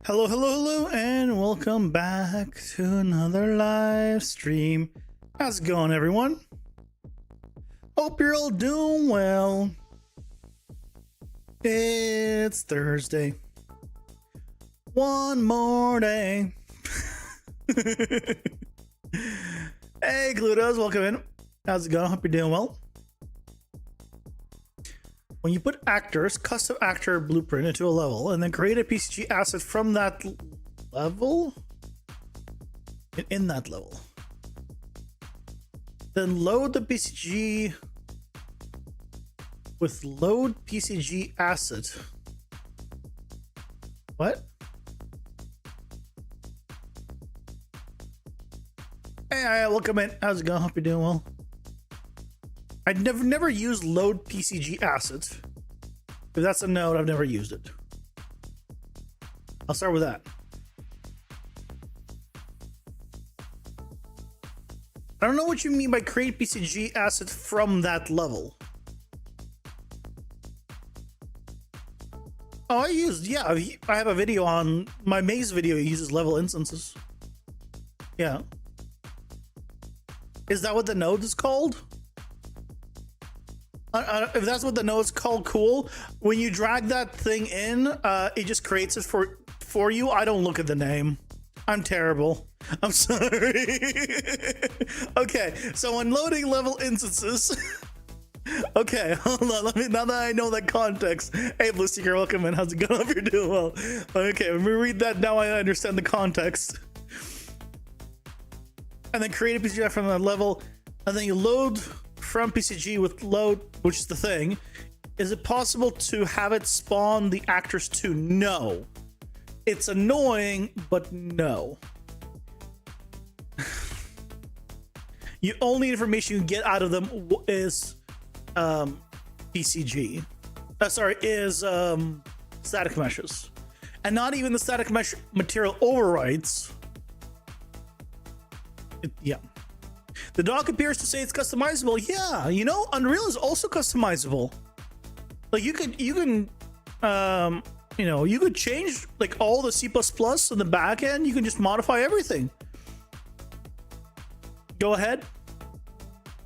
Hello, hello, hello, and welcome back to another live stream. How's it going, everyone? Hope you're all doing well. It's Thursday. One more day. Hey, Glutos, welcome in. How's it going? Hope you're doing well. When you put actors, custom actor blueprint into a level, and then create a PCG asset from that level, in that level, then load the PCG with load PCG asset. What? Hey, welcome in. How's it going? Hope you're doing well. I'd never used load PCG assets. If that's a node, I've never used it. I'll start with that. I don't know what you mean by create PCG asset from that level. Oh, I have a video on my maze video. It uses level instances. Yeah. Is that what the node is called? If that's what the node's called, cool. When you drag that thing in, it just creates it for you. I don't look at the name. I'm terrible. I'm sorry. Okay, so when loading level instances. Okay, hold on. Now that I know that context. Hey, Blue Seeker, welcome in. How's it going? Hope you're doing well. Okay, let me read that. Now I understand the context. And then create a PCG from that level, and then you load from PCG with load, which is the thing. Is it possible to have it spawn the actors too? No. It's annoying, but no. The only information you get out of them is PCG. Is static meshes. And not even the static mesh material overrides. Yeah. The doc appears to say it's customizable. Yeah, you know, Unreal is also customizable. Like you could change like all the C++ in the back end. You can just modify everything. Go ahead.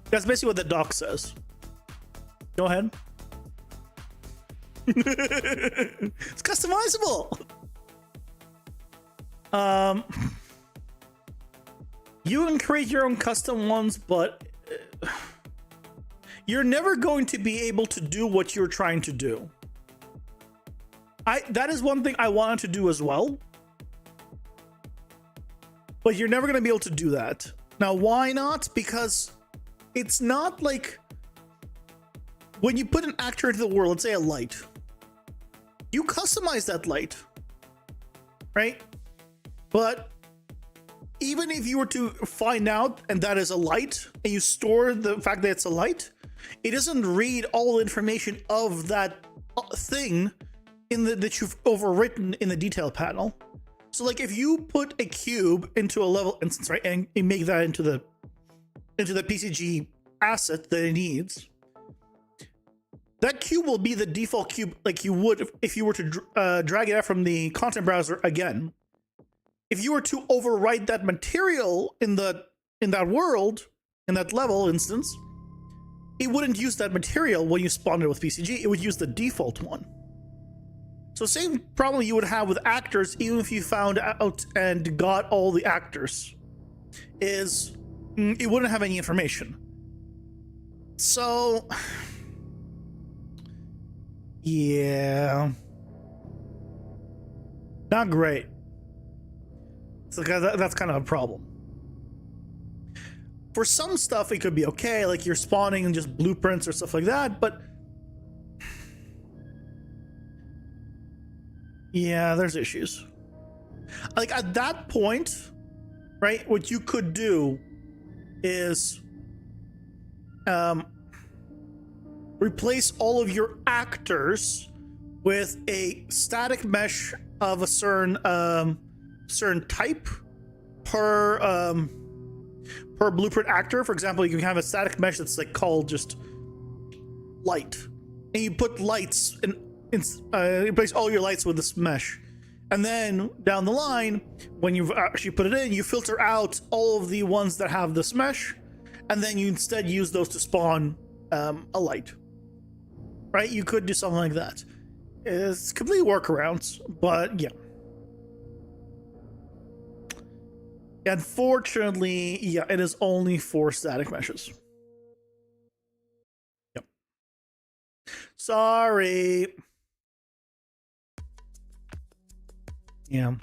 That's basically what the doc says. Go ahead. It's customizable. You can create your own custom ones, but you're never going to be able to do what you're trying to do. That is one thing I wanted to do as well. But you're never going to be able to do that. Now, why not? Because it's not like when you put an actor into the world, let's say a light, you customize that light, right? But even if you were to find out and that is a light and you store the fact that it's a light, it doesn't read all the information of that thing that you've overwritten in the detail panel. So like if you put a cube into a level instance, right, and you make that into the PCG asset that it needs, that cube will be the default cube like you would if you were to drag it out from the content browser again. If you were to overwrite that material in that world, in that level instance, it wouldn't use that material when you spawned it with PCG. It would use the default one. So same problem you would have with actors, even if you found out and got all the actors, is it wouldn't have any information. So yeah, not great. So that's kind of a problem. For some stuff, it could be okay, like you're spawning and just blueprints or stuff like that, but yeah, there's issues. Like at that point, right, what you could do is replace all of your actors with a static mesh of a certain type per blueprint actor. For example, you can have a static mesh that's like called just light, and you put lights and replace all your lights with this mesh, And then down the line, when you've actually put it in, you filter out all of the ones that have this mesh, and then you instead use those to spawn a light. Right? You could do something like that. It's complete workarounds, but yeah. Unfortunately, yeah, it is only for static meshes. Yep. Sorry. Yeah.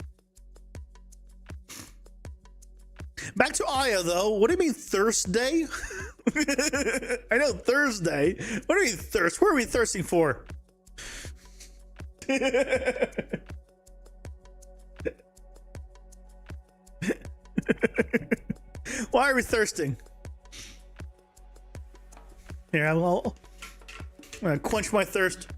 Back to Aya, though. What do you mean Thursday? I know Thursday. What do you mean thirst? What are we thirsting for? Why are we thirsting? Here, I'm gonna quench my thirst.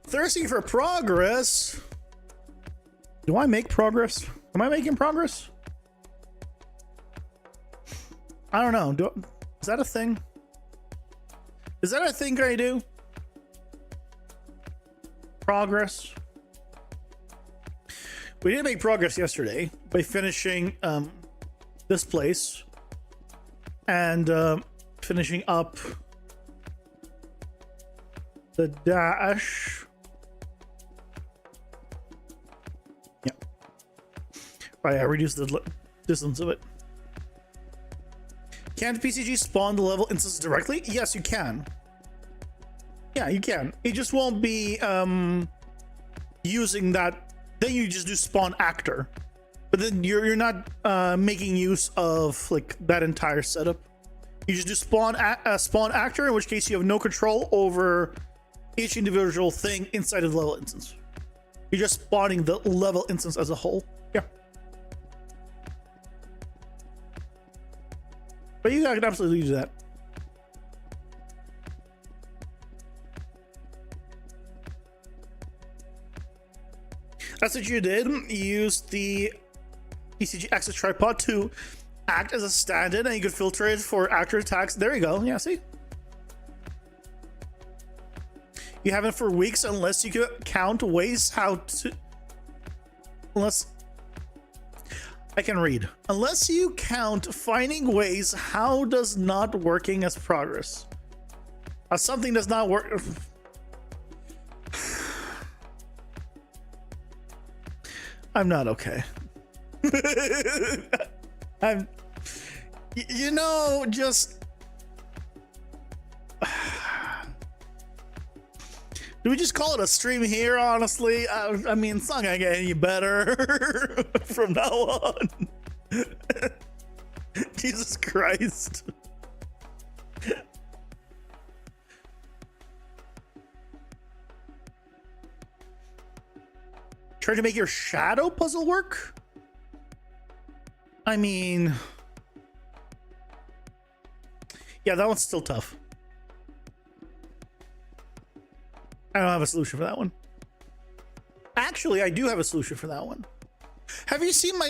Thirsting for progress. Do I make progress? Am I making progress? I don't know. Is that a thing? Is that a thing I do? Progress. We did make progress yesterday by finishing this place and finishing up the dash. Yeah. Right, I reduced the distance of it. Can't PCG spawn the level instances directly? Yes, you can. Yeah, you can. It just won't be using that. Then you just do spawn actor, but then you're not making use of like that entire setup. You just do spawn actor, in which case you have no control over each individual thing inside of the level instance. You're just spawning the level instance as a whole. Yeah. But you can absolutely do that. That's what you did. You used the ECG access tripod to act as a stand-in, and you could filter it for actor attacks. There you go. Yeah, see? You have it for weeks unless you can count ways how to... Unless... I can read. Unless you count finding ways how does not working as progress. Something does not work... I'm not okay. I'm... You know, just... Do we just call it a stream here, honestly? I mean, it's not gonna get any better from now on. Jesus Christ. Try to make your shadow puzzle work? I mean... Yeah, that one's still tough. I don't have a solution for that one. Actually, I do have a solution for that one. Have you seen my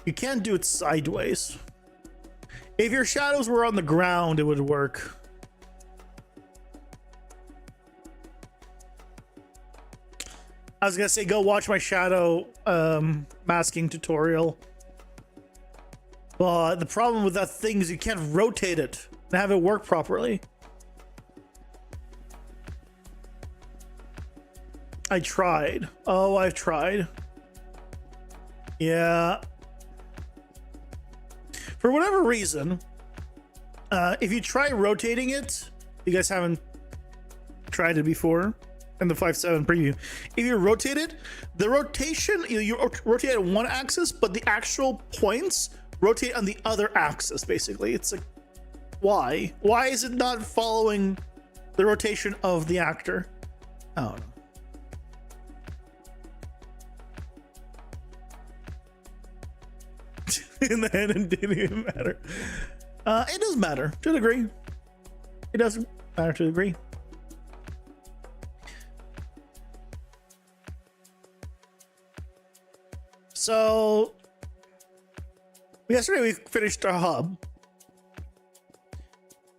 you can't do it sideways. If your shadows were on the ground, it would work. I was gonna say go watch my shadow masking tutorial. But the problem with that thing is you can't rotate it and have it work properly. I tried. Oh, I've tried. Yeah. For whatever reason, if you try rotating it, you guys haven't tried it before in the 5.7 preview. If you rotate it, the rotation, you rotate on one axis, but the actual points rotate on the other axis, basically. It's like, why? Why is it not following the rotation of the actor? I don't know. In the end, it didn't even matter. It does matter to a degree. It does matter to a degree. So Yesterday we finished our hub.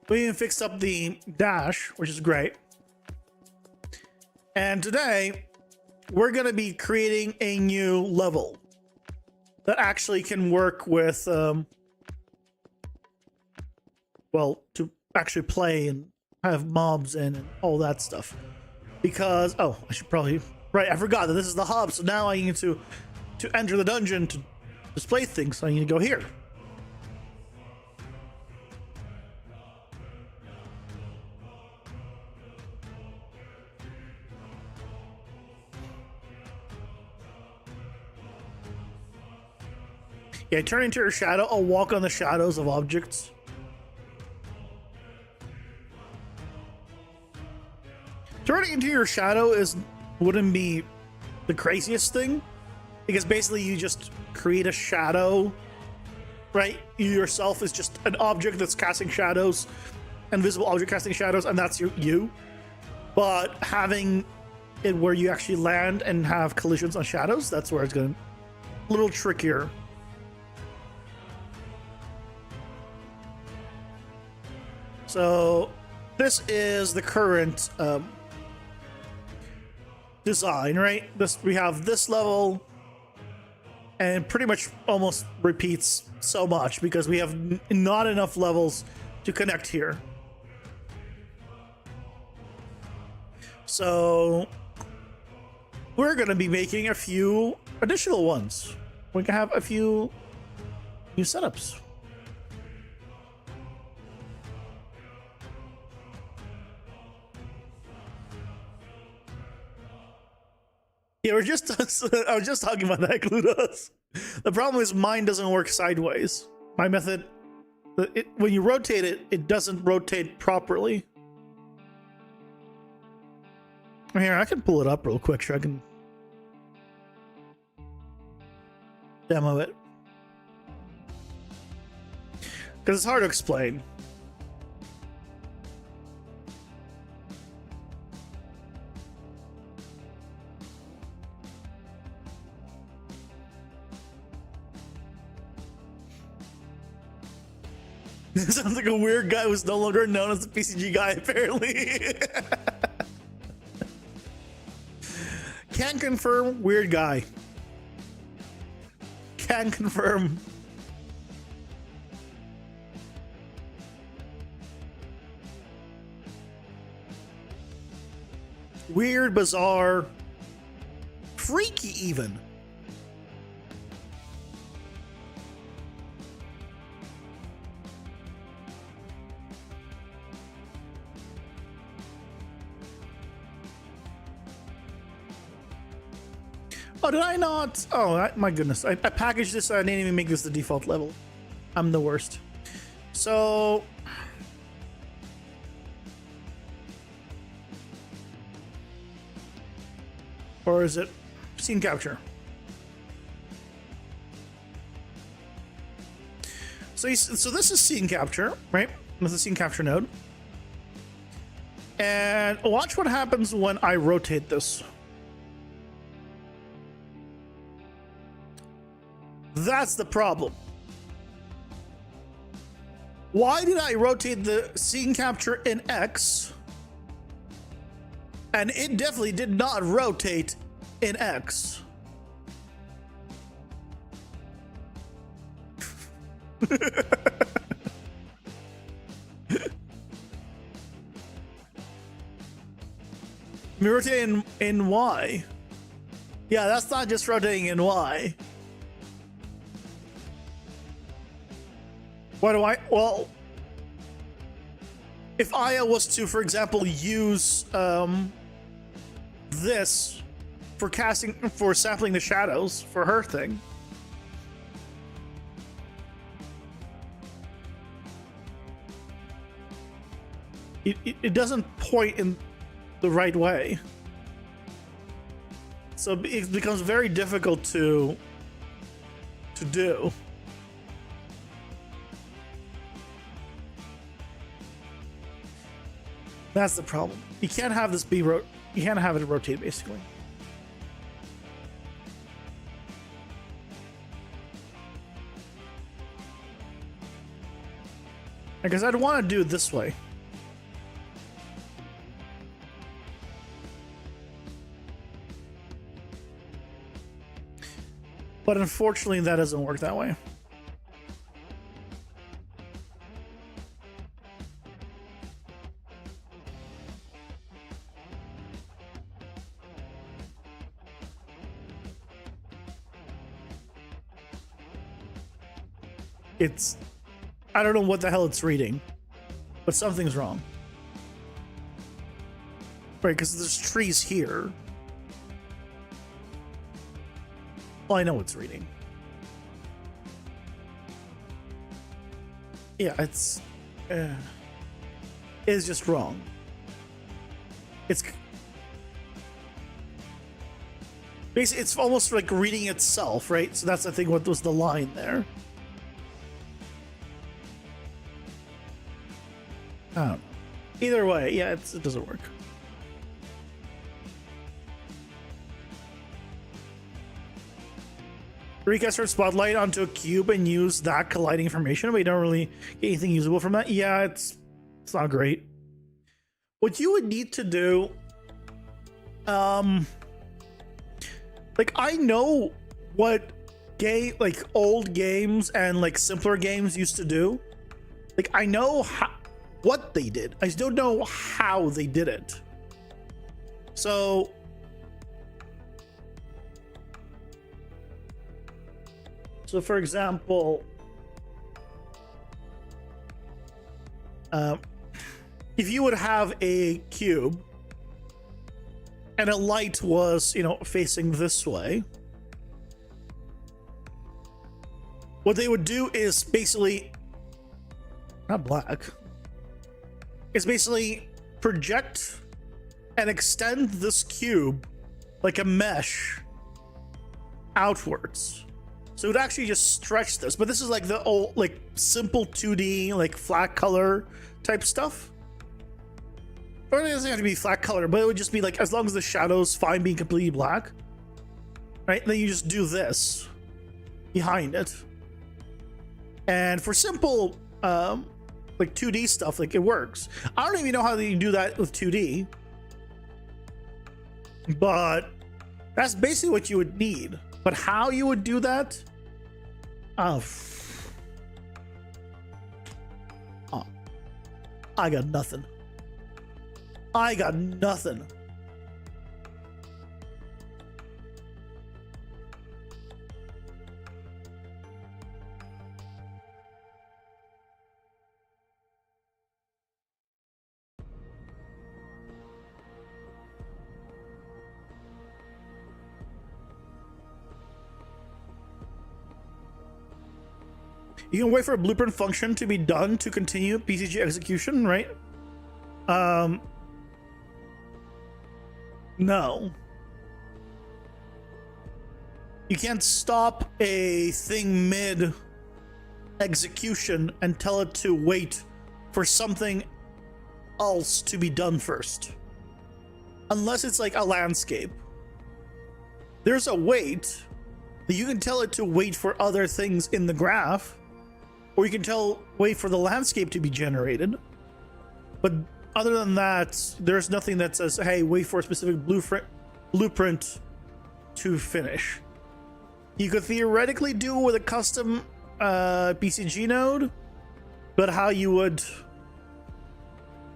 We even fixed up the dash, which is great. And today we're going to be creating a new level that actually can work with, well, to actually play and have mobs and all that stuff. Because, oh, I should probably, right, I forgot that this is the hub, so now I need to enter the dungeon to display things, so I need to go here. Yeah, turn into your shadow. I'll walk on the shadows of objects. Turning into your shadow wouldn't be the craziest thing, because basically you just create a shadow, right? You yourself is just an object that's casting shadows, an invisible object casting shadows, and that's you. But having it where you actually land and have collisions on shadows, that's where it's going a little trickier. So this is the current design, right? We have this level, and pretty much almost repeats so much because we have not enough levels to connect here. So we're going to be making a few additional ones. We can have a few new setups. Yeah, I was just talking about that, Gludos. The problem is mine doesn't work sideways. My method, when you rotate it, it doesn't rotate properly. Here, I can pull it up real quick so I can demo it. Because it's hard to explain. This sounds like a weird guy who's no longer known as the PCG guy, apparently. Can confirm, weird guy. Can confirm. Weird, bizarre, freaky even. Oh, did I not? Oh, my goodness. I packaged this, so I didn't even make this the default level. I'm the worst. So... or is it scene capture? So this is scene capture, right? This is a scene capture node. And watch what happens when I rotate this. That's the problem. Why did I rotate the scene capture in X? And it definitely did not rotate in X. Rotating in Y. Yeah, that's not just rotating in Y. What do I? Well, if Aya was to, for example, use this for sampling the shadows for her thing, it doesn't point in the right way, so it becomes very difficult to do. That's the problem. You can't have this you can't have it rotate, basically. Because I'd want to do it this way. But unfortunately, that doesn't work that way. I don't know what the hell it's reading, but something's wrong. Right, because there's trees here. Well, I know it's reading. Yeah, it's just wrong. It's basically, it's almost like reading itself, right? So that's, I think, what was the line there. I don't know. Either way, yeah, it doesn't work. Recast our spotlight onto a cube and use that colliding information, but you don't really get anything usable from that. Yeah, it's not great. What you would need to do, like, I know what old games and like simpler games used to do. Like, I know what they did. I just don't know how they did it. So for example, if you would have a cube and a light was, facing this way, what they would do is basically, not black, is basically project and extend this cube like a mesh outwards. So it would actually just stretch this, but this is like the old, like, simple 2D, like flat color type stuff. Or it doesn't have to be flat color, but it would just be like, as long as the shadow's fine being completely black, right? Then you just do this behind it. And for simple, like 2D stuff, like, it works. I don't even know how you do that with 2D, but that's basically what you would need. But how you would do that? Oh, I got nothing. I got nothing. You can wait for a blueprint function to be done to continue PCG execution, right? No. You can't stop a thing mid execution and tell it to wait for something else to be done first. Unless it's like a landscape. There's a wait. You can tell it to wait for other things in the graph. Or you can wait for the landscape to be generated. But other than that, there's nothing that says, hey, wait for a specific blueprint to finish. You could theoretically do it with a custom PCG node, but how you would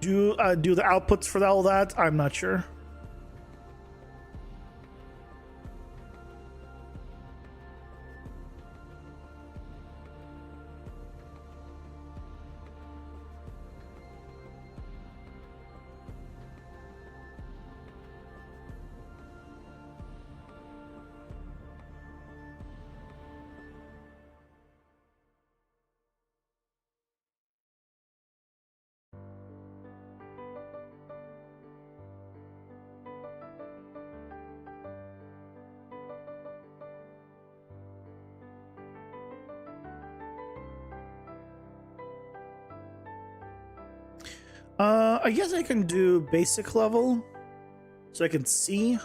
do the outputs for all that, I'm not sure. I guess I can do basic level so I can see.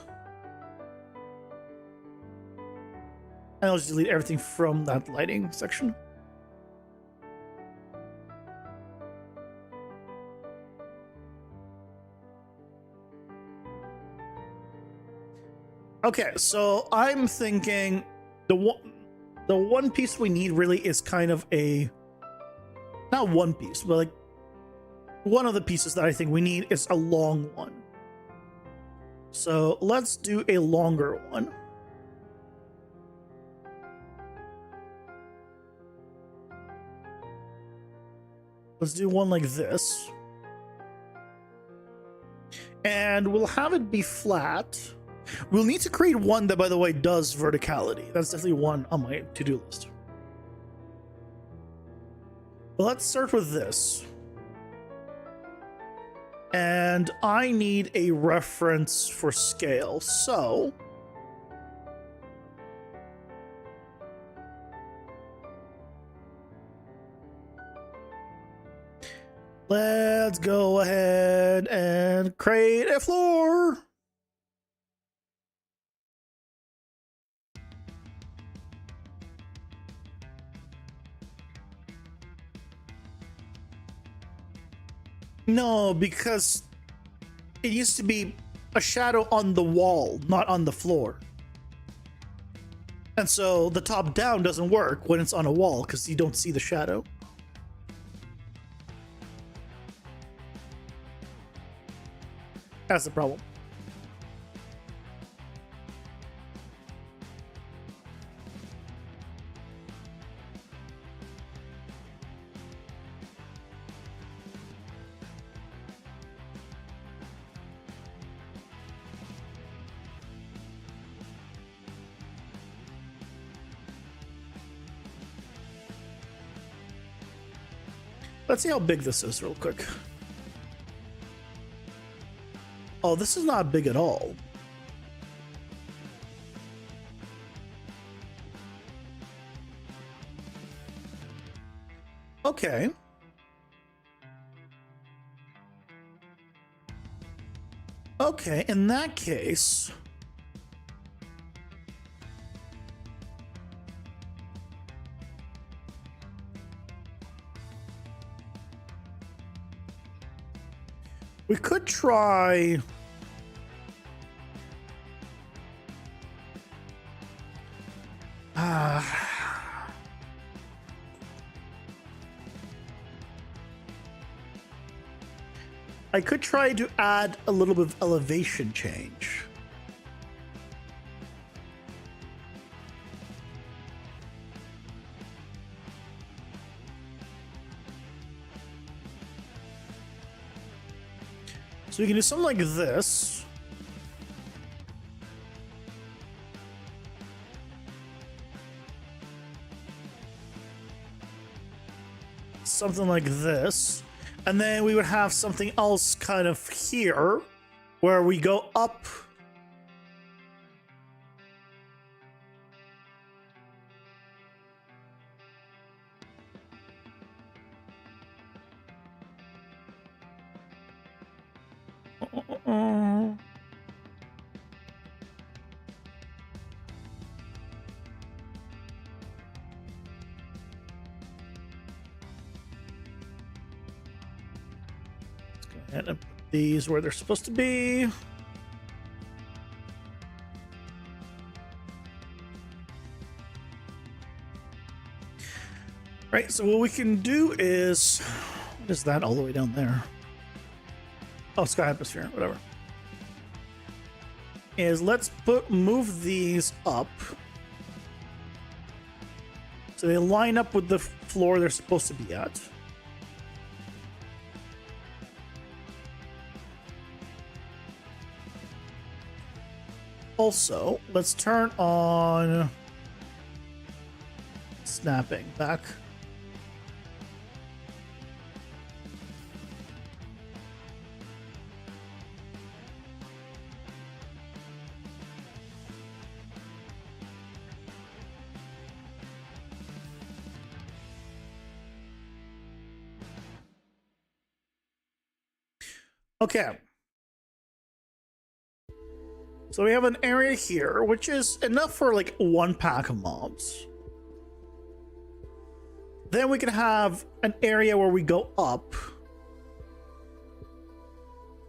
And I'll just delete everything from that lighting section. Okay, so I'm thinking the one piece we need really is kind of a, not one piece, but like one of the pieces that I think we need is a long one. So let's do a longer one. Let's do one like this. And we'll have it be flat. We'll need to create one that, by the way, does verticality. That's definitely one on my to-do list. But let's start with this. And I need a reference for scale. So let's go ahead and create a floor. No, because it used to be a shadow on the wall, not on the floor. And so the top down doesn't work when it's on a wall because you don't see the shadow. That's the problem. Let's see how big this is real quick. Oh, this is not big at all. Okay. Okay, in that case, we could try I could try to add a little bit of elevation change. So we can do something like this. Something like this. And then we would have something else kind of here where we go up. And put these where they're supposed to be. Right, so what we can do is, what is that all the way down there? Oh, sky atmosphere, whatever. Is let's move these up so they line up with the floor they're supposed to be at. Also, let's turn on snapping back. Okay. So we have an area here, which is enough for like one pack of mobs. Then we can have an area where we go up.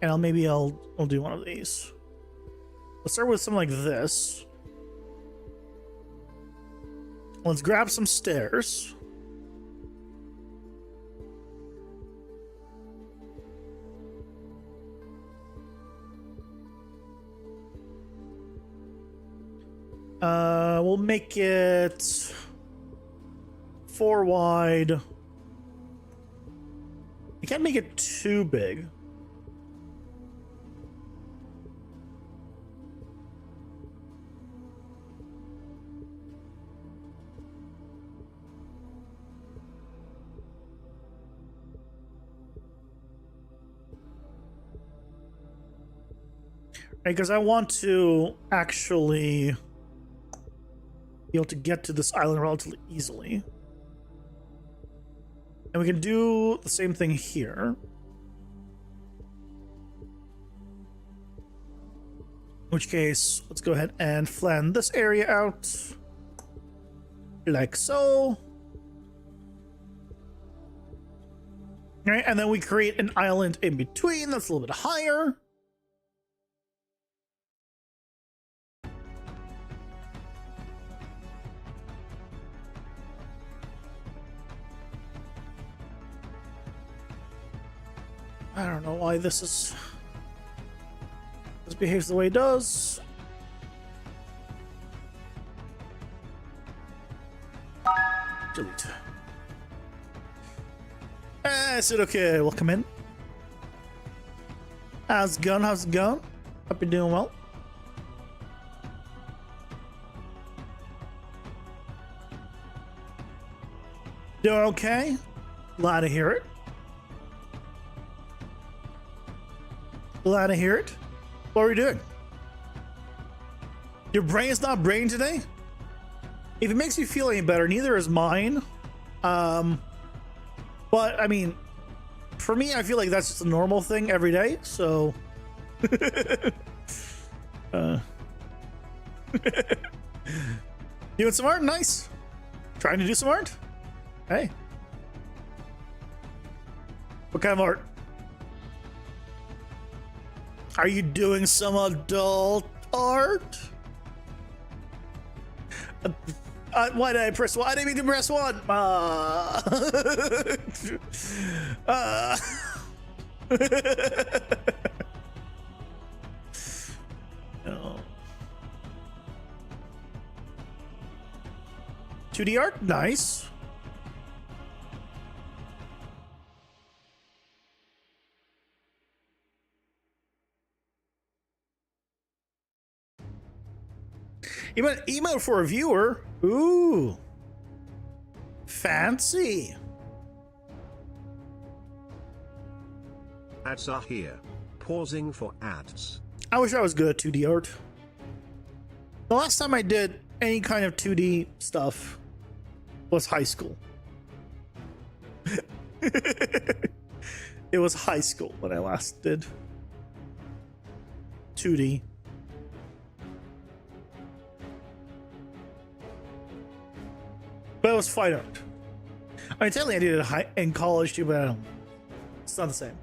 And maybe I'll do one of these. Let's start with something like this. Let's grab some stairs. We'll make it 4 wide. I can't make it too big. Right, because I want to actually be able to get to this island relatively easily. And we can do the same thing here. In which case, let's go ahead and flatten this area out. Like so. All right, and then we create an island in between that's a little bit higher. I don't know why this behaves the way it does. Delete. I said okay, welcome in. How's it going? How's it going? Hope you're doing well. Doing okay? Glad to hear it. Glad to hear it. What are we doing? Your brain's not brain today? If it makes you feel any better, neither is mine. But I mean, for me, I feel like that's just a normal thing every day. So, doing some art, nice. Trying to do some art. Hey, what kind of art? Are you doing some adult art? Why did I press one? I didn't mean to press one. No. 2D art, nice. Emote for a viewer. Ooh. Fancy. Ads are here. Pausing for ads. I wish I was good at 2D art. The last time I did any kind of 2D stuff was high school. It was high school when I last did 2D. But it was fine art. I mean, technically I did it in college too, but I don't. It's not the same.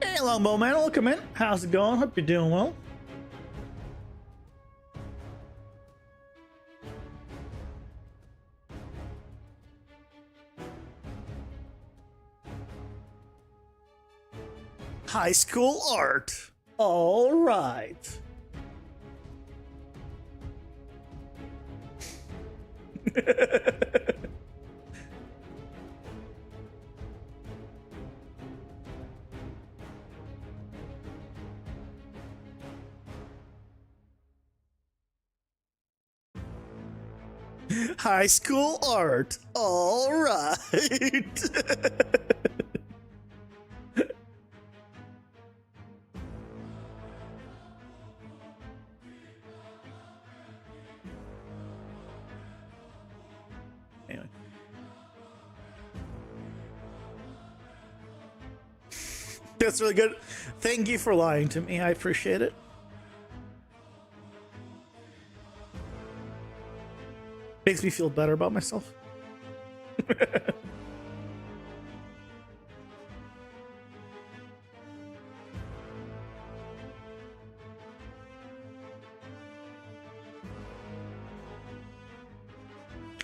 Hey, Longbow Man, welcome in. How's it going? Hope you're doing well. High school art. All right. High school art. All right. Anyway. That's really good. Thank you for lying to me. I appreciate it. Makes me feel better about myself.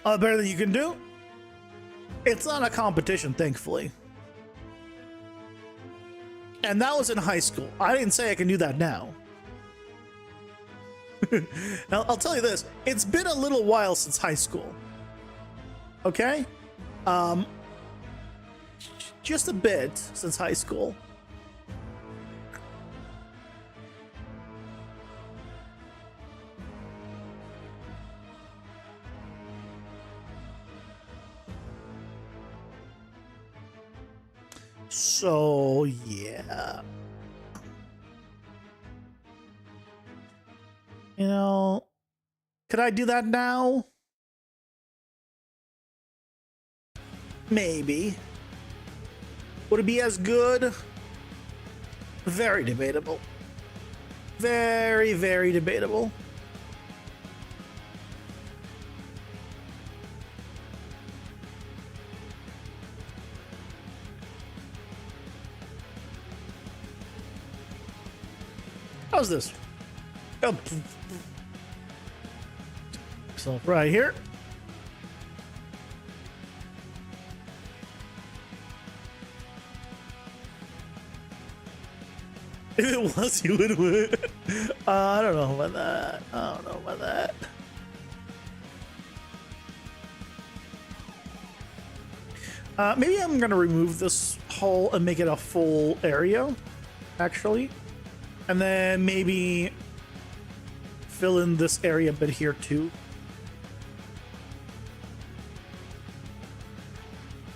Better than you can do? It's not a competition, thankfully. And that was in high school. I didn't say I can do that now. Now, I'll tell you this. It's been a little while since high school. Okay? Just a bit since high school. So, yeah. You know, could I do that now? Maybe. Would it be as good? Very debatable. Very, very debatable. How's this? Oh. So right here. If it was, you would win. I don't know about that. I don't know about that. Maybe I'm gonna remove this hole and make it a full area, actually. And then maybe fill in this area a bit here too.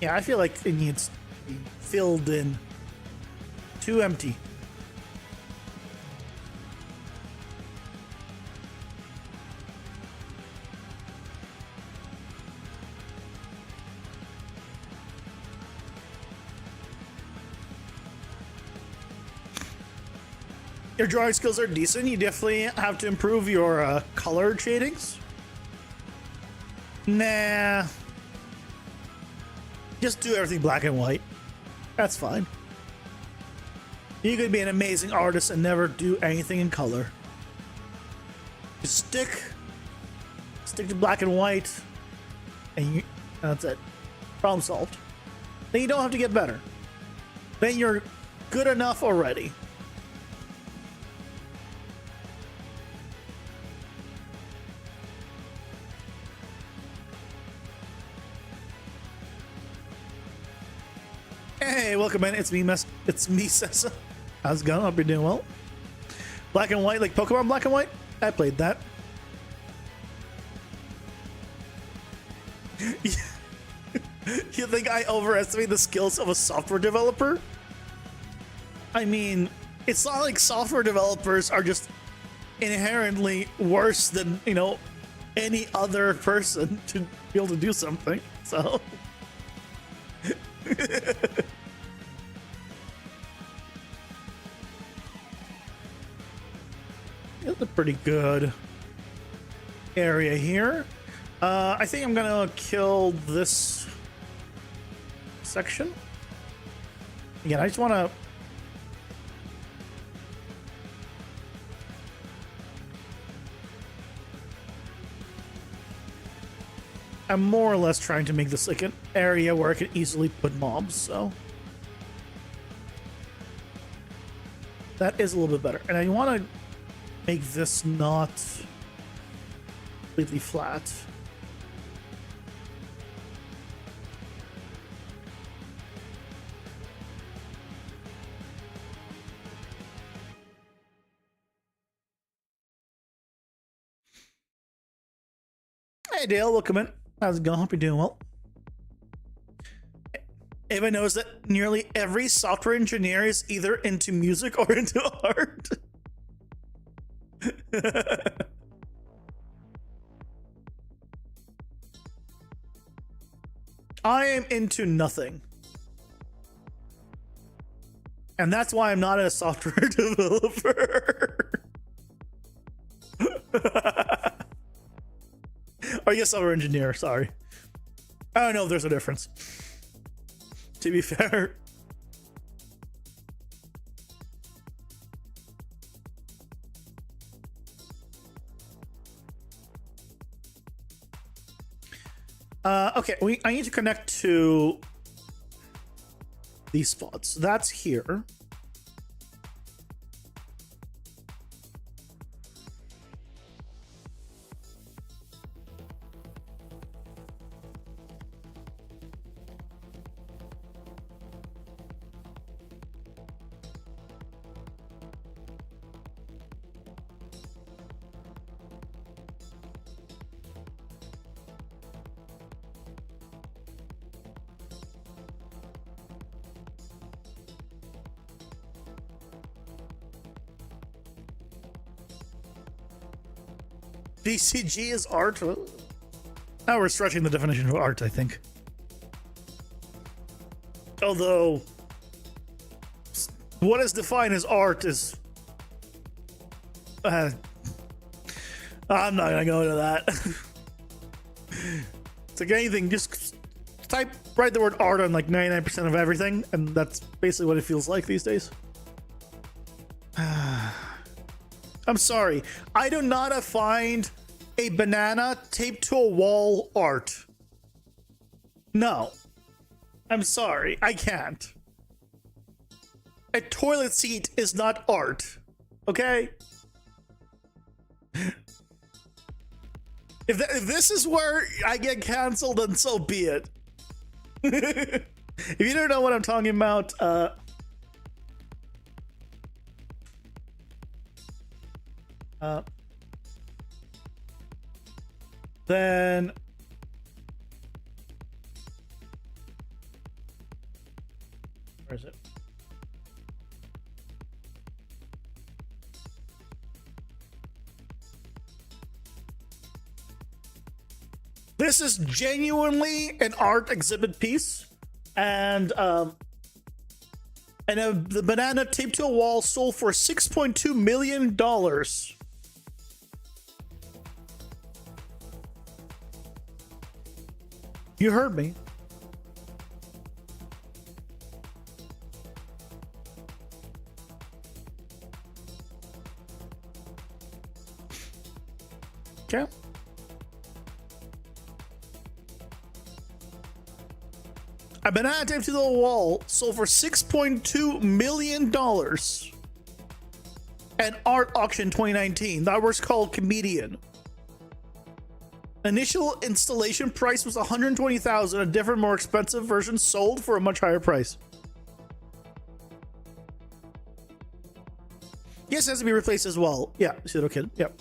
Yeah, I feel like it needs to be filled in. Too empty. Your drawing skills are decent. You definitely have to improve your color shadings. Nah. Just do everything black and white. That's fine. You could be an amazing artist and never do anything in color. Just stick to black and white, and that's it. Problem solved. Then you don't have to get better. Then you're good enough already. Hey, welcome in. It's me, Sessa. How's it going? Hope you're doing well. Black and white, like Pokemon Black and White? I played that. You think I overestimate the skills of a software developer? I mean, it's not like software developers are just inherently worse than, you know, any other person to be able to do something. So... It's a pretty good area here. I think I'm gonna kill this section. Again, I just want to... I'm more or less trying to make this like an area where I can easily put mobs, so... That is a little bit better. And I want to make this not completely flat. Hey Dale, welcome in. How's it going? Hope you're doing well. Everyone knows that nearly every software engineer is either into music or into art. I am into nothing. And that's why I'm not a software developer. Are you CSR engineer, sorry. I don't know if there's a difference. To be fair. Okay, I need to connect to these spots. That's here. DCG is art. Now we're stretching the definition of art, I think. Although, what is defined as art is... I'm not gonna go into that. It's like anything, just write the word art on like 99% of everything, and that's basically what it feels like these days. I'm sorry. I do not find a banana taped to a wall art. No. I'm sorry. I can't. A toilet seat is not art. Okay? If this is where I get canceled, then so be it. If you don't know what I'm talking about, then where is it? This is genuinely an art exhibit piece, and the banana taped to a wall sold for $6.2 million. You heard me. Okay. A banana taped to the wall sold for $6.2 million. An art auction 2019. That was called Comedian. Initial installation price was $120,000. A different, more expensive version sold for a much higher price. Yes, it has to be replaced as well. Yeah, pseudo kid. Yep.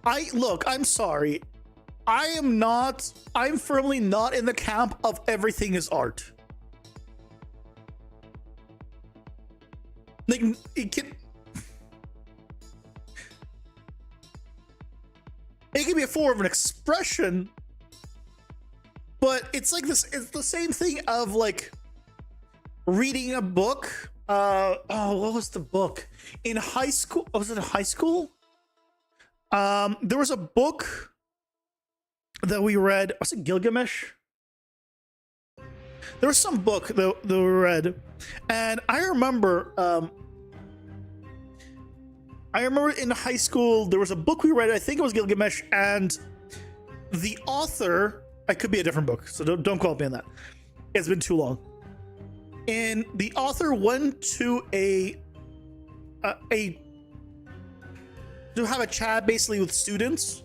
I'm sorry. I'm firmly not in the camp of everything is art. Like, it can be a form of an expression, but it's like this, it's the same thing of like reading a book. What was the book in high school? Was it in high school? There was a book that we read. Was it Gilgamesh? There was some book that we read, and I remember in high school there was a book we read. I think it was Gilgamesh, and the author, I could be a different book, so don't quote me on that. It's been too long. And the author went to to have a chat basically with students.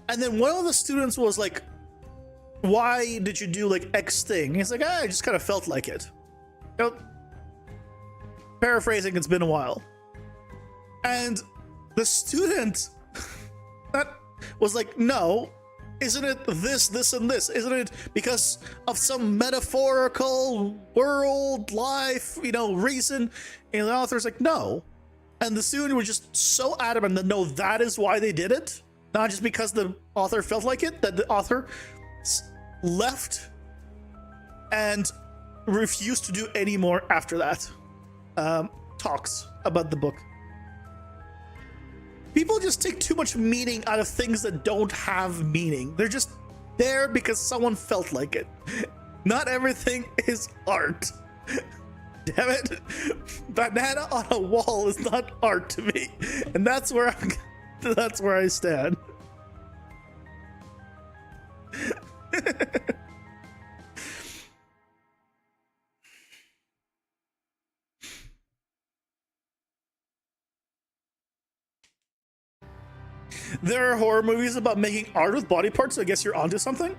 And then one of the students was like, why did you do like X thing? He's like, I just kind of felt like it. You know, paraphrasing, it's been a while. And the student that was like, no, isn't it this, and this? Isn't it because of some metaphorical world, life, reason? And the author's like, no. And the student was just so adamant that no, that is why they did it. Not just because the author felt like it, that the author left and refused to do any more after that talks about the book. People just take too much meaning out of things that don't have meaning. They're just there because someone felt like it. Not everything is art. Damn it. Banana on a wall is not art to me. And that's where I stand. There are horror movies about making art with body parts, so I guess you're onto something?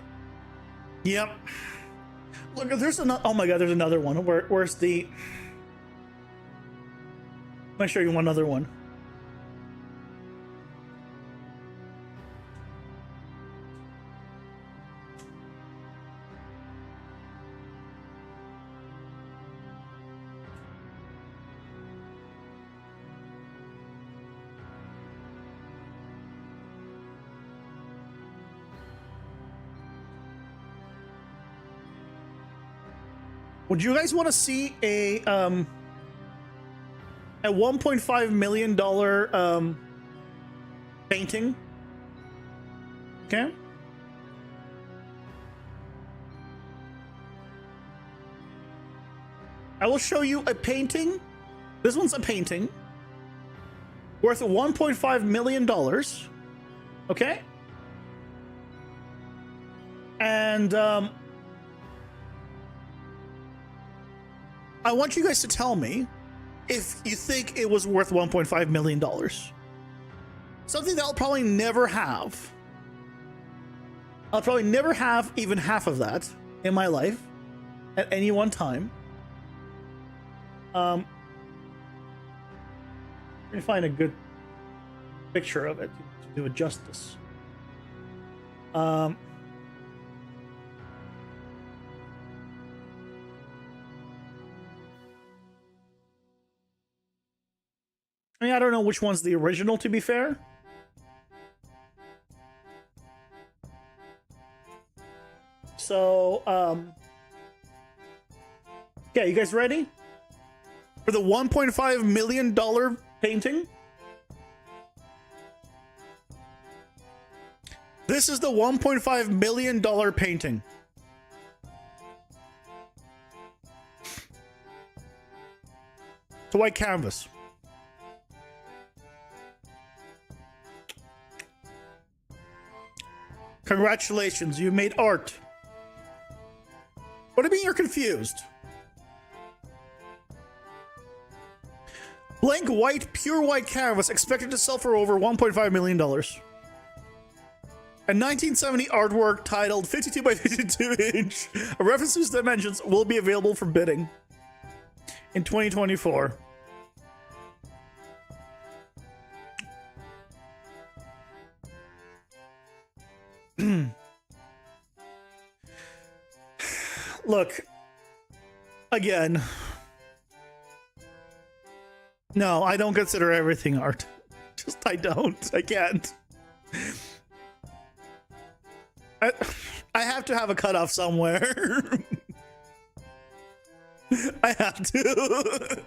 Yep. Look, there's another. Oh my god, there's another one. Where's the. Let me show you one other one. Would you guys want to see a $1.5 million painting? Okay. I will show you a painting. This one's a painting worth $1.5 million. Okay. And I want you guys to tell me if you think it was worth $1.5 million. Something that I'll probably never have. I'll probably never have even half of that in my life at any one time. Let me find a good picture of it to do it justice. I mean, I don't know which one's the original, to be fair. So, yeah, you guys ready? For the $1.5 million painting? This is the $1.5 million painting. It's a white canvas. Congratulations, you made art. What do you mean you're confused? Blank white, pure white canvas expected to sell for over $1.5 million. A 1970 artwork titled 52 by 52 inch, a reference to its dimensions, will be available for bidding in 2024. Look, again, no, I don't consider everything art. Just, I don't. I can't. I have to have a cutoff somewhere. I have to.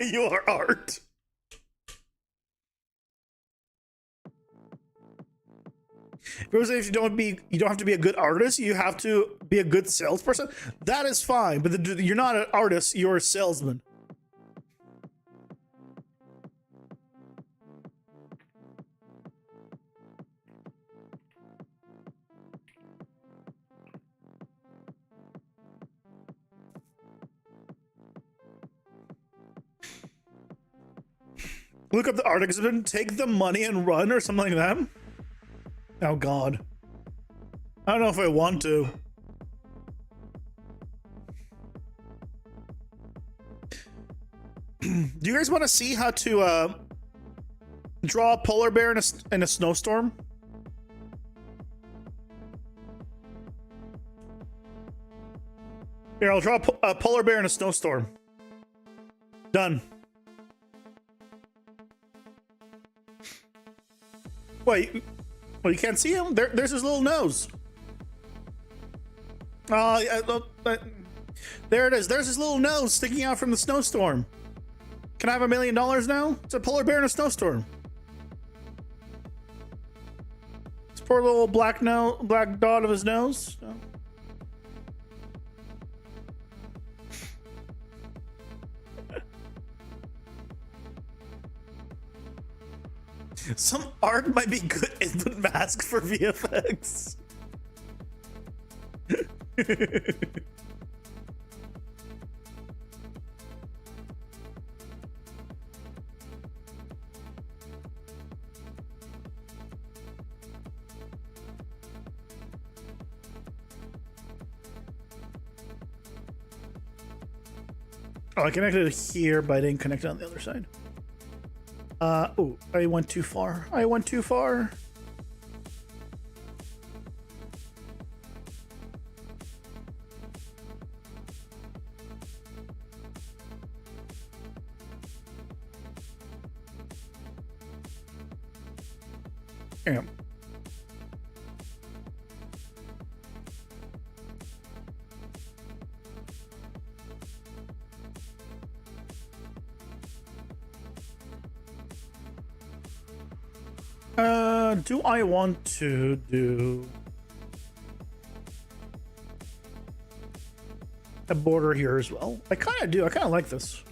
You are art. If you don't have to be a good artist, you have to be a good salesperson. That is fine, but you're not an artist, you're a salesman. Look up the art exhibit, take the money and run or something like that. Oh god. I don't know if I want to. Do you guys want to see how to draw a polar bear in a snowstorm? Here, I'll draw a polar bear in a snowstorm. Done. Wait. Well, you can't see him? There's his little nose. There it is. There's his little nose sticking out from the snowstorm. Can I have $1 million now? It's a polar bear in a snowstorm. This poor little black dot of his nose. No. Some art might be good input mask for VFX. Oh, I connected it here, but I didn't connect it on the other side. Oh, I went too far. I went too far. Damn. Do I want to do a border here as well? I kind of do. I kind of like this.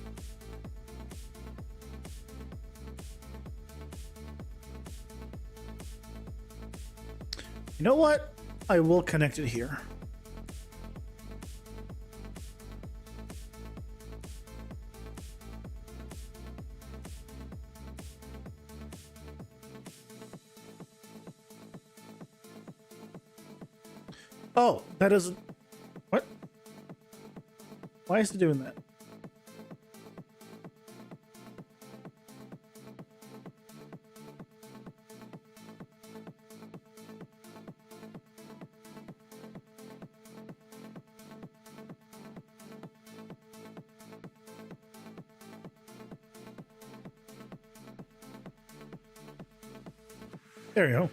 You know what? I will connect it here. Oh, that isn't... What? Why is it doing that? There you go.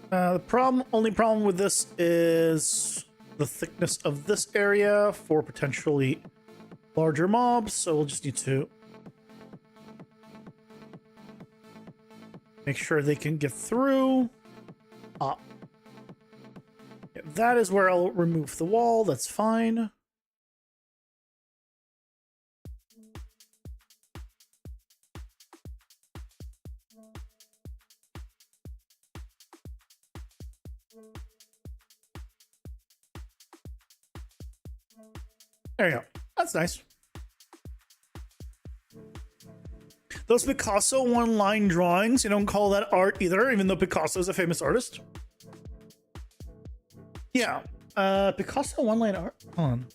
The only problem with this is the thickness of this area for potentially larger mobs, so we'll just need to make sure they can get through. Yeah, that is where I'll remove the wall, that's fine. There you go. That's nice. Those Picasso one-line drawings, you don't call that art either, even though Picasso is a famous artist. Yeah. Picasso one-line art. Hold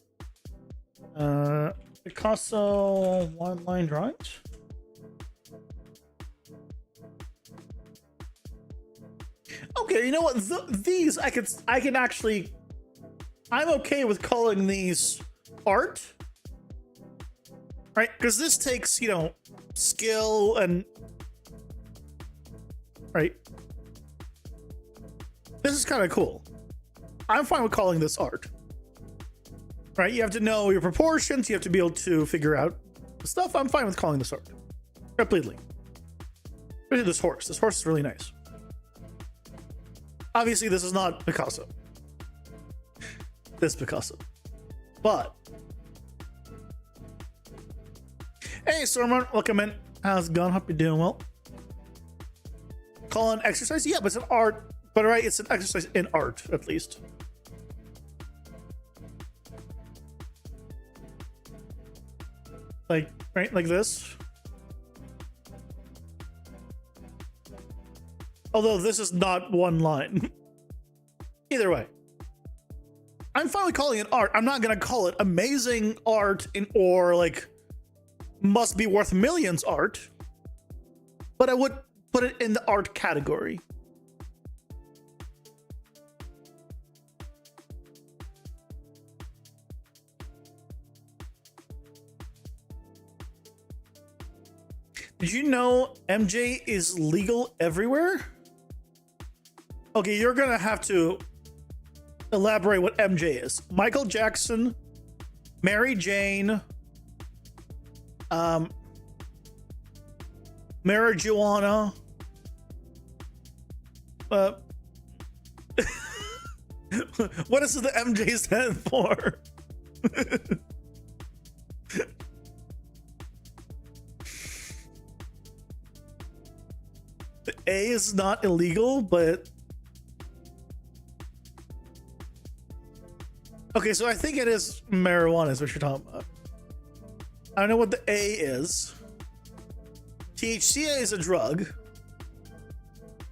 on. Picasso one-line drawings? Okay, you know what? These I can actually... I'm okay with calling these art, right? Because this takes, you know, skill and, right? This is kind of cool. I'm fine with calling this art, right? You have to know your proportions. You have to be able to figure out the stuff. I'm fine with calling this art completely. Especially this horse. This horse is really nice. Obviously, this is not Picasso. This Picasso. But hey, Stormrun, welcome in. How's it going? Hope you're doing well. Call it an exercise? Yeah, but it's an art. But right, it's an exercise in art, at least. Like, right, like this. Although this is not one line. Either way. I'm finally calling it art. I'm not gonna call it amazing art or like must be worth millions art, but I would put it in the art category. Did you know MJ is legal everywhere? Okay, you're gonna have to elaborate what MJ is. Michael Jackson, Mary Jane, marijuana. What does the MJ stand for? The A is not illegal, but okay, so I think it is marijuana is what you're talking about. I don't know what the A is. THCA is a drug.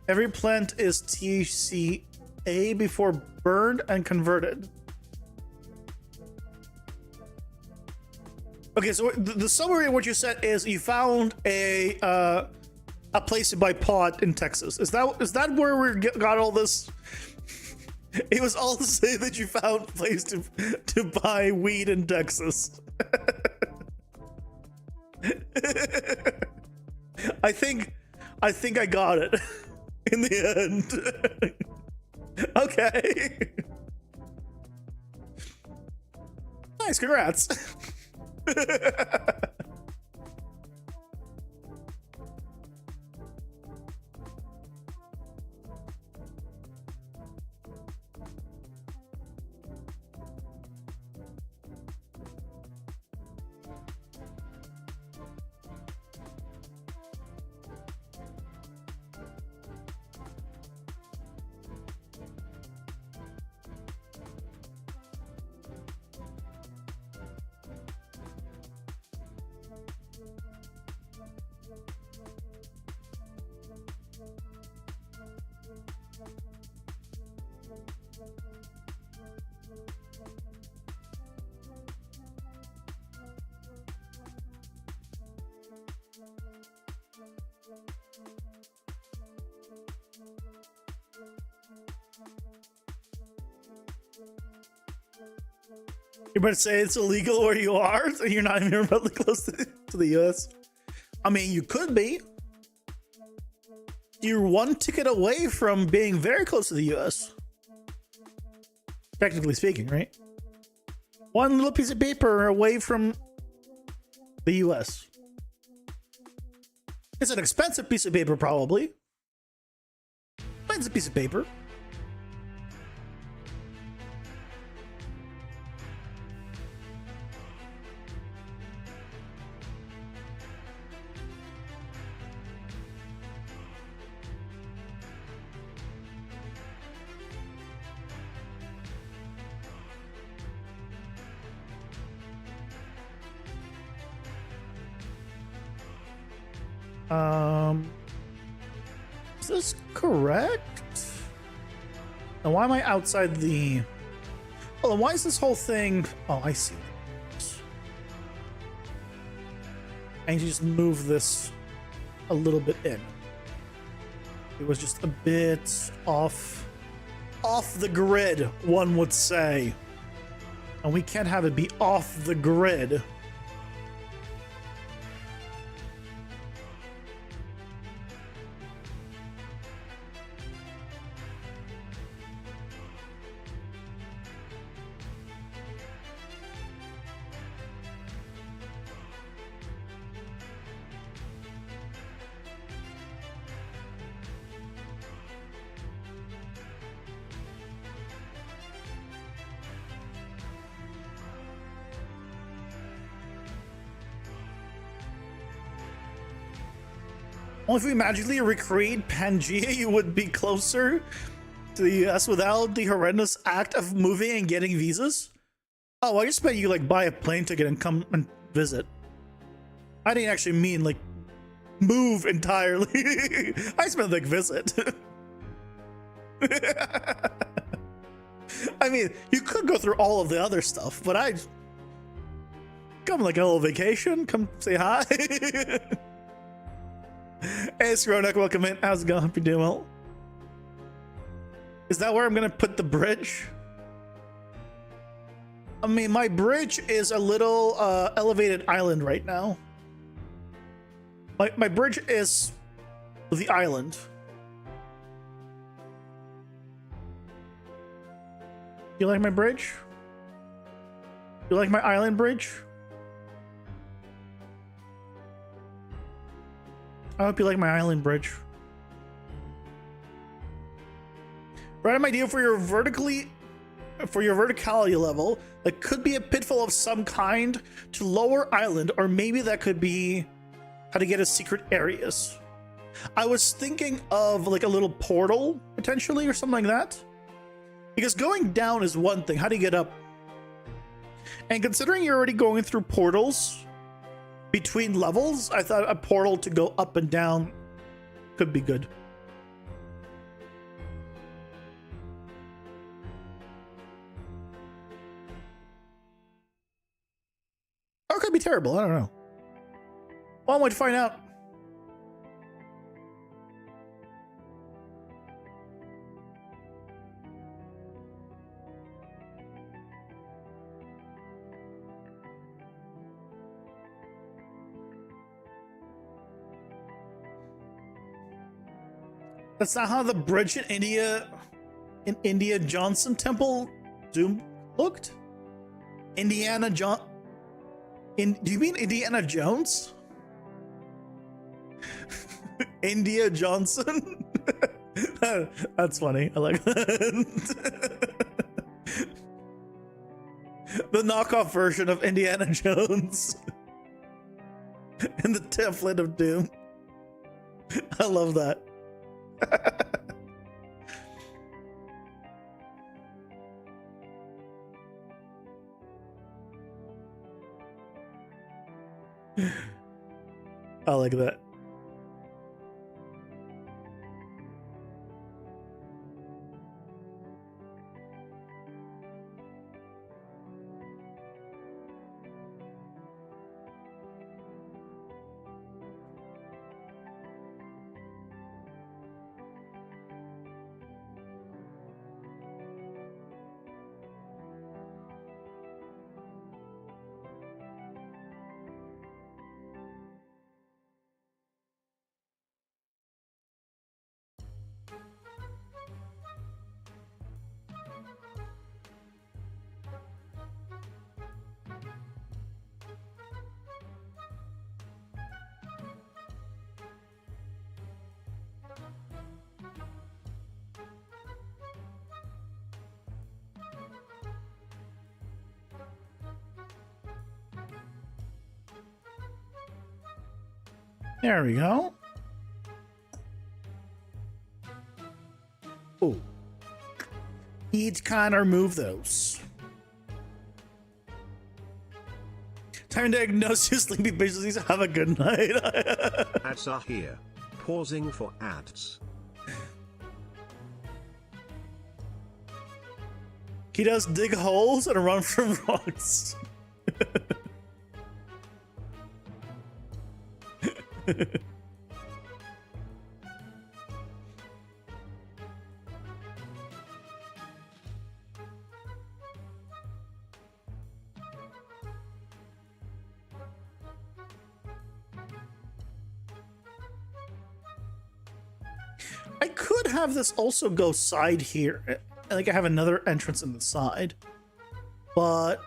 Every plant is THCA before burned and converted. Okay, so the summary of what you said is you found a place to buy pot in Texas. Is that where we got all this? It was all to say that you found a place to buy weed in Texas. I think I got it in the end. Okay. Nice, congrats. You better say it's illegal where you are, so you're not even remotely close to the US. I mean, you could be. You're one ticket away from being very close to the US. Technically speaking, right? One little piece of paper away from the US. It's an expensive piece of paper, probably. But it's a piece of paper. Is this correct? And why am I outside the... Oh, and why is this whole thing... Oh, I see. I need to just move this a little bit in. It was just a bit off the grid, one would say. And we can't have it be off the grid. Well, if we magically recreate Pangea, you would be closer to the US without the horrendous act of moving and getting visas? Oh, I just meant you like buy a plane ticket and come and visit. I didn't actually mean like move entirely. I just meant like visit. I mean, you could go through all of the other stuff, but I come like a little vacation, come say hi. Hey, Skronek, welcome in. How's it going? Hope you're doing well. Is that where I'm gonna put the bridge? I mean, my bridge is a little elevated island right now. My bridge is the island. You like my bridge? You like my island bridge? I hope you like my island bridge. Random idea for your verticality level. That could be a pitfall of some kind to lower island, or maybe that could be how to get to secret areas. I was thinking of like a little portal potentially or something like that. Because going down is one thing. How do you get up? And considering you're already going through portals between levels, I thought a portal to go up and down could be good. Or it could be terrible. I don't know. Well, I'm going to find out. That's not how the bridge in India Johnson Temple Doom looked? Do you mean Indiana Jones? India Johnson? That's funny. I like that. The knockoff version of Indiana Jones. In the template of Doom. I love that. I like that. There we go. Oh. Need to kind of remove those. Time to diagnose your sleepy patients. Have a good night. Ads are here. Pausing for ads. He does dig holes and run from rocks. I could have this also go side here. Like I have another entrance in the side, but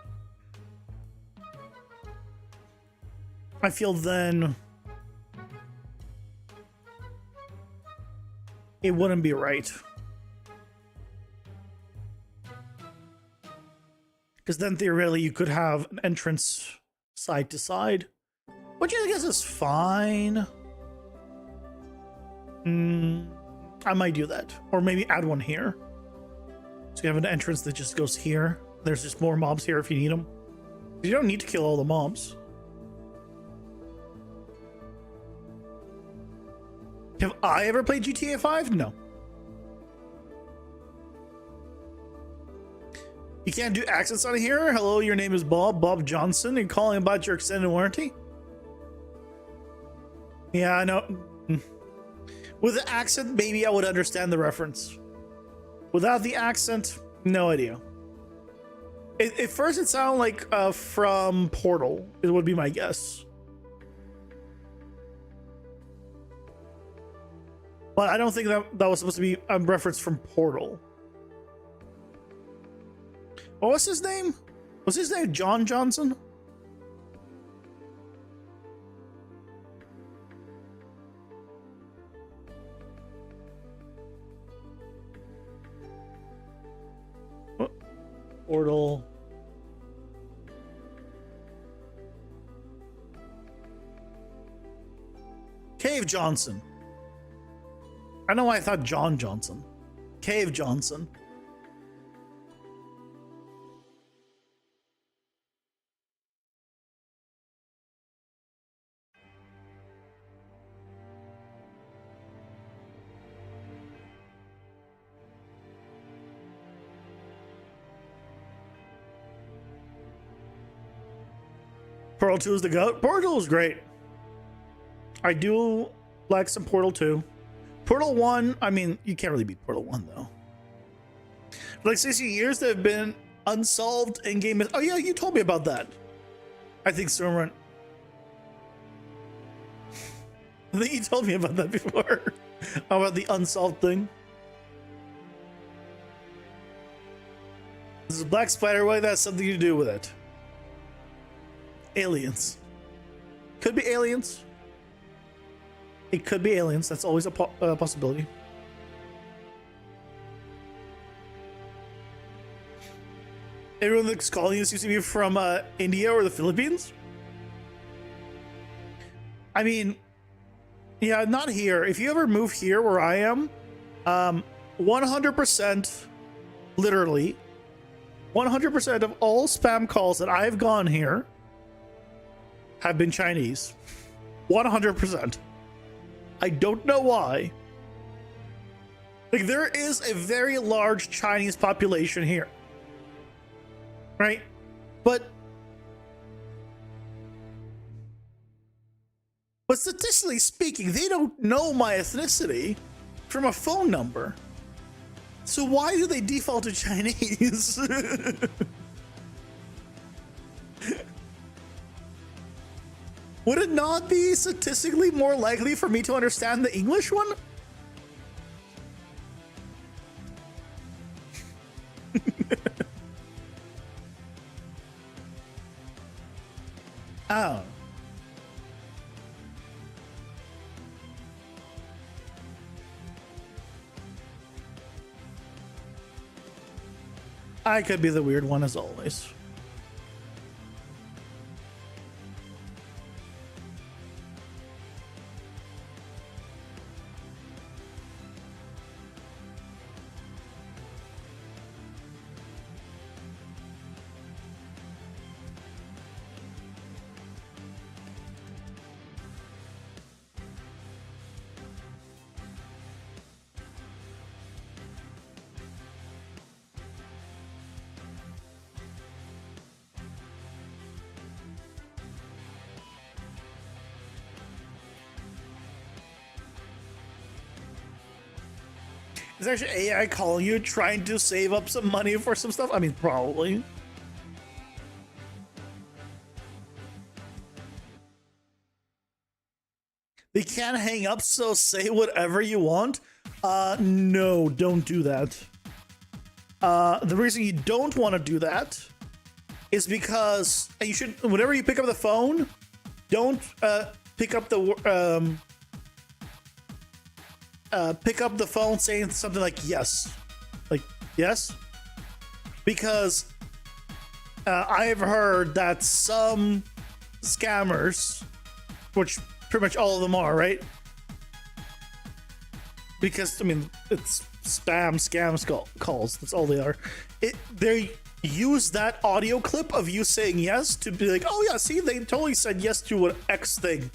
I feel then it wouldn't be right. Because then theoretically you could have an entrance side to side, which I guess is fine. I might do that. Or maybe add one here. So you have an entrance that just goes here. There's just more mobs here if you need them. You don't need to kill all the mobs. Have I ever played GTA 5? No. You can't do accents on here? Hello, your name is Bob Johnson. You're calling about your extended warranty? Yeah, I know. With the accent, maybe I would understand the reference. Without the accent, no idea. At first, it sounded like from Portal. It would be my guess. But I don't think that was supposed to be a reference from Portal. What was his name? Was his name John Johnson? What? Portal. Cave Johnson. I know why I thought John Johnson. Cave Johnson. Portal 2 is the goat. Portal is great. I do like some Portal 2. Portal 1, I mean, you can't really beat Portal 1 though. For like 60 years, there have been unsolved in-game. Oh yeah, you told me about that. I think Stormrun. I think you told me about that before. About the unsolved thing. This is a black spider web that has something to do with it. Aliens. Could be aliens. It could be aliens. That's always a possibility. Everyone that's calling you seems to be from India or the Philippines. I mean, yeah, not here. If you ever move here where I am, 100%, literally, 100% of all spam calls that I've gone here have been Chinese. 100%. I don't know why. Like, there is a very large Chinese population here. Right? But statistically speaking, they don't know my ethnicity from a phone number. So why do they default to Chinese? Would it not be statistically more likely for me to understand the English one? Oh. I could be the weird one as always. Is actually AI calling you, trying to save up some money for some stuff? I mean, probably. They can't hang up, so say whatever you want. No, don't do that. The reason you don't want to do that is because you should, whenever you pick up the phone, don't pick up the phone saying something like yes, because I've heard that some scammers, which pretty much all of them are, right? Because I mean, it's scam calls. That's all they are. They use that audio clip of you saying yes to be like, oh yeah, see, they totally said yes to an X thing.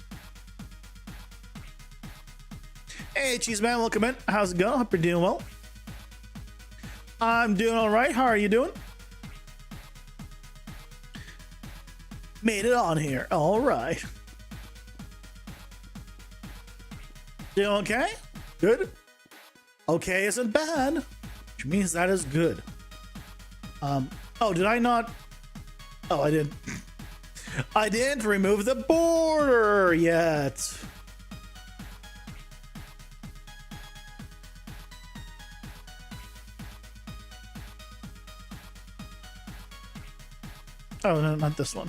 Hey, Cheese Man, welcome in. How's it going? Hope you're doing well. I'm doing all right. How are you doing? Made it on here. All right. Doing okay? Good? Okay isn't bad, which means that is good. Oh, did I not? Oh, I did. I didn't remove the border yet. Oh, no, not this one.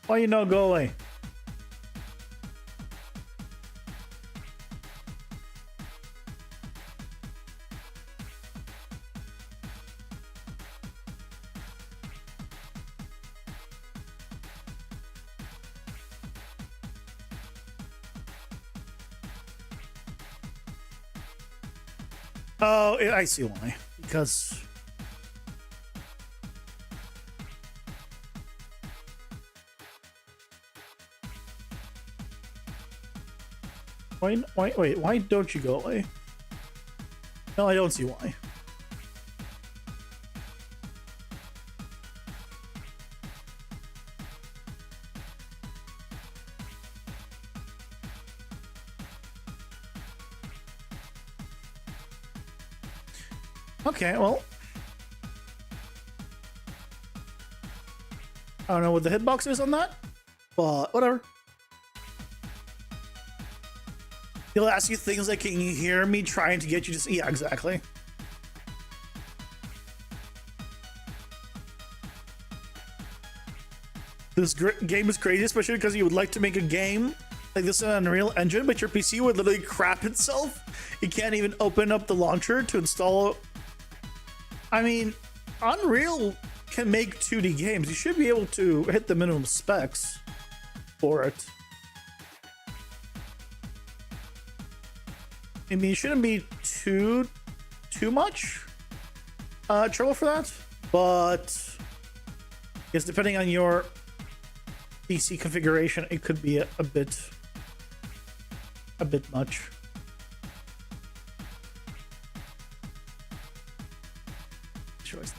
Why you no go away? Oh, I see why. Because wait, why don't you go away? No, I don't see why. Okay, well, I don't know what the hitbox is on that, but whatever. He'll ask you things like, can you hear me trying to get you to... Yeah, exactly. This game is crazy, especially because you would like to make a game like this in an Unreal Engine, but your PC would literally crap itself. You can't even open up the launcher to install... I mean, Unreal can make 2D games. You should be able to hit the minimum specs for it. I mean, it shouldn't be too much trouble for that, but I guess depending on your PC configuration, it could be a bit much.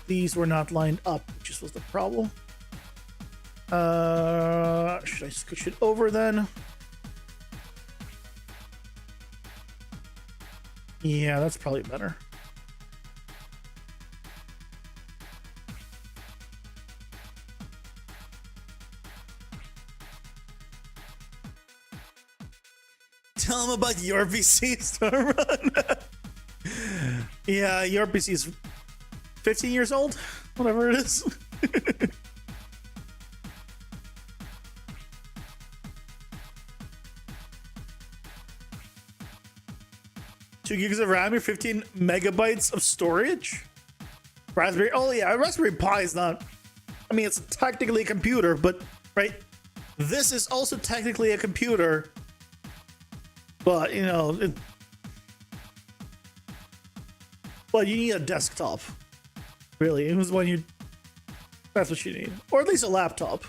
These were not lined up, which was the problem. Should I switch it over then? Yeah, that's probably better. Tell them about your PC, Stormrun. Yeah, your PC is 15 years old, whatever it is. 2 gigs of RAM, or 15 megabytes of storage. Raspberry, oh yeah, Raspberry Pi is not, I mean, it's technically a computer, but right, this is also technically a computer, but you know, well, you need a desktop. Really, it was when you, that's what you need, or at least a laptop.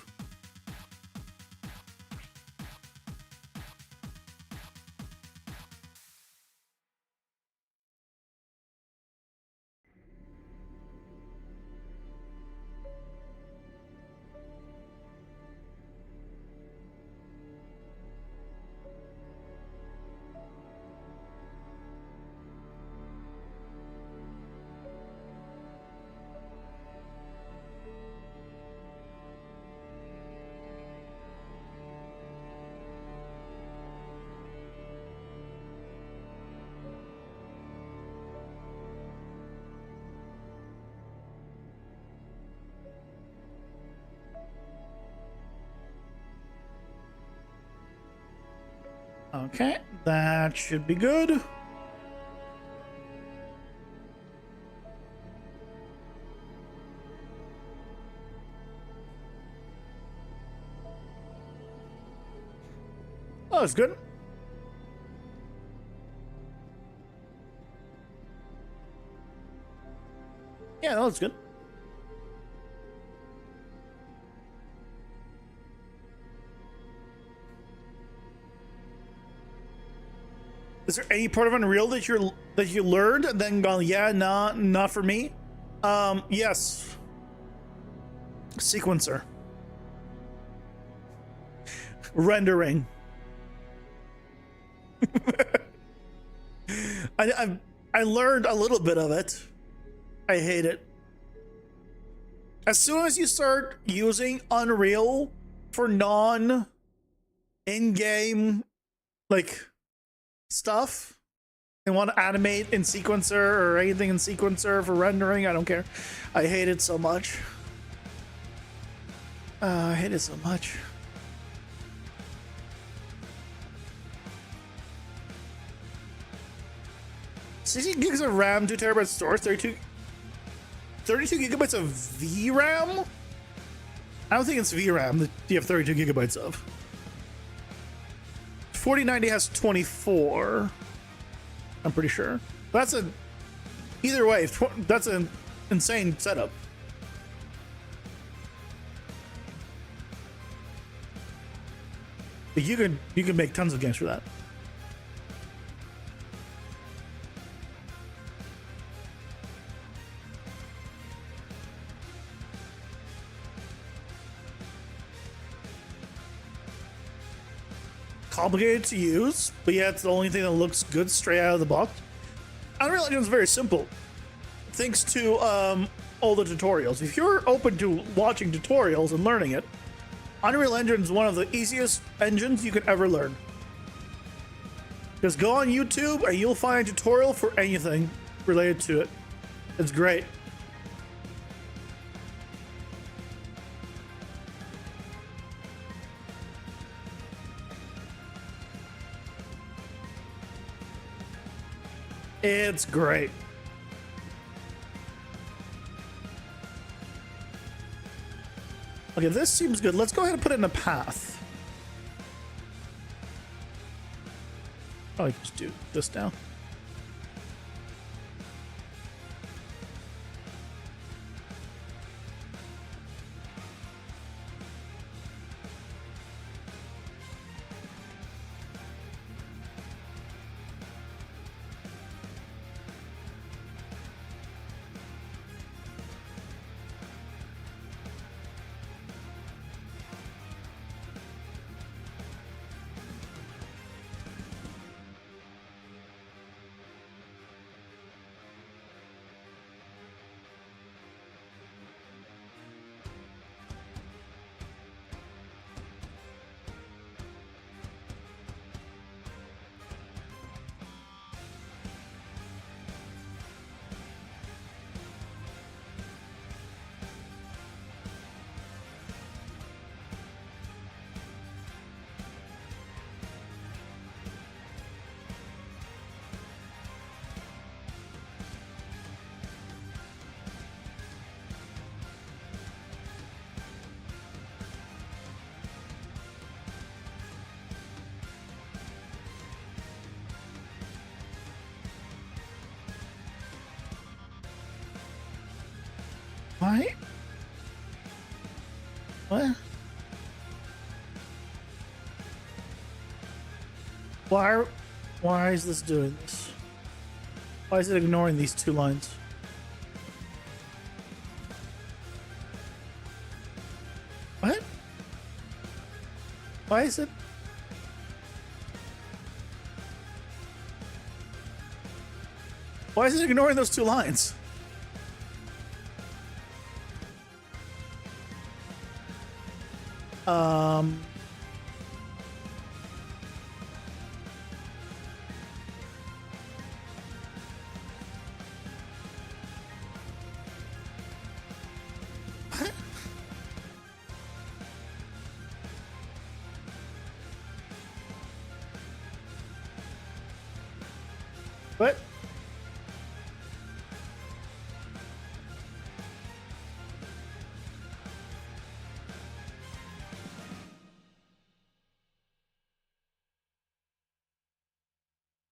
Okay, that should be good. Oh, that's good. Yeah, that looks good. Is there any part of Unreal that you learned and then gone, yeah, nah, not for me? Yes. Sequencer. Rendering. I learned a little bit of it. I hate it. As soon as you start using Unreal for non in-game like stuff and want to animate in sequencer or anything in sequencer for rendering, I don't care. I hate it so much. I hate it so much. $60 gigs of RAM, 2 terabytes storage, 32 gigabytes of VRAM? I don't think it's VRAM that you have 32 gigabytes of. 4090 has 24. I'm pretty sure. That's a... Either way, that's an insane setup. But you can make tons of games for that. Complicated to use, but yeah, it's the only thing that looks good straight out of the box. Unreal Engine is very simple, thanks to all the tutorials. If you're open to watching tutorials and learning it, Unreal Engine is one of the easiest engines you can ever learn. Just go on YouTube and you'll find a tutorial for anything related to it. It's great. It's great. Okay, this seems good. Let's go ahead and put it in a path. I'll just do this now. Why? What? Why is this doing this? Why is it ignoring these two lines? What? Why is it? Why is it ignoring those two lines? What?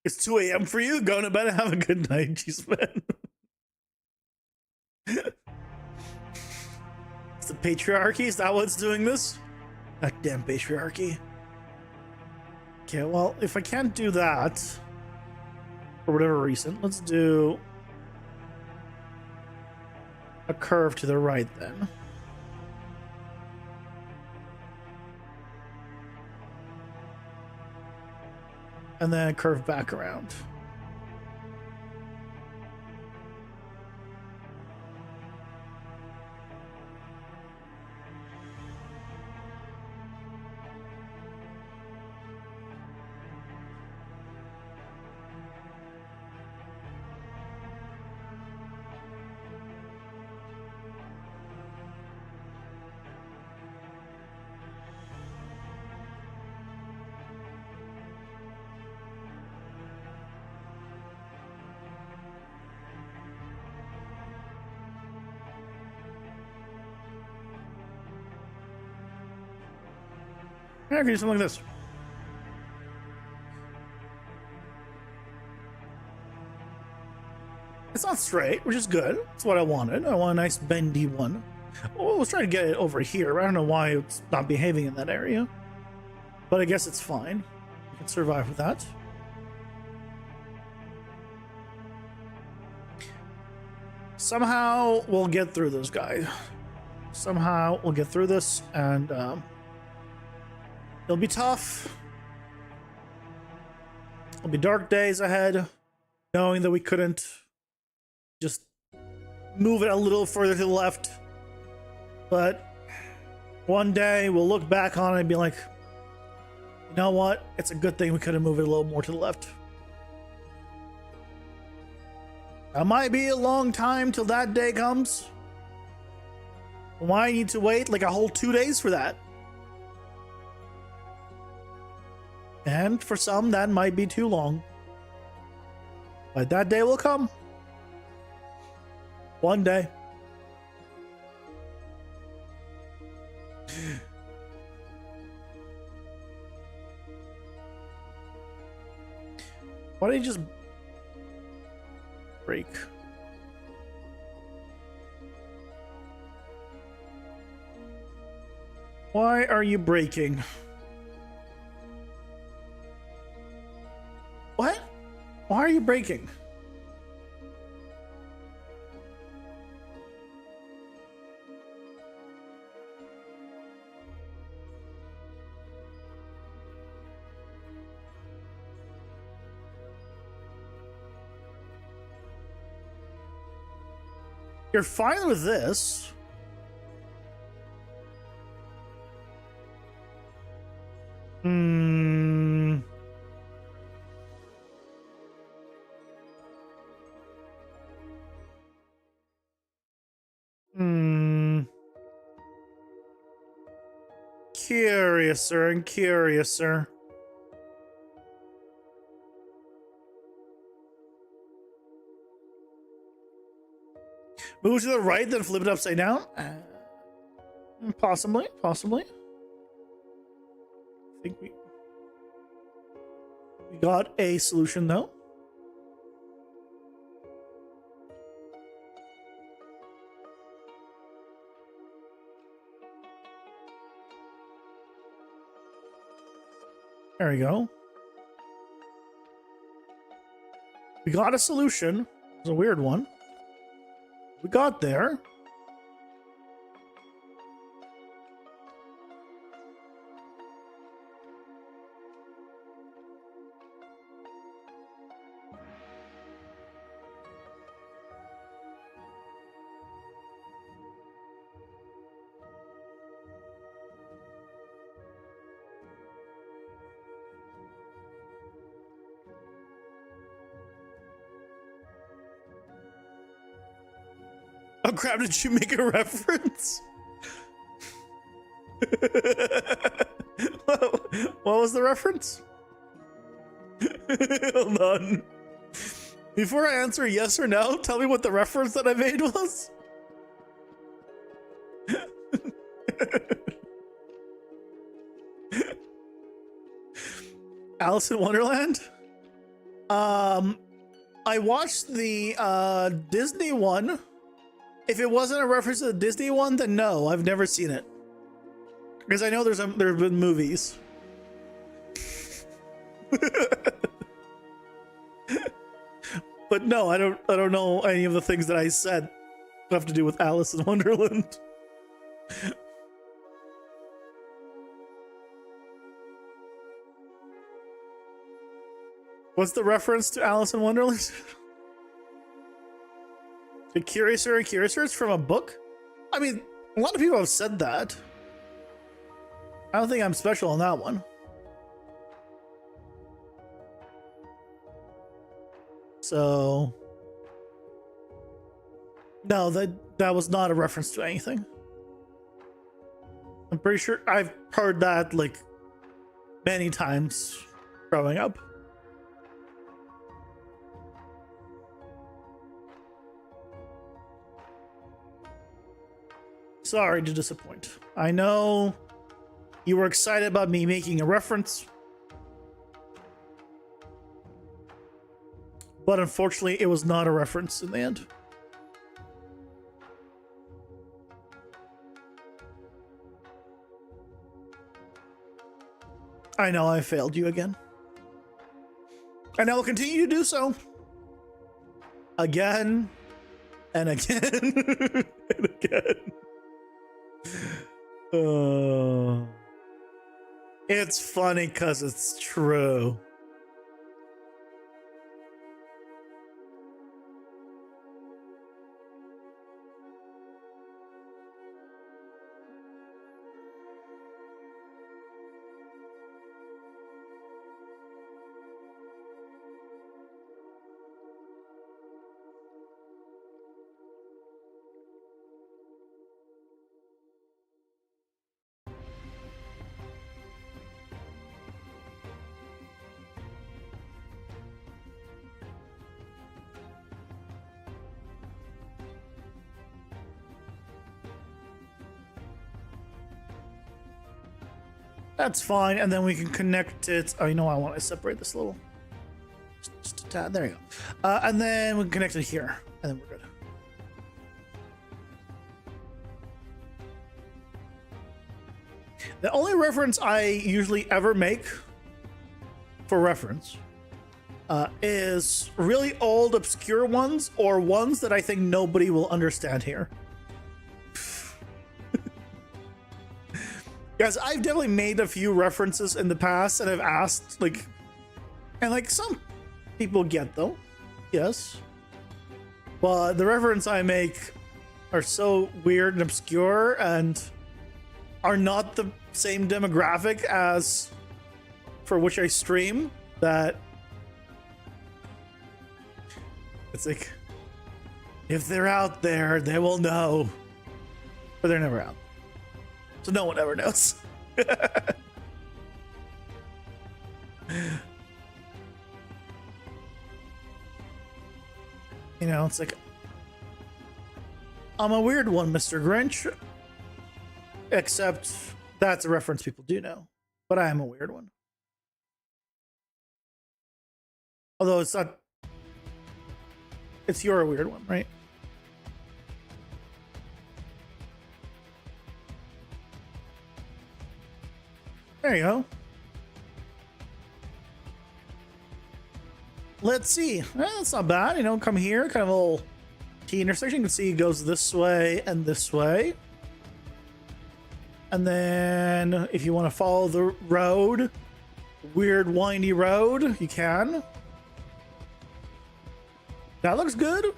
It's 2 a.m. for you? Go to bed and have a good night, G-Span. It's the patriarchy? Is that what's doing this? That damn patriarchy. Okay, well, if I can't do that, for whatever reason, let's do a curve to the right then. And then curve back around. I can do something like this. It's not straight, which is good. That's what I wanted. I want a nice bendy one. Well, let's try to get it over here. I don't know why it's not behaving in that area, but I guess it's fine. We can survive with that. Somehow we'll get through this, guy. Somehow we'll get through this, and it'll be tough. There'll be dark days ahead, knowing that we couldn't just move it a little further to the left. But one day we'll look back on it and be like, you know what? It's a good thing we could have moved it a little more to the left. It might be a long time till that day comes. Why need to wait like a whole 2 days for that? And for some, that might be too long. But that day will come. One day. Why don't you just break? Why are you breaking? What? Why are you breaking? You're fine with this. Hmm. Curiouser and curiouser. Move to the right, then flip it upside down? Possibly, possibly. I think we got a solution though. There we go. We got a solution. It's a weird one. We got there. Oh crap, did you make a reference? What was the reference? Hold on. Before I answer yes or no, tell me what the reference that I made was. Alice in Wonderland? I watched the Disney one. If it wasn't a reference to the Disney one, then no, I've never seen it. Because I know there have been movies. But no, I don't know any of the things that I said have to do with Alice in Wonderland. What's the reference to Alice in Wonderland? The Curiouser and Curiouser is from a book? I mean, a lot of people have said that. I don't think I'm special on that one. So... no, that was not a reference to anything. I'm pretty sure I've heard that, like, many times growing up. Sorry to disappoint. I know You were excited about me making a reference, but unfortunately it was not a reference in the end. I know I failed you again. And I will continue to do so. Again and again and again. It's funny because it's true. That's fine, and then we can connect it. Oh, you know what? I want to separate this a little. Just a tad. There you go. And then we can connect it here, and then we're good. The only reference I usually ever make for reference is really old, obscure ones, or ones that I think nobody will understand here. Guys, I've definitely made a few references in the past and I've asked, like, and like some people get them, yes. But the reference I make are so weird and obscure and are not the same demographic as for which I stream that it's like, if they're out there, they will know, but they're never out. So no one ever knows. You know, it's like, I'm a weird one, Mr. Grinch. Except that's a reference people do know. But I am a weird one. Although it's not... You're a weird one, right? There you go. Let's see. Well, that's not bad. You know, come here, kind of a little T intersection. You can see it goes this way and this way. And then if you want to follow the road, weird windy road, you can. That looks good.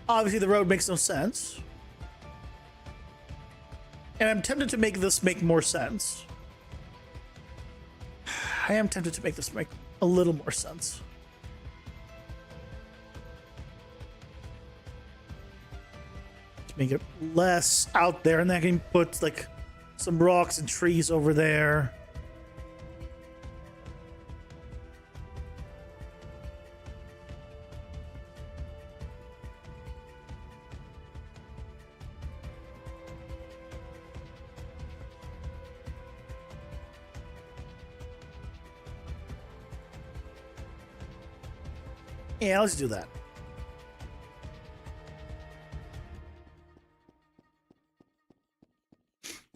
Obviously the road makes no sense. And I'm tempted to make this make more sense. I am tempted to make this make a little more sense. To make it less out there, and then I can put like some rocks and trees over there. Yeah, let's do that.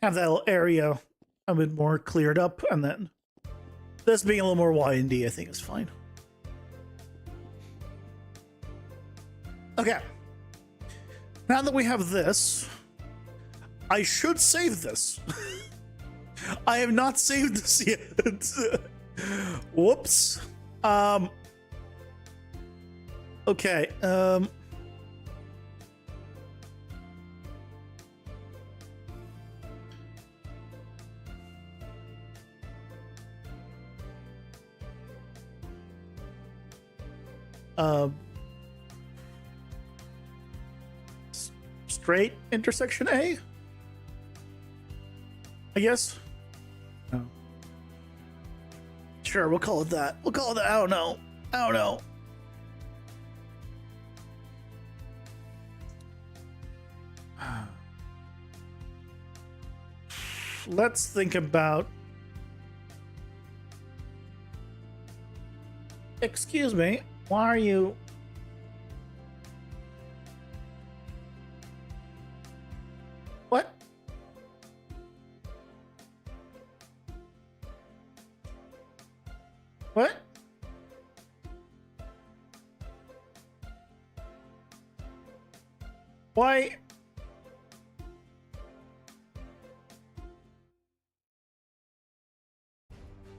Have that little area a bit more cleared up, and then this being a little more windy, I think is fine. Okay. Now that we have this, I should save this. I have not saved this yet. Whoops. Okay, straight intersection A, I guess. Oh. Sure, we'll call it that. We'll call it that. I don't know. let's think about... Excuse me, why are you... What? What? Why?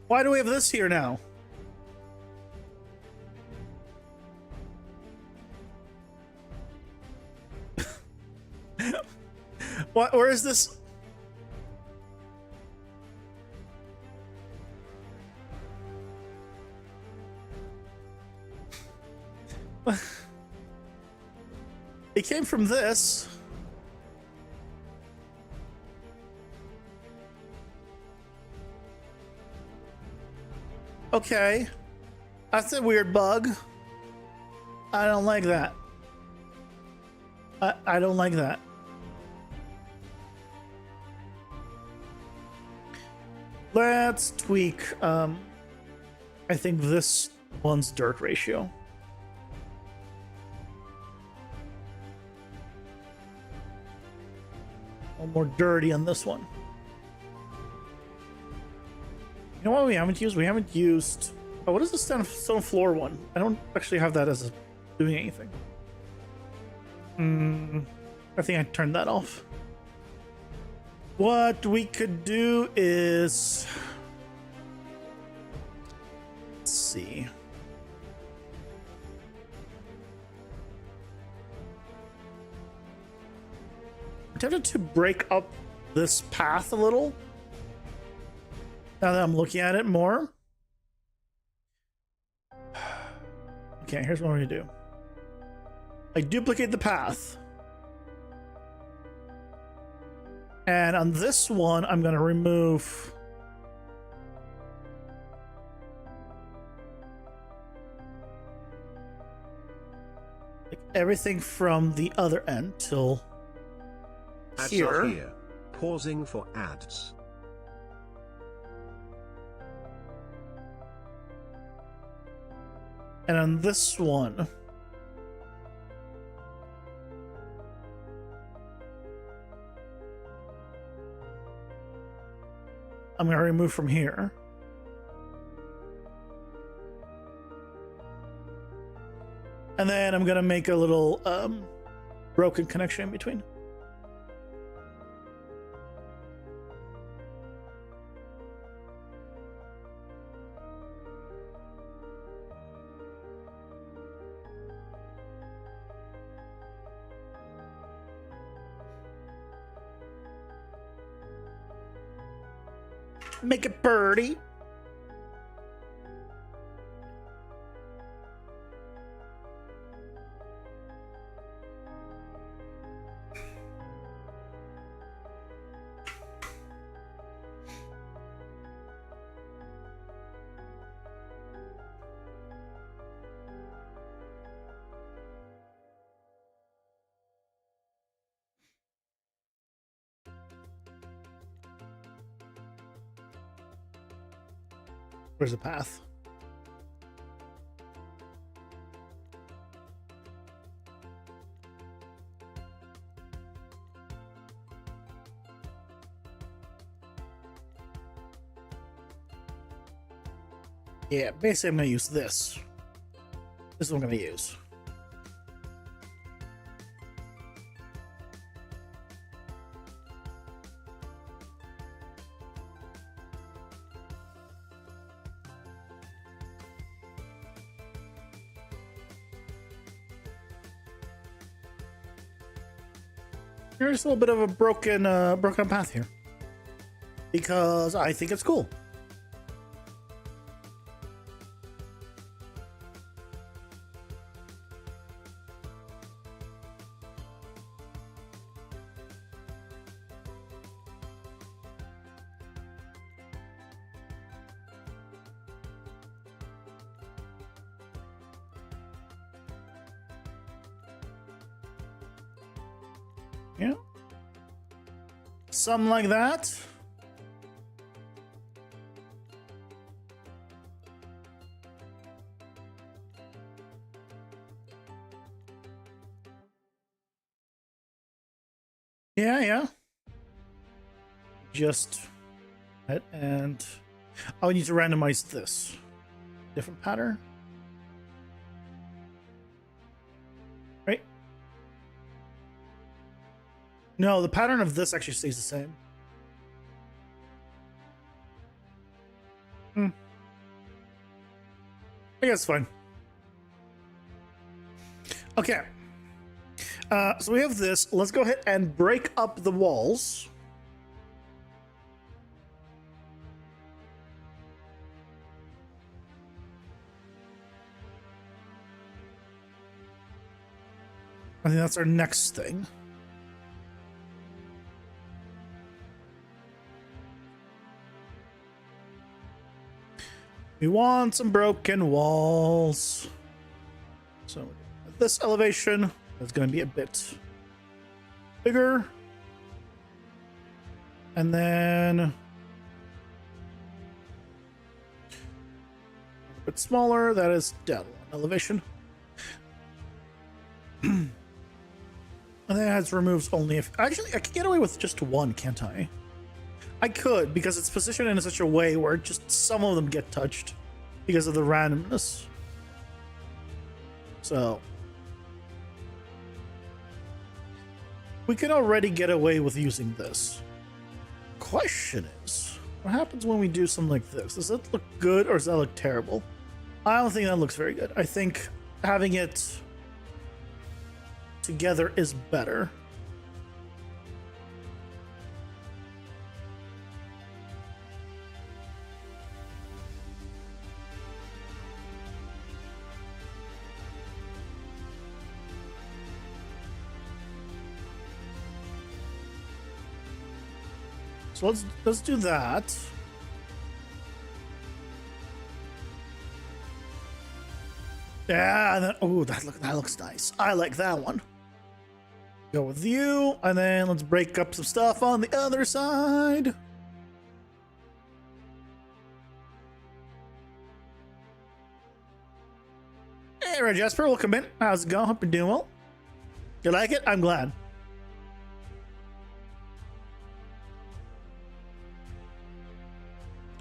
Why do we have this here now? What? Where is this? It came from this. Okay. That's a weird bug. I don't like that. I don't like that. Let's tweak, I think this one's dirt ratio. A little more dirty on this one. You know what we haven't used? We haven't used... Oh, what is the stone floor one? I don't actually have that as doing anything. I think I turned that off. What we could do is... Let's see. I'm tempted to break up this path a little. Now that I'm looking at it more. Okay, here's what I'm going to do. I duplicate the path. And on this one, I'm going to remove... like everything from the other end till Ads here. are here. Pausing for ads. And on this one, I'm going to remove from here. And then I'm going to make a little broken connection in between. Make it birdie. Where's the path? Yeah, basically I'm going to use this. This is what I'm going to use. There's a little bit of a broken path here because I think it's cool. Yeah. Something like that. Yeah, yeah. Just and oh, I need to randomize this. Different pattern. Right? No, the pattern of this actually stays the same. I guess it's fine. Okay. So we have this. Let's go ahead and break up the walls. I think that's our next thing. We want some broken walls. So this elevation is going to be a bit bigger. And then a bit smaller. That is down one elevation. And then it removes only if... Actually, I can get away with just one, can't I? I could, because it's positioned in such a way where just some of them get touched because of the randomness. So we can already get away with using this. Question is, what happens when we do something like this? Does that look good or does that look terrible? I don't think that looks very good. I think having it together is better. So let's do that. Yeah, and then, oh, that looks nice. I like that one. Go with you, and then let's break up some stuff on the other side. Hey, Red Jasper, welcome in. How's it going? Hope you're doing well. You like it? I'm glad.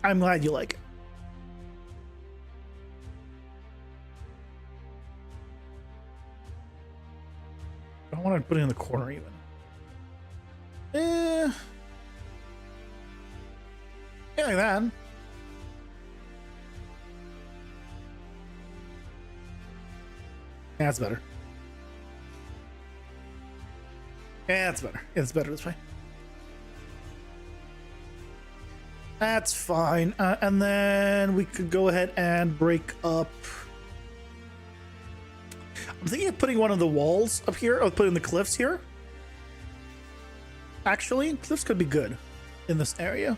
I'm glad you like it. I want to put it in the corner even. Yeah, like that. Yeah, that's better. Yeah, that's better. Yeah, it's better this way. That's fine. And then we could go ahead and break up. I'm thinking of putting one of the walls up here, or putting the cliffs here. Actually, cliffs could be good in this area.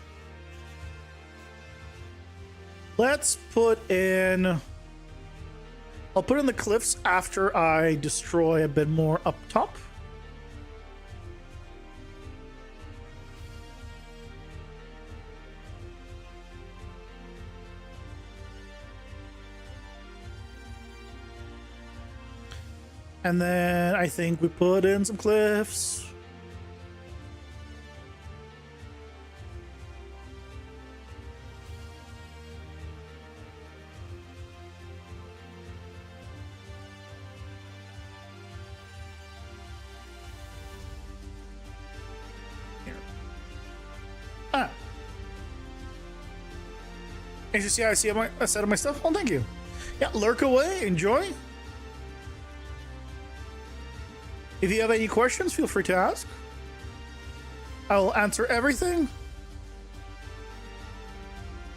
Let's put in... I'll put in the cliffs after I destroy a bit more up top. And then I think we put in some cliffs. Here. Ah. I see a set of my stuff. Oh, thank you. Yeah, lurk away, enjoy. If you have any questions, feel free to ask. I will answer everything.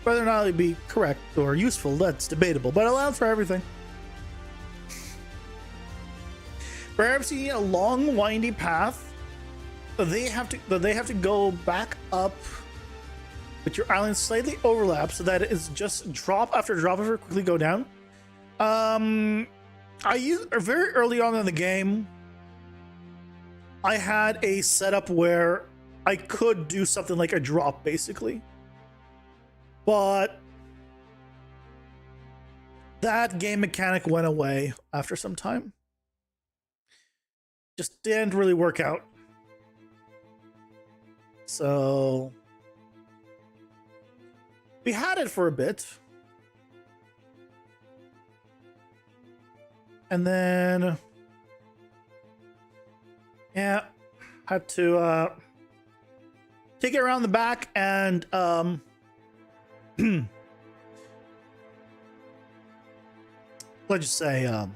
Whether or not it'd be correct or useful, that's debatable, but I'll answer everything. Perhaps you need a long, windy path. They have to go back up with your island slightly overlap so that it is just drop after drop after quickly go down. I used very early on in the game. I had a setup where I could do something like a drop, basically. But that game mechanic went away after some time. Just didn't really work out. So we had it for a bit. And then, yeah, had to take it around the back and let's just say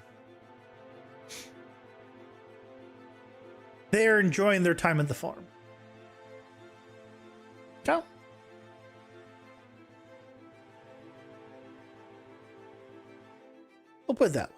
they're enjoying their time at the farm. Okay. We'll put it that way.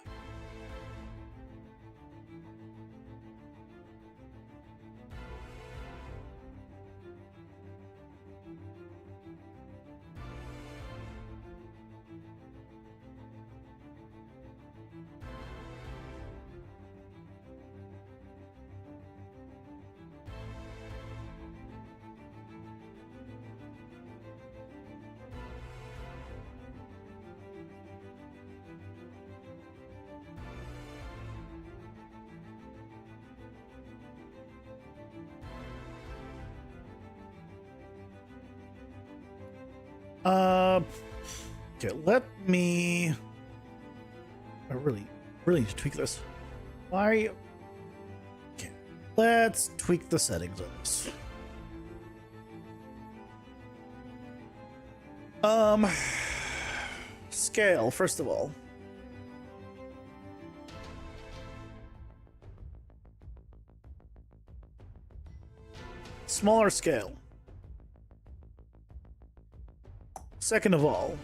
Okay, let me. I really need to tweak this. Why are you? Okay, let's tweak the settings on this. Scale, first of all. Smaller scale. Second of all,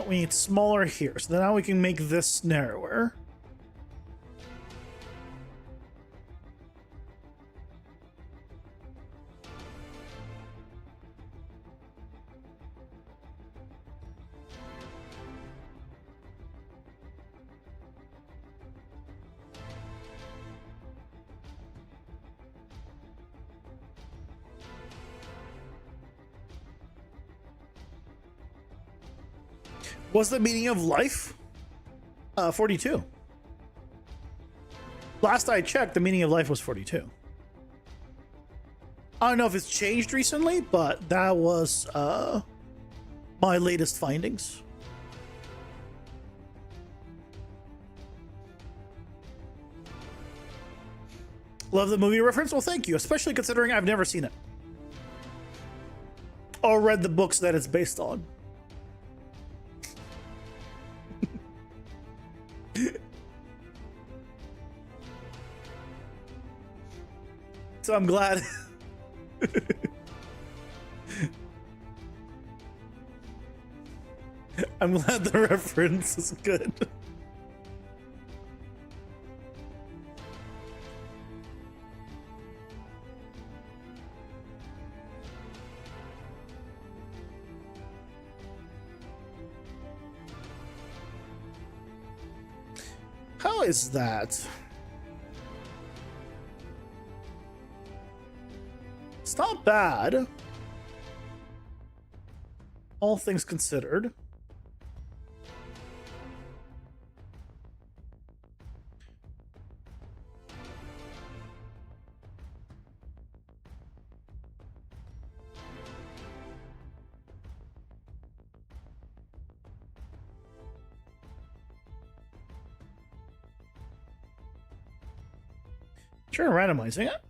we need smaller here. So now we can make this narrower. What's the meaning of life? 42. Last I checked, the meaning of life was 42. I don't know if it's changed recently, but that was my latest findings. Love the movie reference? Well, thank you, especially considering I've never seen it or read the books that it's based on. So I'm glad. I'm glad the reference is good. How is that? It's not bad, all things considered. Sure, randomizing it.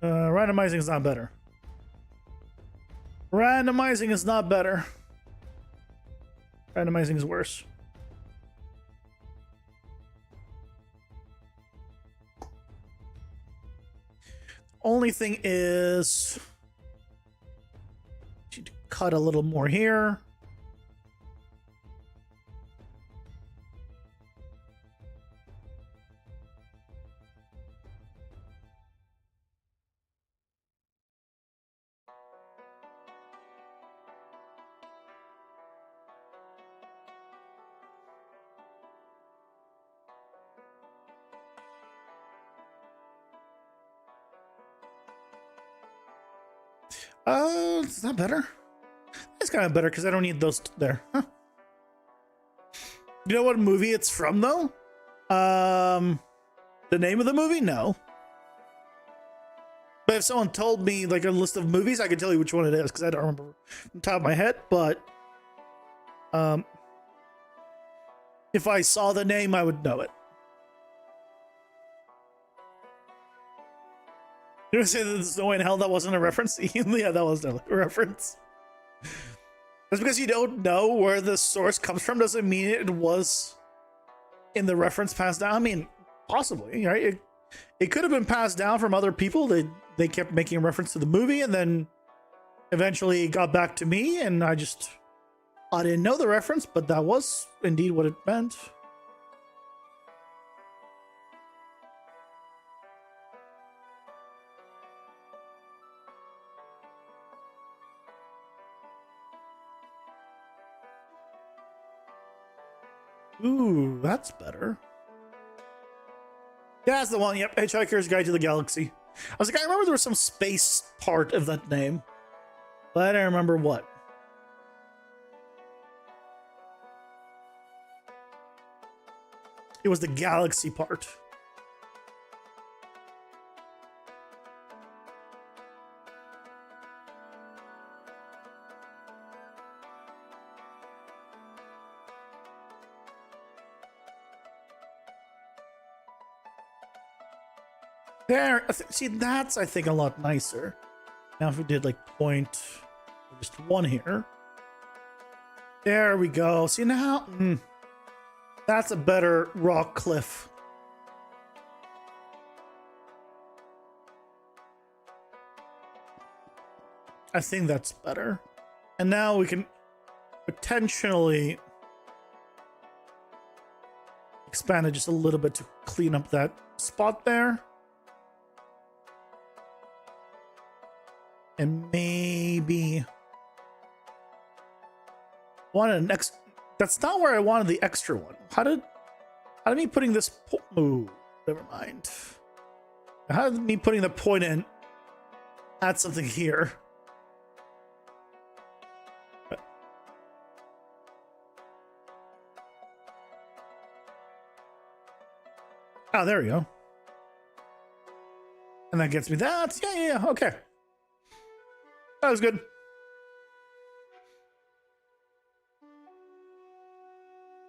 Randomizing is not better. Randomizing is not better. Randomizing is worse. Only thing is, need to cut a little more here. Oh, is that better? It's kind of better because I don't need those there. Huh. You know what movie it's from though? The name of the movie? No. But if someone told me like a list of movies, I could tell you which one it is because I don't remember from the top of my head. But if I saw the name, I would know it. You're gonna say that there's no way in hell that wasn't a reference? Yeah, that was definitely a reference. Just because you don't know where the source comes from doesn't mean it was in the reference passed down. I mean, possibly, right? It could have been passed down from other people. They kept making reference to the movie, and then eventually it got back to me, and I didn't know the reference, but that was indeed what it meant. Ooh, that's better. Yeah, that's the one. Yep, Hitchhiker's Guide to the Galaxy. I was like, I remember there was some space part of that name, but I don't remember what. It was the galaxy part. There, see, that's, I think, a lot nicer. Now if we did like point, just one here. There we go. See now, that's a better rock cliff. I think that's better. And now we can potentially expand it just a little bit to clean up that spot there. And maybe wanted an X. That's not where I wanted the extra one. How did me putting this? Ooh, never mind. How did me putting the point in add something here? Oh, there we go. And that gets me that. Yeah, okay. That was good.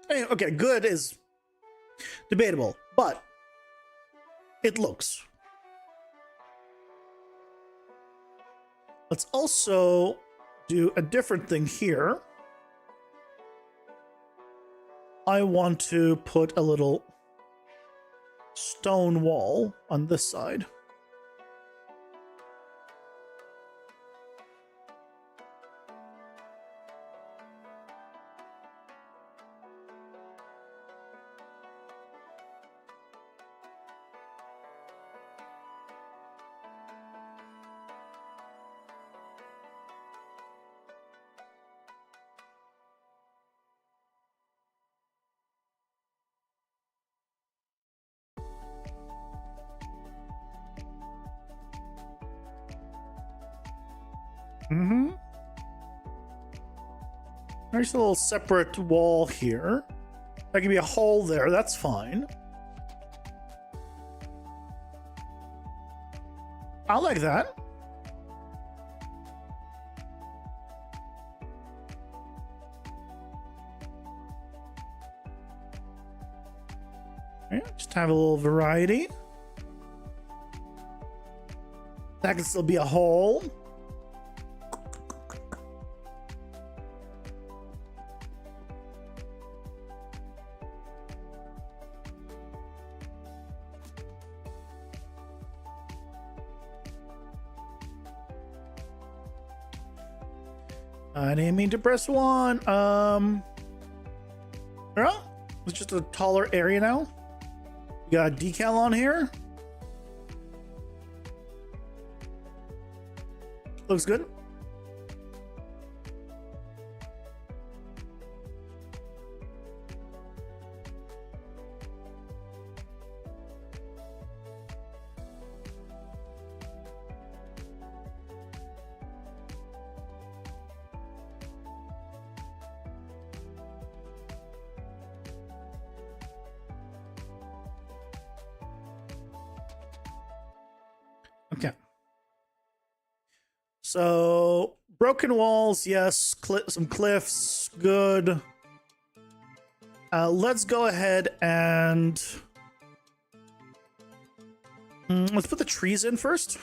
Okay, good is debatable, but it looks. Let's also do a different thing here. I want to put a little stone wall on this side. There's a little separate wall here. There can be a hole there, that's fine. I like that. Okay, just have a little variety. That can still be a hole. I didn't mean to press one. Well, it's just a taller area now. You got a decal on here. Looks good. So broken walls, yes. Some cliffs, good. Let's go ahead and let's put the trees in first.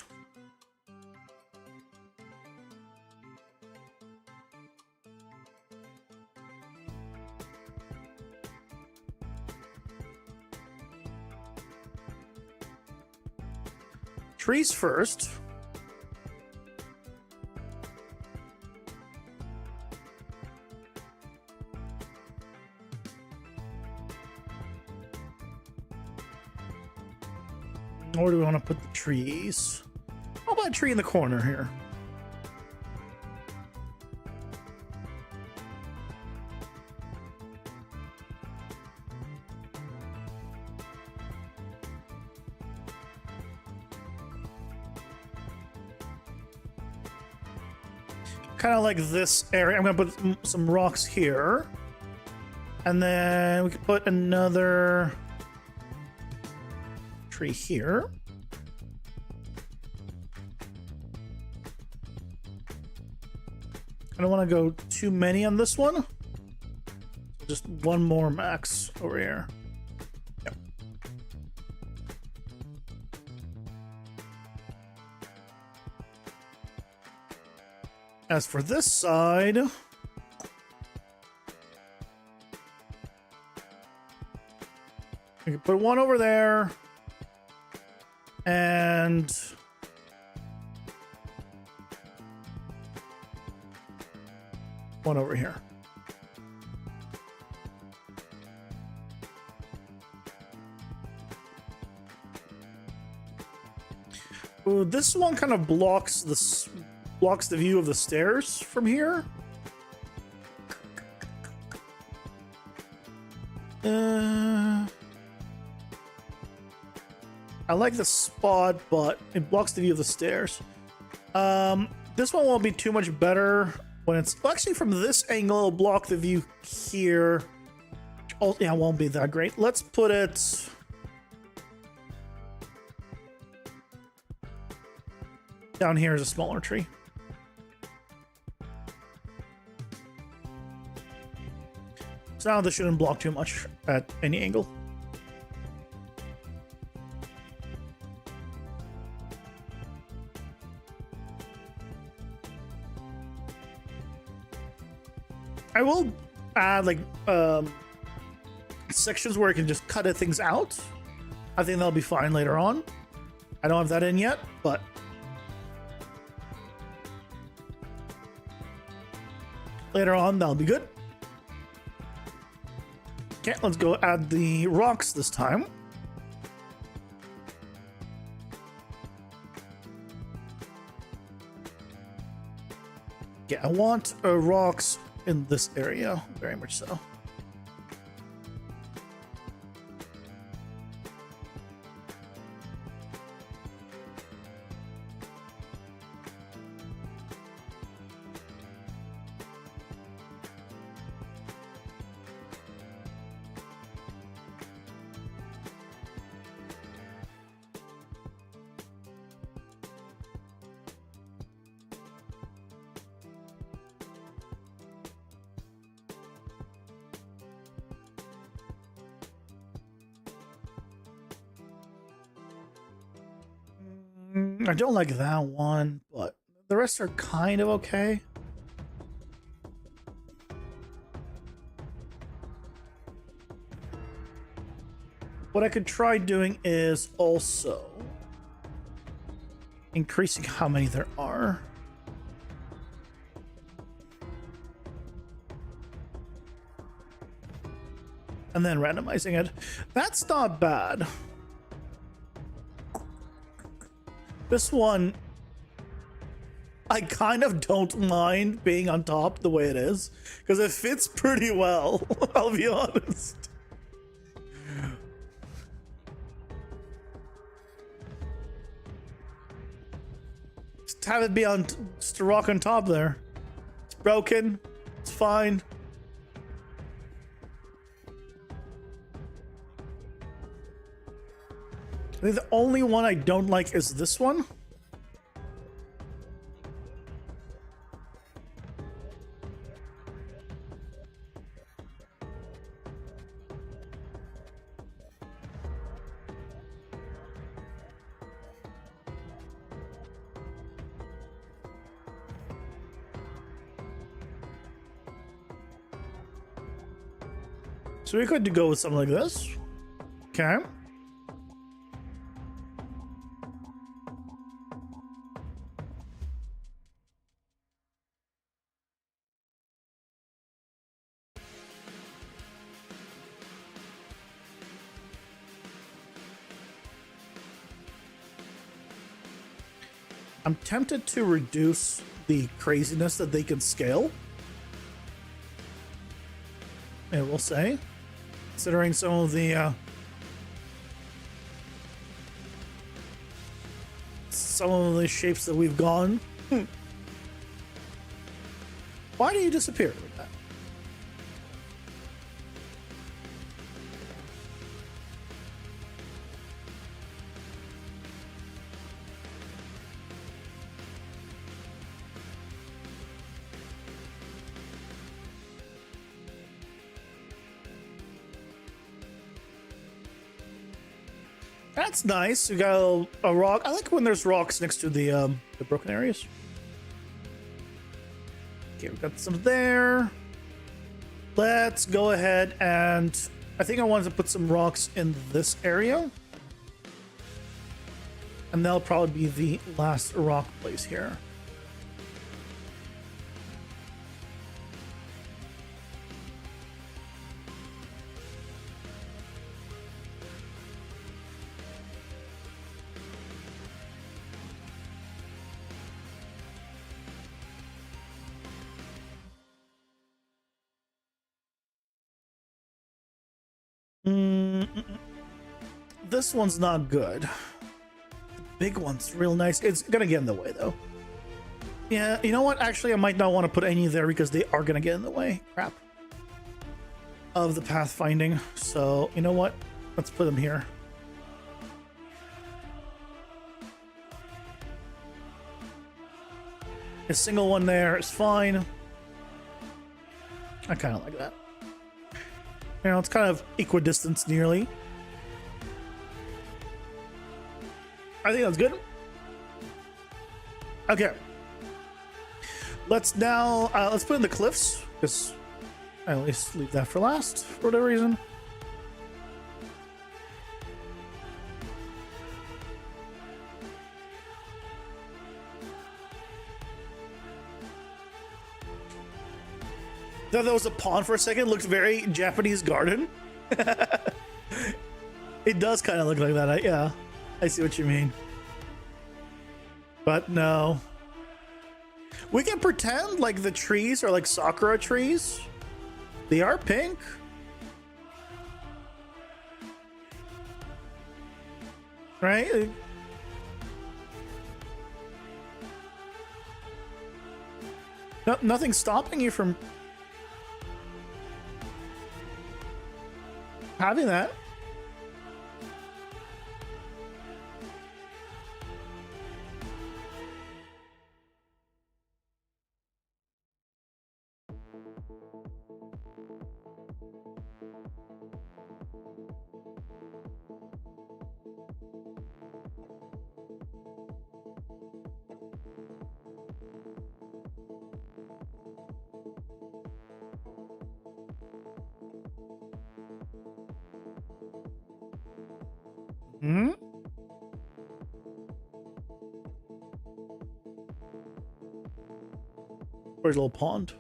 Trees first. Where do we want to put the trees? How about a tree in the corner here? Kind of like this area. I'm gonna put some rocks here, and then we can put another tree here. I don't want to go too many on this one. Just one more max over here. Yep. As for this side, we can put one over there and one over here. Ooh, this one kind of blocks the view of the stairs from here. I like the spot, but it blocks the view of the stairs. This one won't be too much better when it's actually from this angle. It'll block the view here. Oh, yeah, it won't be that great. Let's put it down here as a smaller tree. So now this shouldn't block too much at any angle. I will add like sections where I can just cut things out. I think that'll be fine later on. I don't have that in yet, but later on that'll be good. Okay, let's go add the rocks this time. Yeah, I want rocks in this area, very much so. I don't like that one, but the rest are kind of okay. What I could try doing is also increasing how many there are. And then randomizing it. That's not bad. This one, I kind of don't mind being on top the way it is, because it fits pretty well, I'll be honest. Just have it be on, just a rock on top there. It's broken, it's fine. I think the only one I don't like is this one. So we could go with something like this. Okay. I'm tempted to reduce the craziness that they can scale. I will say, considering some of the shapes that we've gone. Why do you disappear with that? That's nice. We got a rock. I like when there's rocks next to the broken areas. Okay, we got some there. Let's go ahead and I think I wanted to put some rocks in this area. And that'll probably be the last rock place here. This one's not good. The big one's real nice. It's gonna get in the way though. Yeah, you know what? Actually, I might not want to put any there because they are gonna get in the way. Crap. Of the pathfinding. So, you know what? Let's put them here. A single one there is fine. I kind of like that. You know, it's kind of equidistant nearly. I think that's good. Okay. Let's now, let's put in the cliffs, because I always leave that for last, for whatever reason. Thought that was a pond for a second. Looked very Japanese garden. It does kind of look like that. Yeah, I see what you mean. But no. We can pretend like the trees are like sakura trees. They are pink. Right? No, nothing's stopping you from having that. Hmm? Where's a little pond?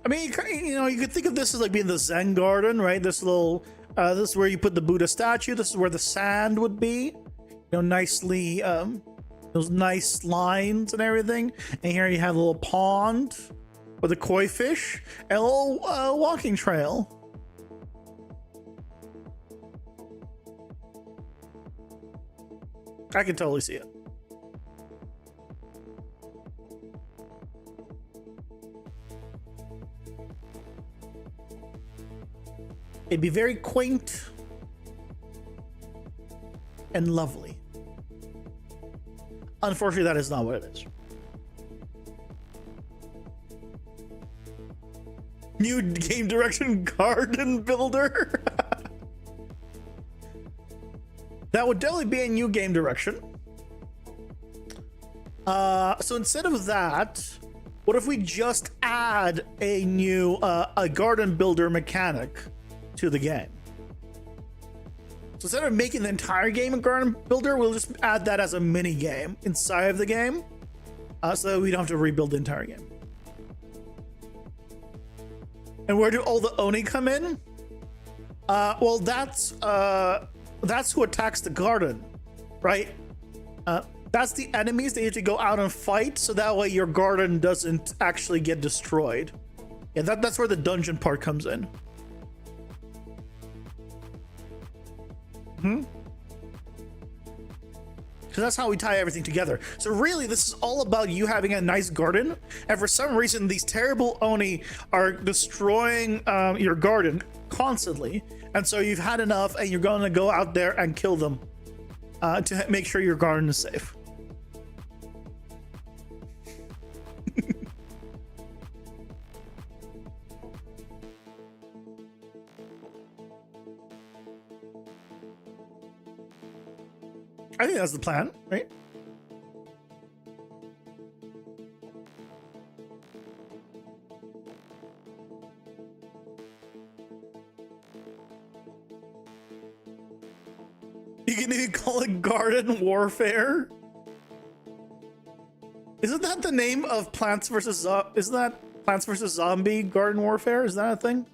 I mean, you know, you could think of this as like being the Zen garden, right? This little, this is where you put the Buddha statue. This is where the sand would be, you know, nicely, those nice lines and everything. And here you have a little pond with a koi fish and a little walking trail. I can totally see it. It'd be very quaint and lovely. Unfortunately, that is not what it is. New game direction garden builder. That would definitely be a new game direction. So instead of that, What if we just add a new a garden builder mechanic to the game? So instead of making the entire game a garden builder, we'll just add that as a mini game inside of the game, so that we don't have to rebuild the entire game. And where do all the Oni come in? Well, that's who attacks the garden, right? That's the enemies that you have to go out and fight, so that way your garden doesn't actually get destroyed. Yeah, that's where the dungeon part comes in. So that's how we tie everything together. So really, this is all about you having a nice garden, and for some reason, these terrible Oni are destroying your garden constantly, and so you've had enough, and you're going to go out there and kill them to make sure your garden is safe. I think that's the plan, right? You can even call it garden warfare. Isn't that the name of Plants vs. Isn't that Plants vs. Zombie garden warfare? Is that a thing?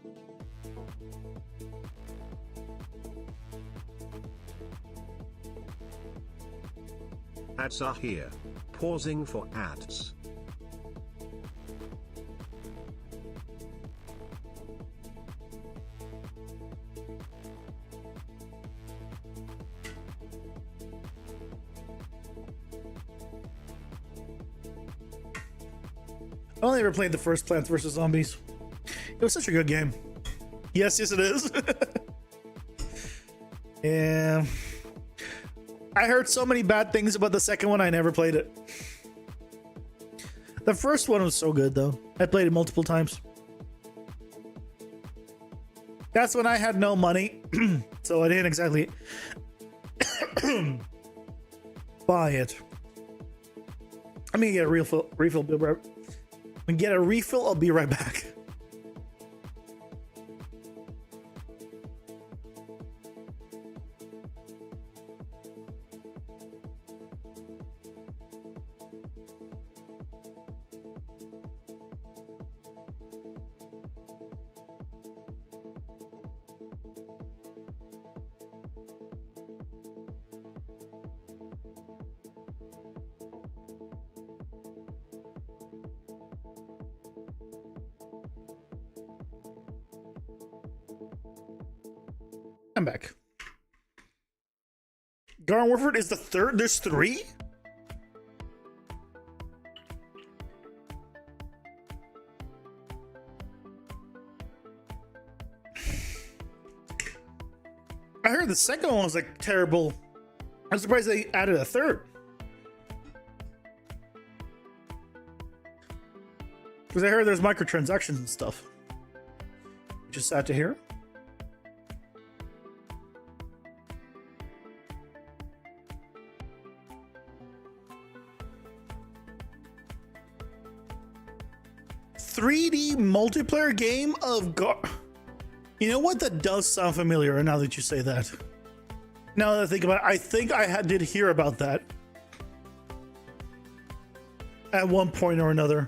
Ads are here. Pausing for ads. I only ever played the first Plants vs. Zombies. It was such a good game. Yes, it is. Yeah. I heard so many bad things about the second one, I never played it. The first one was so good, though. I played it multiple times. That's when I had no money, so I didn't exactly buy it. I'm gonna get a refill. I'll be right back. I'm back. Garden Warfare is the third. There's 3? I heard the second one was like terrible. I'm surprised they added a third. Because I heard there's microtransactions and stuff. Just sad to hear. .3D multiplayer game of You know what? That does sound familiar now that you say that. Now that I think about it, I think I did hear about that at one point or another.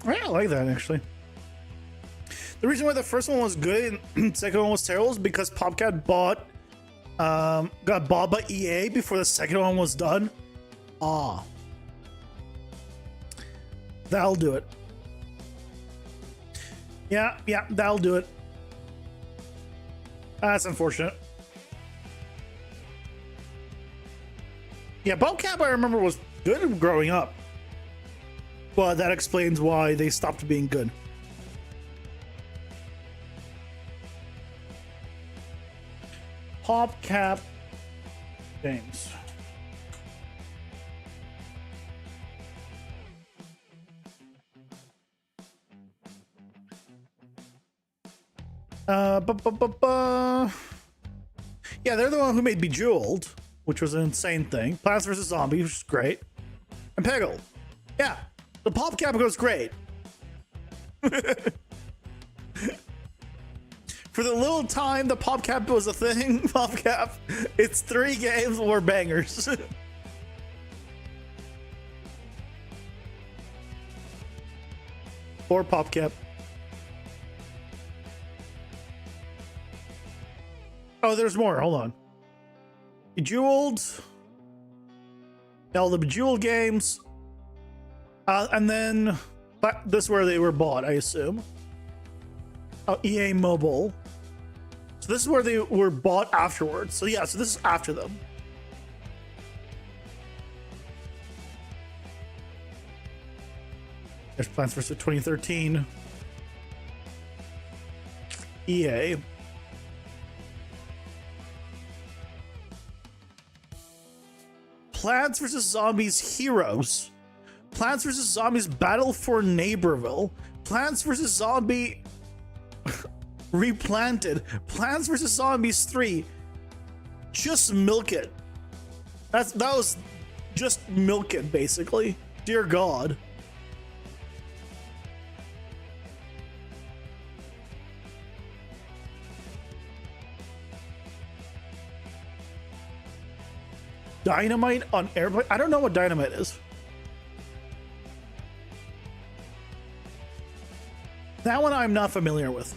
Yeah, I like that actually. The reason why the first one was good and the second one was terrible is because PopCap got bought by EA before the second one was done. Ah, that'll do it. Yeah, that'll do it. That's unfortunate. Yeah, PopCap I remember was good growing up, but that explains why they stopped being good. PopCap games. Yeah, they're the one who made Bejeweled, which was an insane thing. Plants vs. Zombies, which is great. And Peggle. Yeah, the PopCap goes great. For the little time the PopCap was a thing, PopCap, its 3 games were bangers. Or PopCap. Oh, there's more. Hold on. Bejeweled. All the Bejeweled games. And then this is where they were bought, I assume. Oh, EA Mobile. So this is where they were bought afterwards. So yeah, so this is after them. There's Plants vs. 2013. EA. Plants vs. Zombies Heroes. Plants vs. Zombies Battle for Neighborville. Plants vs. Zombie Replanted. Plants vs. Zombies 3. Just milk it. That was just milk it, basically. Dear God. Dynamite on airplane? I don't know what dynamite is. That one I'm not familiar with.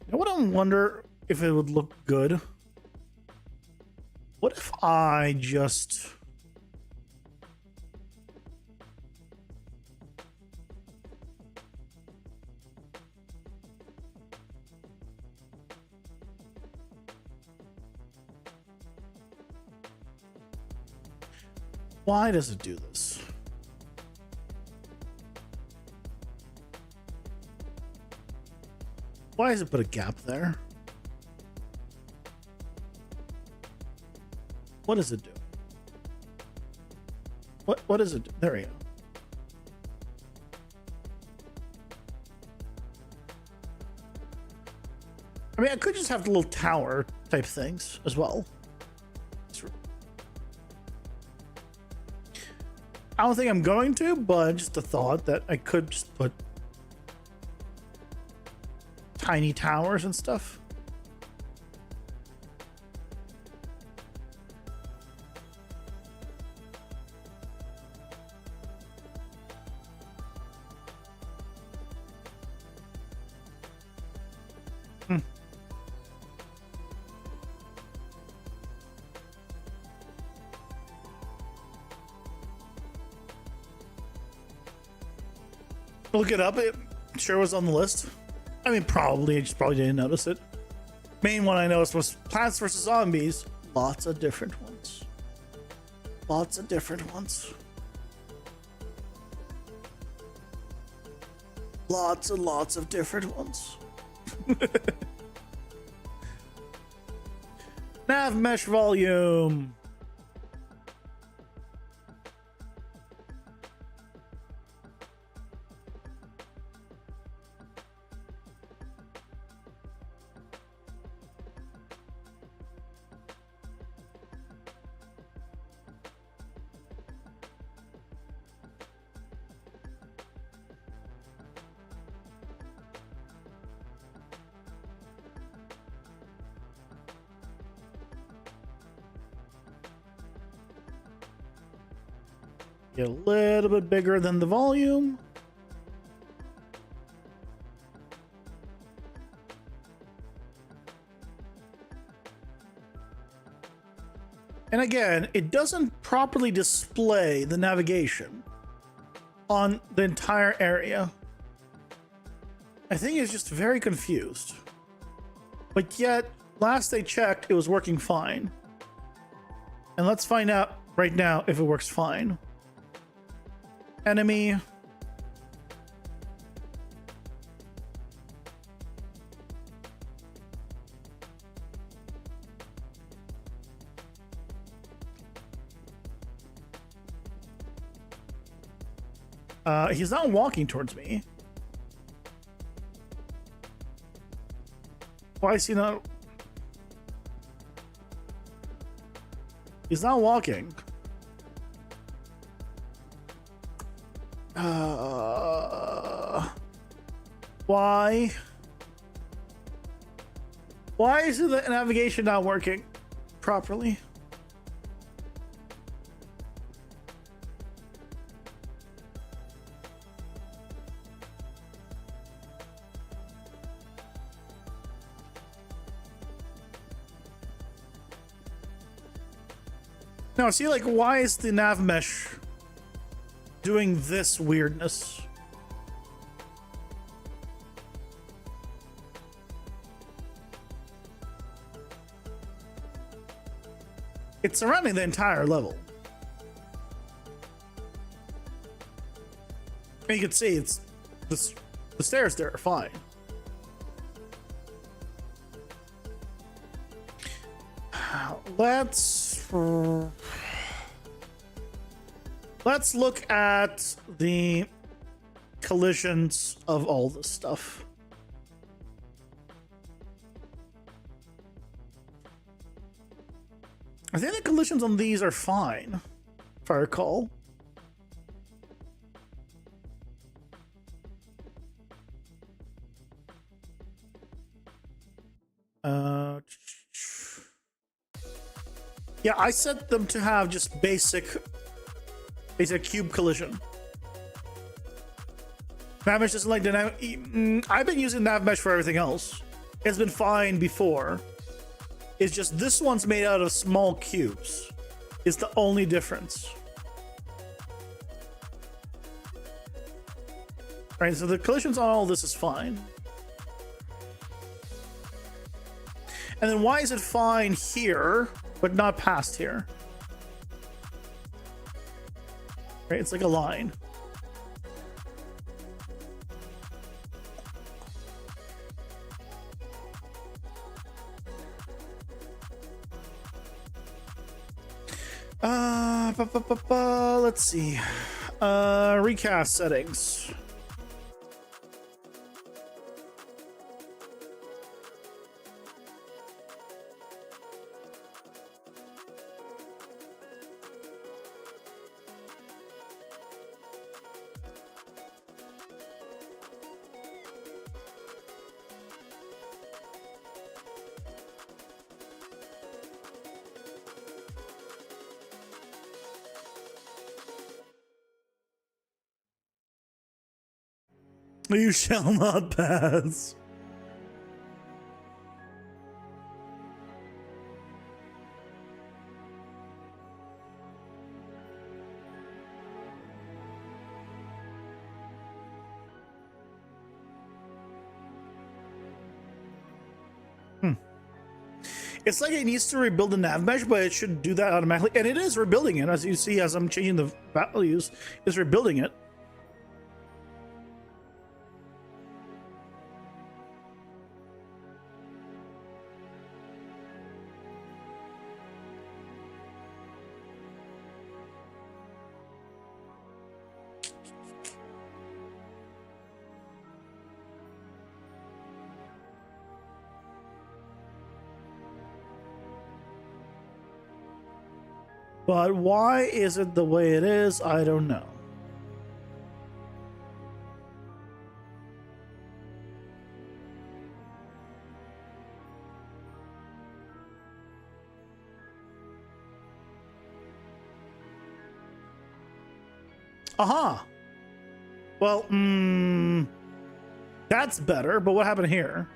You know what I wonder if it would look good? What if I just... Why does it do this? Why does it put a gap there? What does it do? What does it do? There we go. I mean, I could just have the little tower type things as well. I don't think I'm going to, but just a thought that I could just put tiny towers and stuff. Look it up. It sure was on the list. I mean, probably. I just probably didn't notice it. Main one I noticed was Plants vs. Zombies. Lots of different ones. Lots of different ones. Lots and lots of different ones. Nav mesh volume. Get a little bit bigger than the volume. And again, it doesn't properly display the navigation on the entire area. I think it's just very confused. But yet, last I checked, it was working fine. And let's find out right now if it works fine. Enemy. He's not walking towards me. Why is he not? He's not walking. Why? Why is the navigation not working properly? No, see, like, why is the nav mesh doing this weirdness? It's surrounding the entire level. And you can see it's the stairs there are fine. Let's look at the collisions of all this stuff. I think the collisions on these are fine, if I recall. Yeah, I set them to have just basic cube collision. Navmesh doesn't like dynamic. I've been using Navmesh for everything else. It's been fine before. It's just this one's made out of small cubes. It's the only difference. Right, so the collisions on all this is fine. And then why is it fine here, but not past here? Right, it's like a line. Let's see. Recast settings. You shall not pass. It's like it needs to rebuild the nav mesh, but it should do that automatically. And it is rebuilding it, as you see, as I'm changing the values, it's rebuilding it. But why is it the way it is? I don't know. Aha. Well, that's better, but what happened here?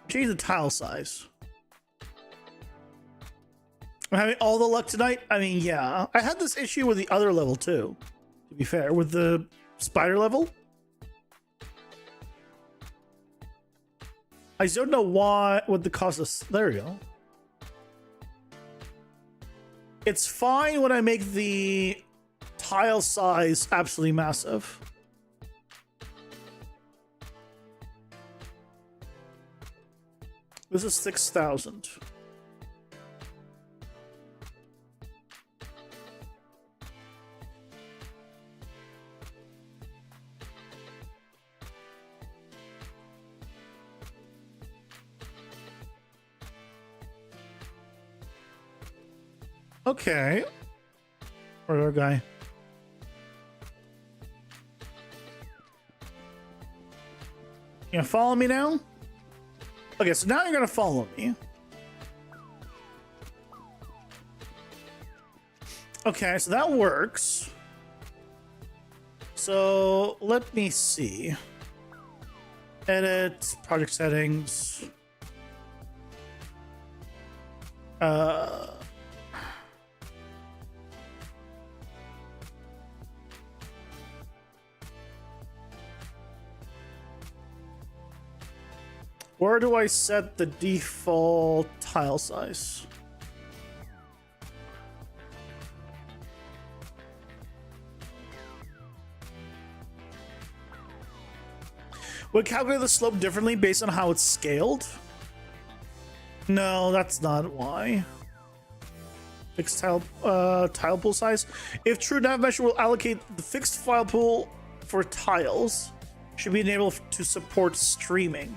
Change the tile size. I'm having all the luck tonight. I mean, yeah. I had this issue with the other level too, to be fair, with the spider level. I don't know what the cost is. There we go. It's fine when I make the tile size absolutely massive. This is 6,000. Okay. Where's our guy? You gonna follow me now? Okay, so now you're gonna follow me. Okay, so that works. So let me see. Edit, project settings. Where do I set the default tile size? Would it calculate the slope differently based on how it's scaled? No, that's not why. Fixed tile pool size. If true, nav measure will allocate the fixed file pool for tiles. Should be enabled to support streaming.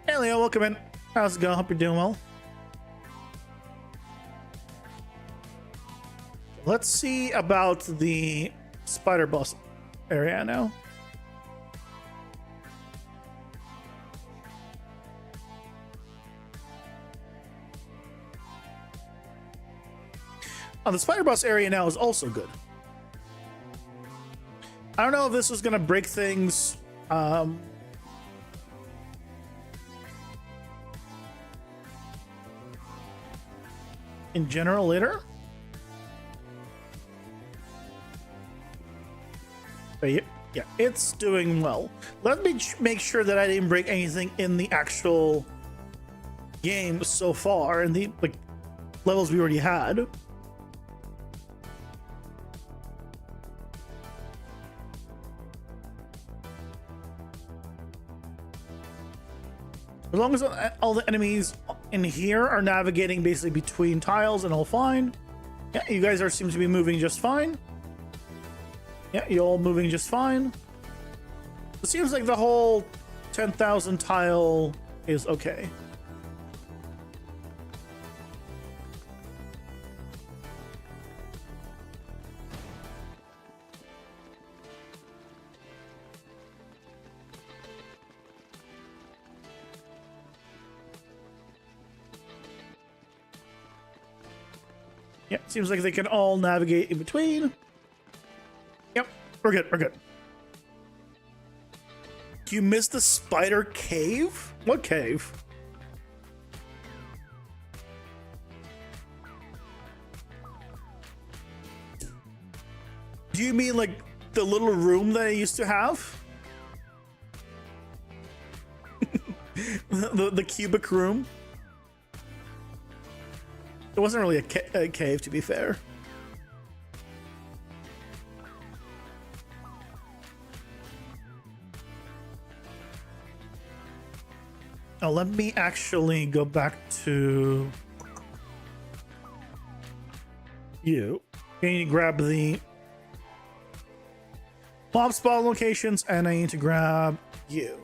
Hey Leo, welcome in. How's it going? Hope you're doing well. Let's see about the spider boss area now. Oh, the spider boss area now is also good. I don't know if this was gonna break things. In general later. But yeah, it's doing well. Let me make sure that I didn't break anything in the actual game so far, in the like levels we already had. As long as all the enemies in here are navigating basically between tiles and all fine. Yeah, you guys seem to be moving just fine. Yeah, you're all moving just fine. It seems like the whole 10,000 tile is okay. Yeah, seems like they can all navigate in between. Yep, we're good, we're good. You missed the spider cave? What cave? Do you mean like the little room that I used to have? the cubic room? It wasn't really a cave, to be fair. Now let me actually go back to you. I need to grab the mob spawn locations, and I need to grab you.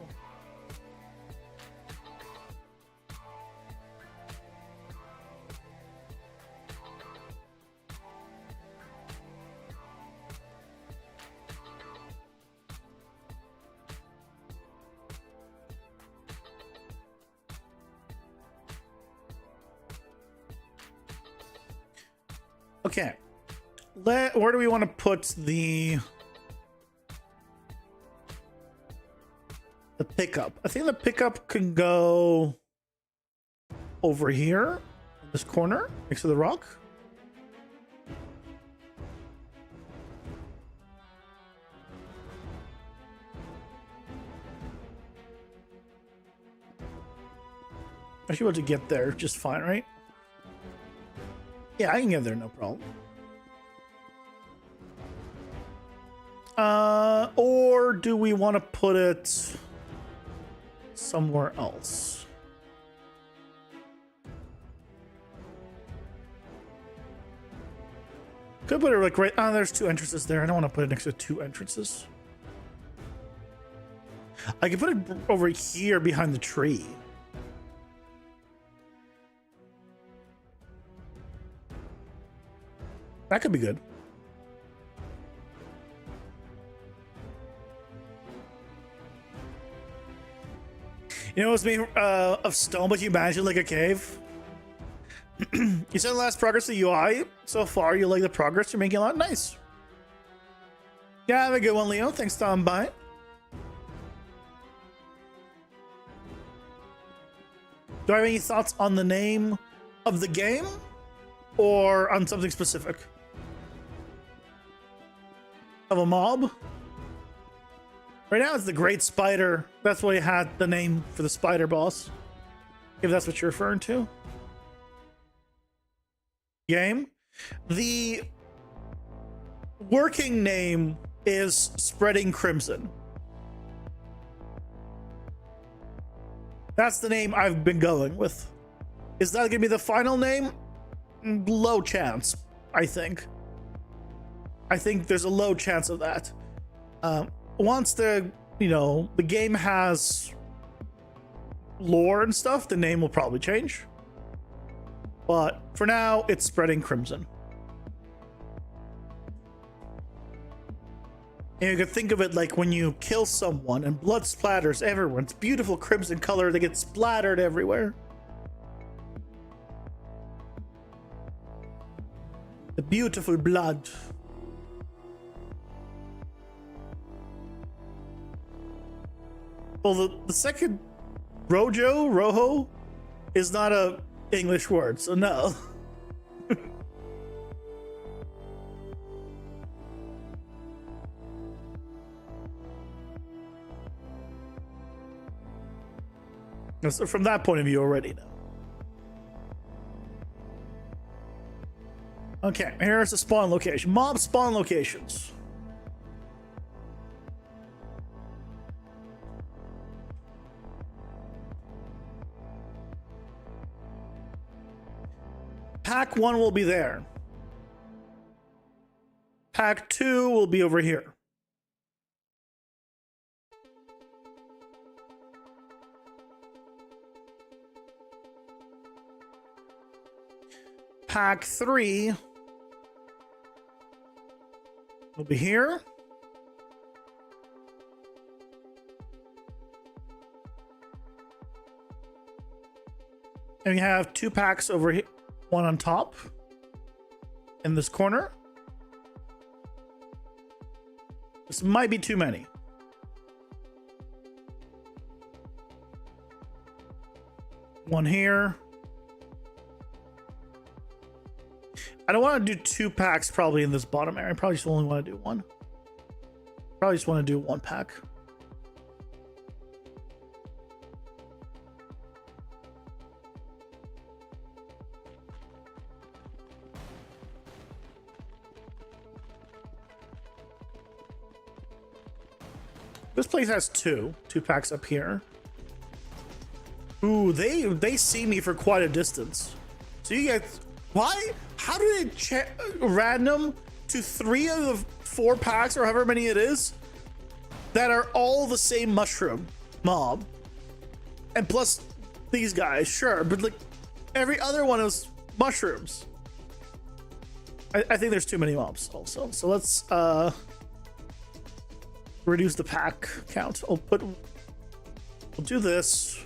Okay. Where do we want to put the pickup? I think the pickup can go over here in this corner next to the rock. I should be able to get there just fine, right? Yeah, I can get there, no problem. Or do we want to put it somewhere else? Could put it like right. Oh, there's two entrances there. I don't want to put it next to two entrances. I can put it over here behind the tree. That could be good. You know, it's made of stone, but you imagine like a cave. You said the last progress to UI so far. You like the progress you're making a lot. Nice. Yeah, have a good one, Leo. Thanks, Tom. Bye. Do I have any thoughts on the name of the game or on something specific? Of a mob? Right now it's the Great Spider. That's why he had the name for the spider boss. If that's what you're referring to. Game. The working name is Spreading Crimson. That's the name I've been going with. Is that gonna be the final name? Low chance, I think. I think there's a low chance of that. Once the game has lore and stuff, the name will probably change. But for now, it's Spreading Crimson. And you can think of it like when you kill someone and blood splatters everywhere. It's beautiful crimson color that gets splattered everywhere. The beautiful blood. Well, the second Rojo, is not a English word, so no. So from that point of view, already know. Okay, here's the spawn location. Mob spawn locations. Pack 1 will be there. Pack 2 will be over here. Pack 3 will be here. And we have 2 packs over here. One on top in this corner. This might be too many. One here. I don't want to do 2 packs probably in this bottom area. I probably just only want to do 1. Probably just want to do 1 pack. This place has 2 packs up here. Ooh, they see me for quite a distance. So you get why? How do they random to 3 of the 4 packs or however many it is that are all the same mushroom mob, and plus these guys, sure, but like every other one is mushrooms. I think there's too many mobs also. So let's reduce the pack count. We'll do this,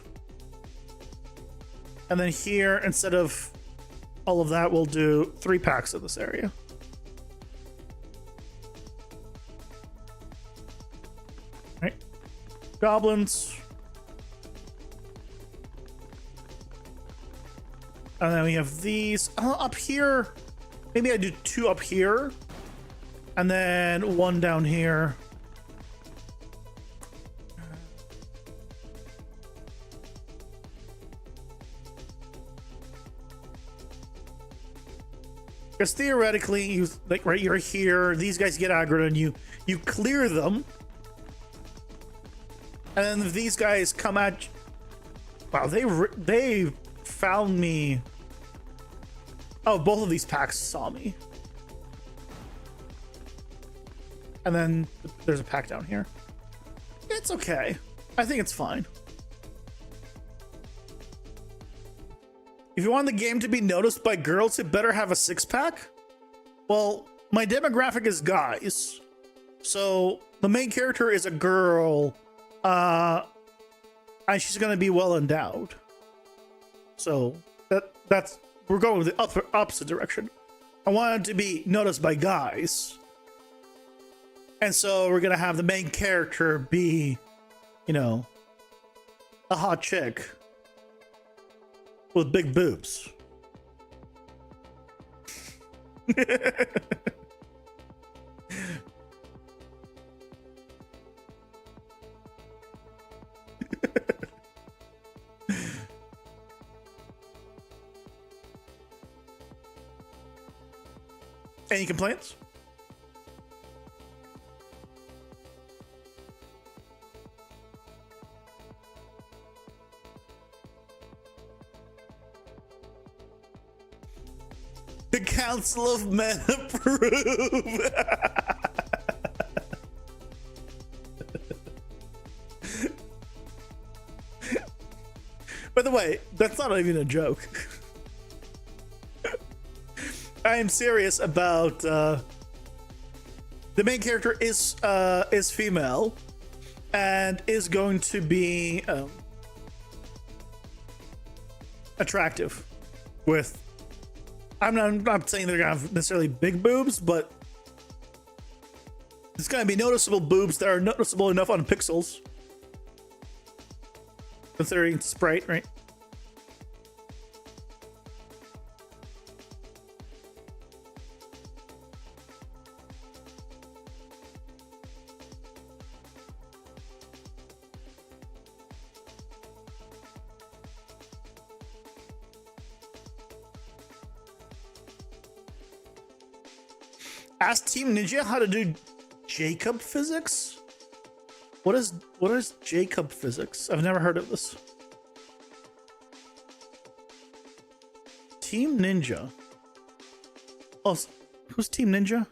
and then here, instead of all of that, we'll do 3 packs of this area. Right. Goblins. And then we have these up here. Maybe I do 2 up here. And then 1 down here. Because theoretically, you like right, you're here. These guys get aggroed, and you clear them, and then if these guys come at, wow, they found me. Oh, both of these packs saw me, and then there's a pack down here. It's okay. I think it's fine. If you want the game to be noticed by girls, it better have a 6-pack. Well, my demographic is guys, so the main character is a girl, and she's gonna be well endowed. So that's we're going with the opposite direction. I want it to be noticed by guys, and so we're gonna have the main character be, you know, a hot chick with big boobs. Any complaints? The Council of Men approve. By the way, that's not even a joke. I am serious about the main character is female and is going to be attractive with. I'm not saying they're gonna have necessarily big boobs, but it's gonna be noticeable boobs that are noticeable enough on pixels. Considering it's sprite, right? Ask Team Ninja how to do Jacob physics? What is Jacob physics? I've never heard of this. Team Ninja. Oh, who's Team Ninja?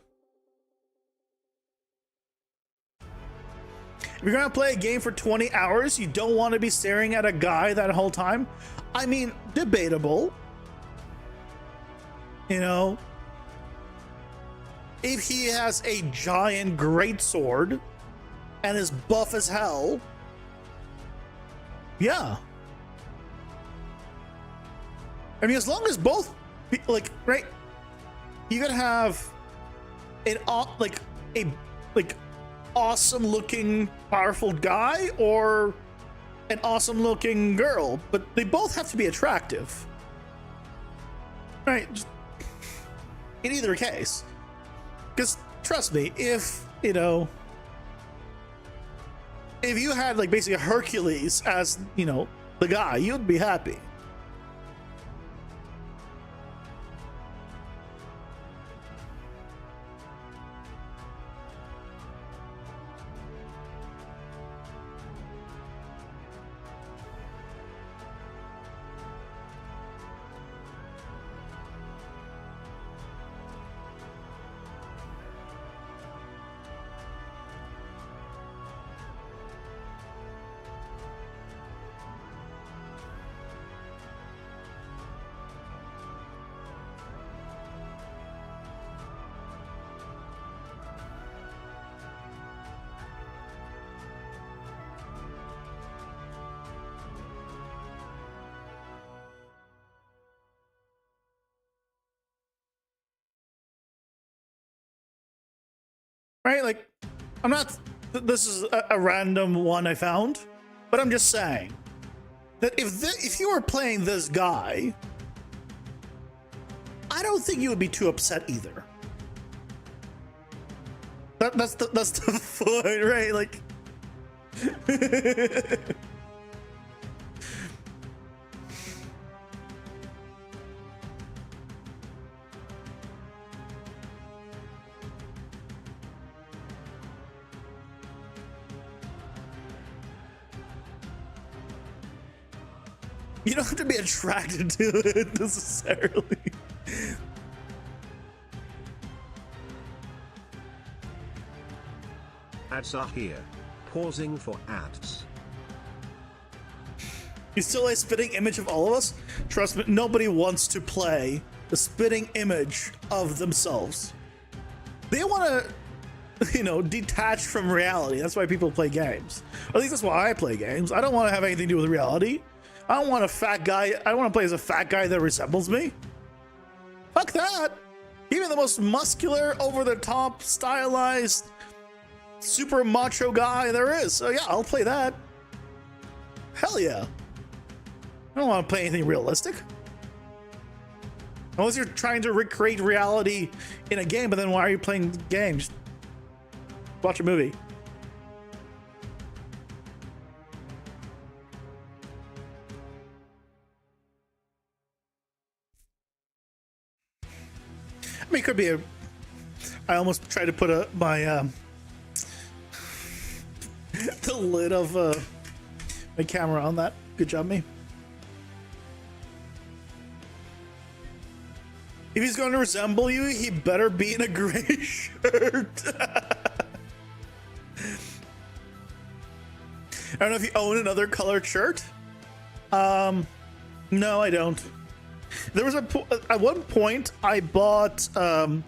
If you're gonna play a game for 20 hours, you don't want to be staring at a guy that whole time. I mean, debatable. You know, if he has a giant greatsword and is buff as hell, yeah. I mean, as long as both, like, right, you could have an awesome looking powerful guy or an awesome looking girl, but they both have to be attractive, right? Just in either case, because trust me, if you know, if you had like basically Hercules as, you know, the guy, you'd be happy. right? Like, I'm not, this is a random one I found, but I'm just saying that if you were playing this guy, I don't think you would be too upset either. That's the point, right? Like, you don't have to be attracted to it necessarily. Ads are here. Pausing for ads. You still a spitting image of all of us? Trust me, nobody wants to play the spitting image of themselves. They want to, you know, detach from reality. That's why people play games. Or at least that's why I play games. I don't want to have anything to do with reality. I don't want a fat guy. I don't want to play as a fat guy that resembles me. Fuck that. Even the most muscular, over-the-top, stylized, super macho guy there is. So yeah, I'll play that. Hell yeah. I don't want to play anything realistic. Unless you're trying to recreate reality in a game, but then why are you playing games? Watch a movie. I mean, it could be a... I almost tried to put my the lid of my camera on that. Good job, me. If he's going to resemble you, he better be in a gray shirt. I don't know if you own another colored shirt. No, I don't. There was at one point I bought like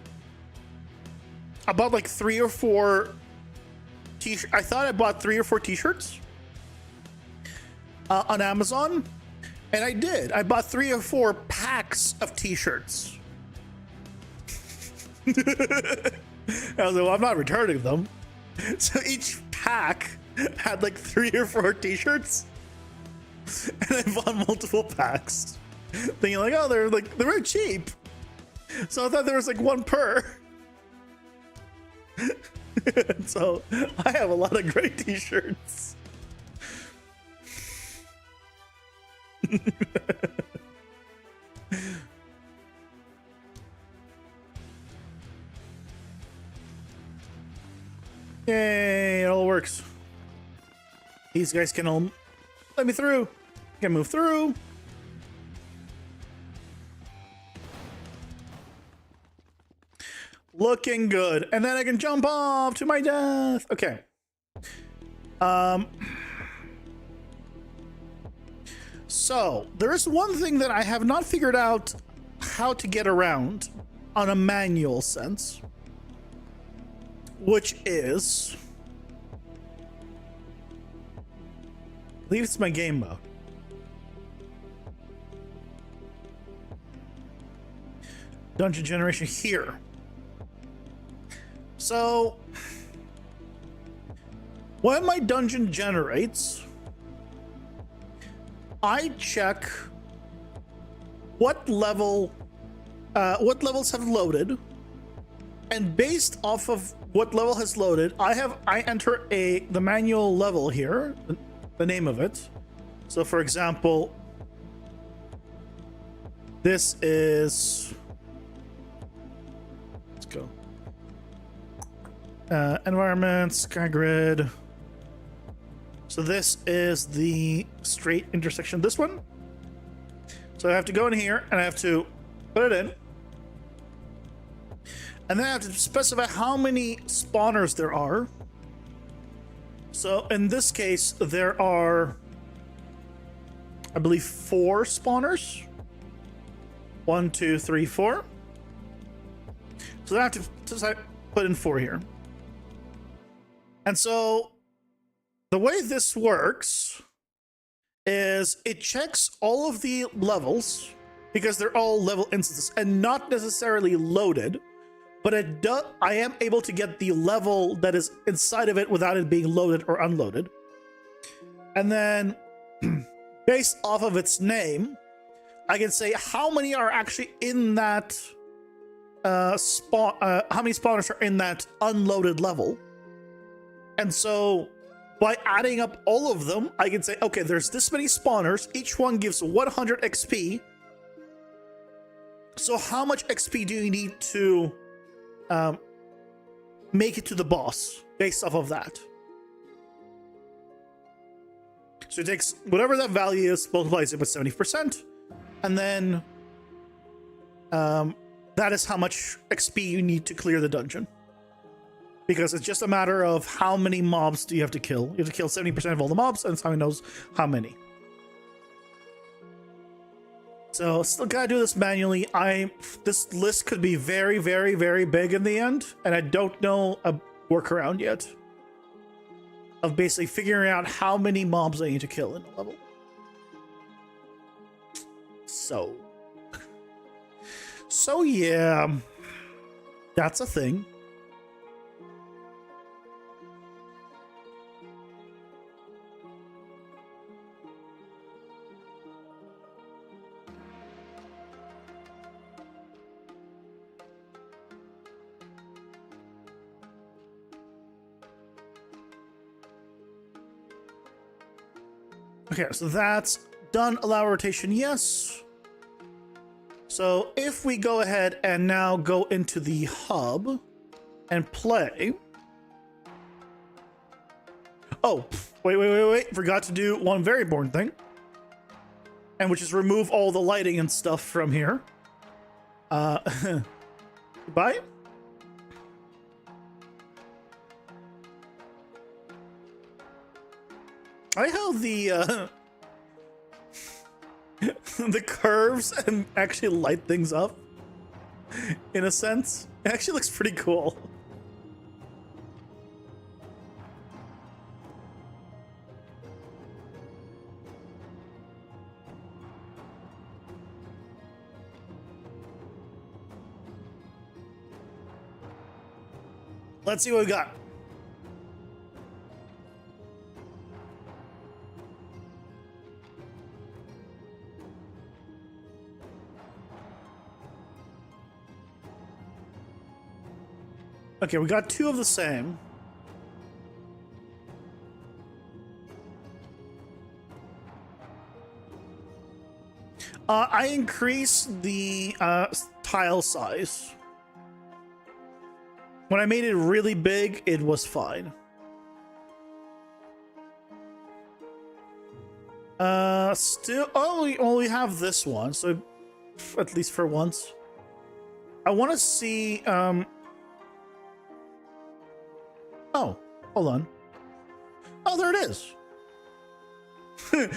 3 or 4 t-shirts. I thought I bought 3 or 4 t-shirts on Amazon, and I did. I bought 3 or 4 packs of t-shirts. I was like, well, I'm not returning them. So each pack had like 3 or 4 t-shirts, and I bought multiple packs, thinking like, oh, they're very cheap. So I thought there was like 1 per. So I have a lot of great t-shirts. Yay, it all works. These guys can all let me through. Can move through. Looking good. And then I can jump off to my death. Okay. So there is one thing that I have not figured out how to get around on a manual sense, which is, I believe it's my game mode. Dungeon generation here. So when my dungeon generates, I check what levels have loaded, and based off of what level has loaded, I enter the manual level here, the name of it. So for example, this is, let's go, environment, sky grid. So this is the straight intersection, this one. So I have to go in here and I have to put it in. And then I have to specify how many spawners there are. So in this case, there are, I believe, 4 spawners. 1, 2, 3, 4. So I have to put in 4 here. And so the way this works is it checks all of the levels, because they're all level instances and not necessarily loaded, but I am able to get the level that is inside of it without it being loaded or unloaded. And then based off of its name, I can say how many are actually in that how many spawners are in that unloaded level. And so by adding up all of them, I can say, okay, there's this many spawners. Each one gives 100 XP. So how much XP do you need to make it to the boss based off of that? So it takes whatever that value is, multiplies it with 70%, and then that is how much XP you need to clear the dungeon. Because it's just a matter of how many mobs do you have to kill. You have to kill 70% of all the mobs, and Simon knows how many. So still gotta do this manually. This list could be very, very, very big in the end, and I don't know a workaround yet of basically figuring out how many mobs I need to kill in a level. So yeah, that's a thing. Okay, so that's done. Allow rotation, yes. So if we go ahead and now go into the hub and play. Oh, wait. Forgot to do one very important thing. And which is remove all the lighting and stuff from here. Goodbye. I like how the the curves and actually light things up. In a sense, it actually looks pretty cool. Let's see what we got. Okay, we got two of the same. I increased the tile size. When I made it really big, it was fine. Still, we only have this one, so at least for once. I want to see, oh, hold on. Oh, there it is. I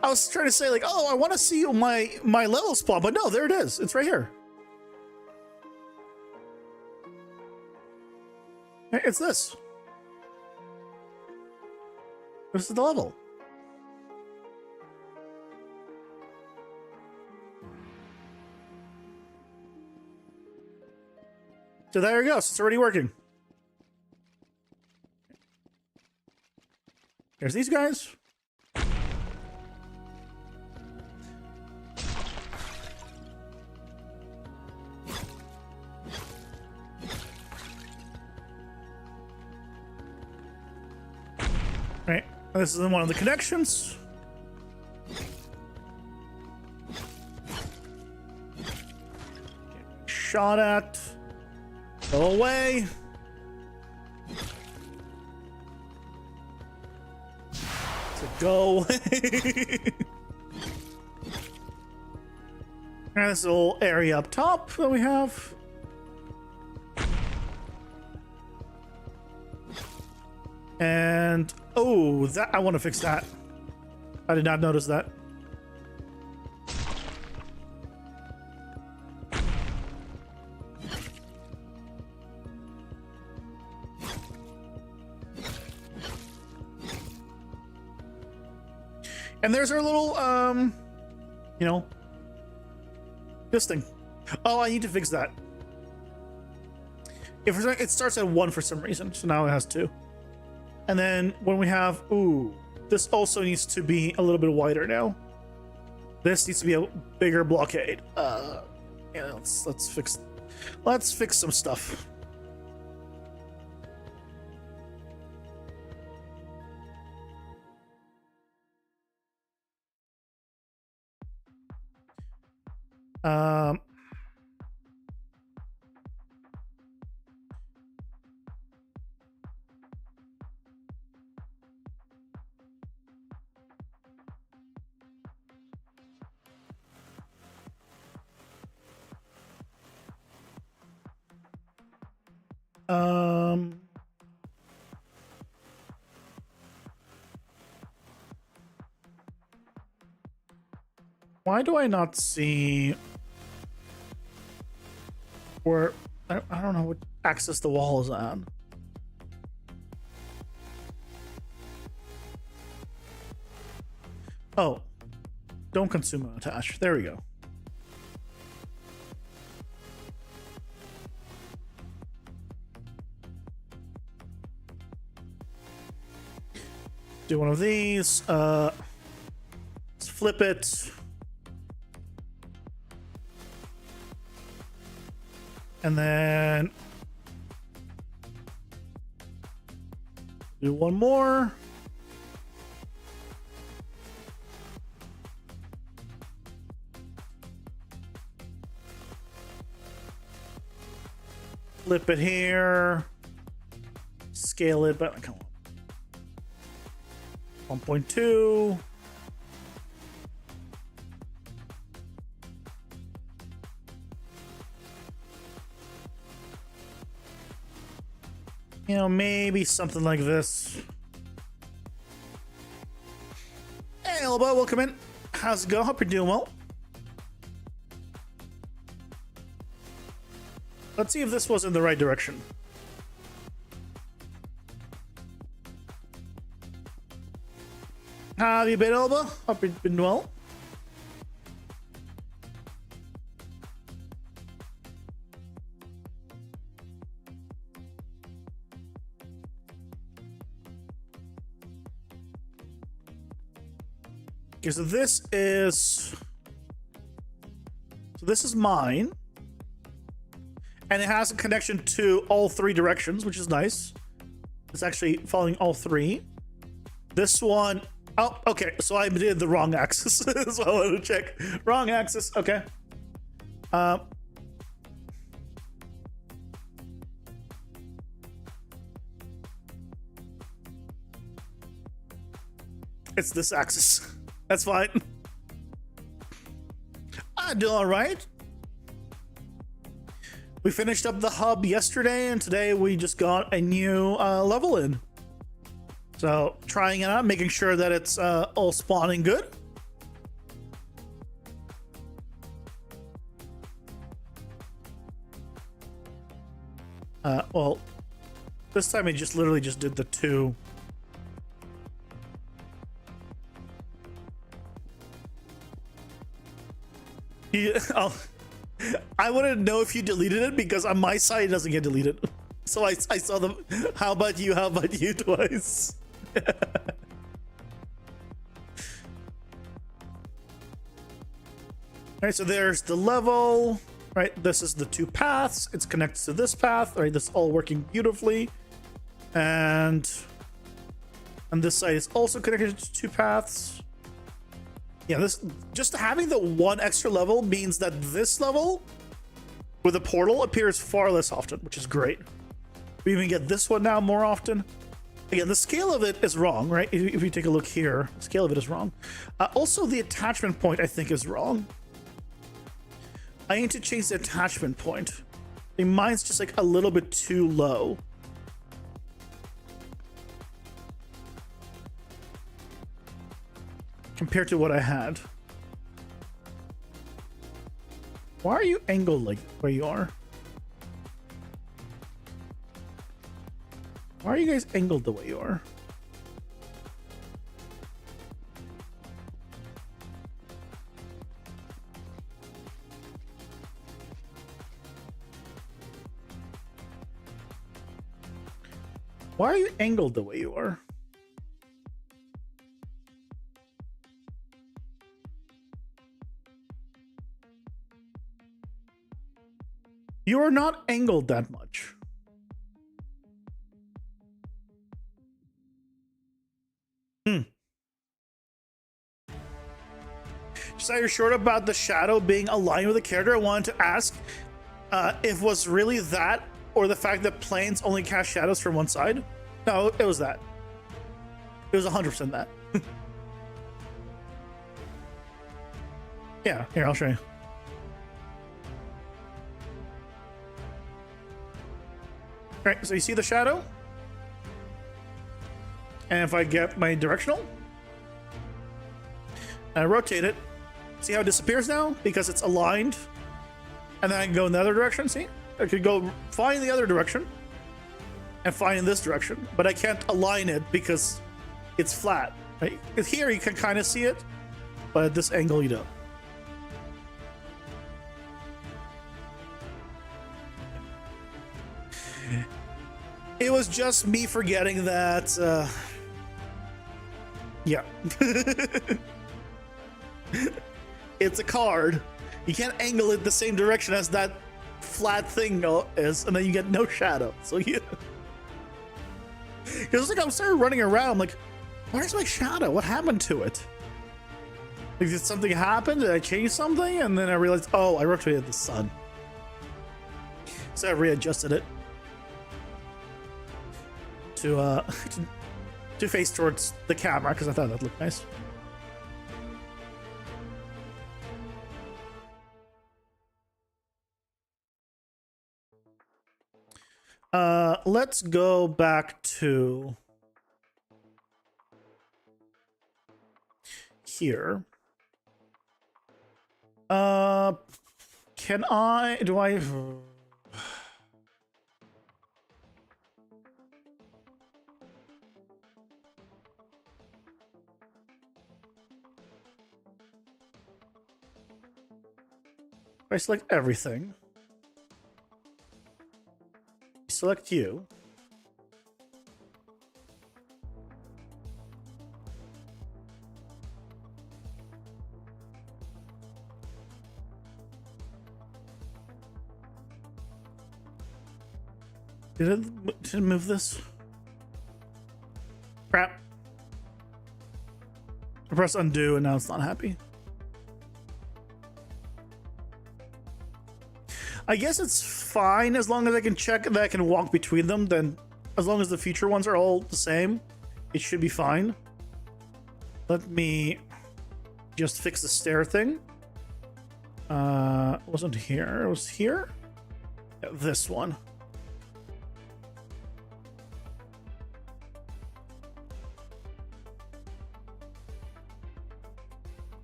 was trying to say like, oh, I want to see my level spawn, but no, there it is. It's right here. It's this. This is the level. So there it goes. It's already working. There's these guys. Right. This is one of the connections. Shot at. Go away. So go away. And this little area up top that we have. And oh, that I want to fix that. I did not notice that. And there's our little, you know, this thing. Oh, I need to fix that. If it starts at 1 for some reason, so now it has 2. And then when we have, ooh, this also needs to be a little bit wider now. This needs to be a bigger blockade. Yeah, let's fix some stuff. Um, why do I not see where I don't know what axis the wall is on? Oh, don't consume and attach. There we go. Do one of these. Let's flip it. And then do one more. Flip it here. Scale it, but come on. 1.2. You know, maybe something like this. Hey, Elba, welcome in. How's it going? Hope you're doing well. Let's see if this was in the right direction. How have you been, Elba? Hope you've been well. Okay, so this is mine, and it has a connection to all 3 directions, which is nice. It's actually following all 3. This one, oh, okay, so I did the wrong axis, so I wanted to check. Wrong axis, okay. It's this axis. That's fine. I do all right. We finished up the hub yesterday, and today we just got a new level in. So trying it out, making sure that it's all spawning good. Well, this time I just literally just did the 2. I wouldn't know if you deleted it because on my side it doesn't get deleted. So I saw them. How about you twice? Alright, so there's the level. Right, this is the 2 paths. It's connected to this path. Alright, this is all working beautifully. And this side is also connected to 2 paths. Yeah, this just having the 1 extra level means that this level with a portal appears far less often, which is great. We even get this one now more often. Again, the scale of it is wrong, right? If you take a look here, the scale of it is wrong. Also, the attachment point, I think, is wrong. I need to change the attachment point. I think mine's just like a little bit too low. Compared to what I had. Why are you angled like where you are? Why are you guys angled the way you are? Why are you angled the way you are? You are not angled that much. So you're short about the shadow being aligned with the character. I wanted to ask if it was really that, or the fact that planes only cast shadows from one side. No, it was that. It was 100% that. Yeah, here, I'll show you. All right, so you see the shadow? And if I get my directional, and I rotate it, see how it disappears now? Because it's aligned. And then I can go in the other direction, see? I could go find the other direction and find in this direction, but I can't align it because it's flat. Right? Here you can kind of see it, but at this angle you don't. It was just me forgetting that, yeah. It's a card. You can't angle it the same direction as that flat thing is, and then you get no shadow. So yeah. Because like I'm started running around, I'm like, where's my shadow? What happened to it? Like, did something happen? Did I change something? And then I realized, oh, I rotated the sun. So I readjusted it to face towards the camera because I thought that looked nice. Let's go back to here. Can I, do I, I select everything. Select you. Did it move this? Crap. I press undo and now it's not happy. I guess it's fine as long as I can check that I can walk between them. Then as long as the future ones are all the same, it should be fine. Let me just fix the stair thing. It wasn't here. It was here. Yeah, this one.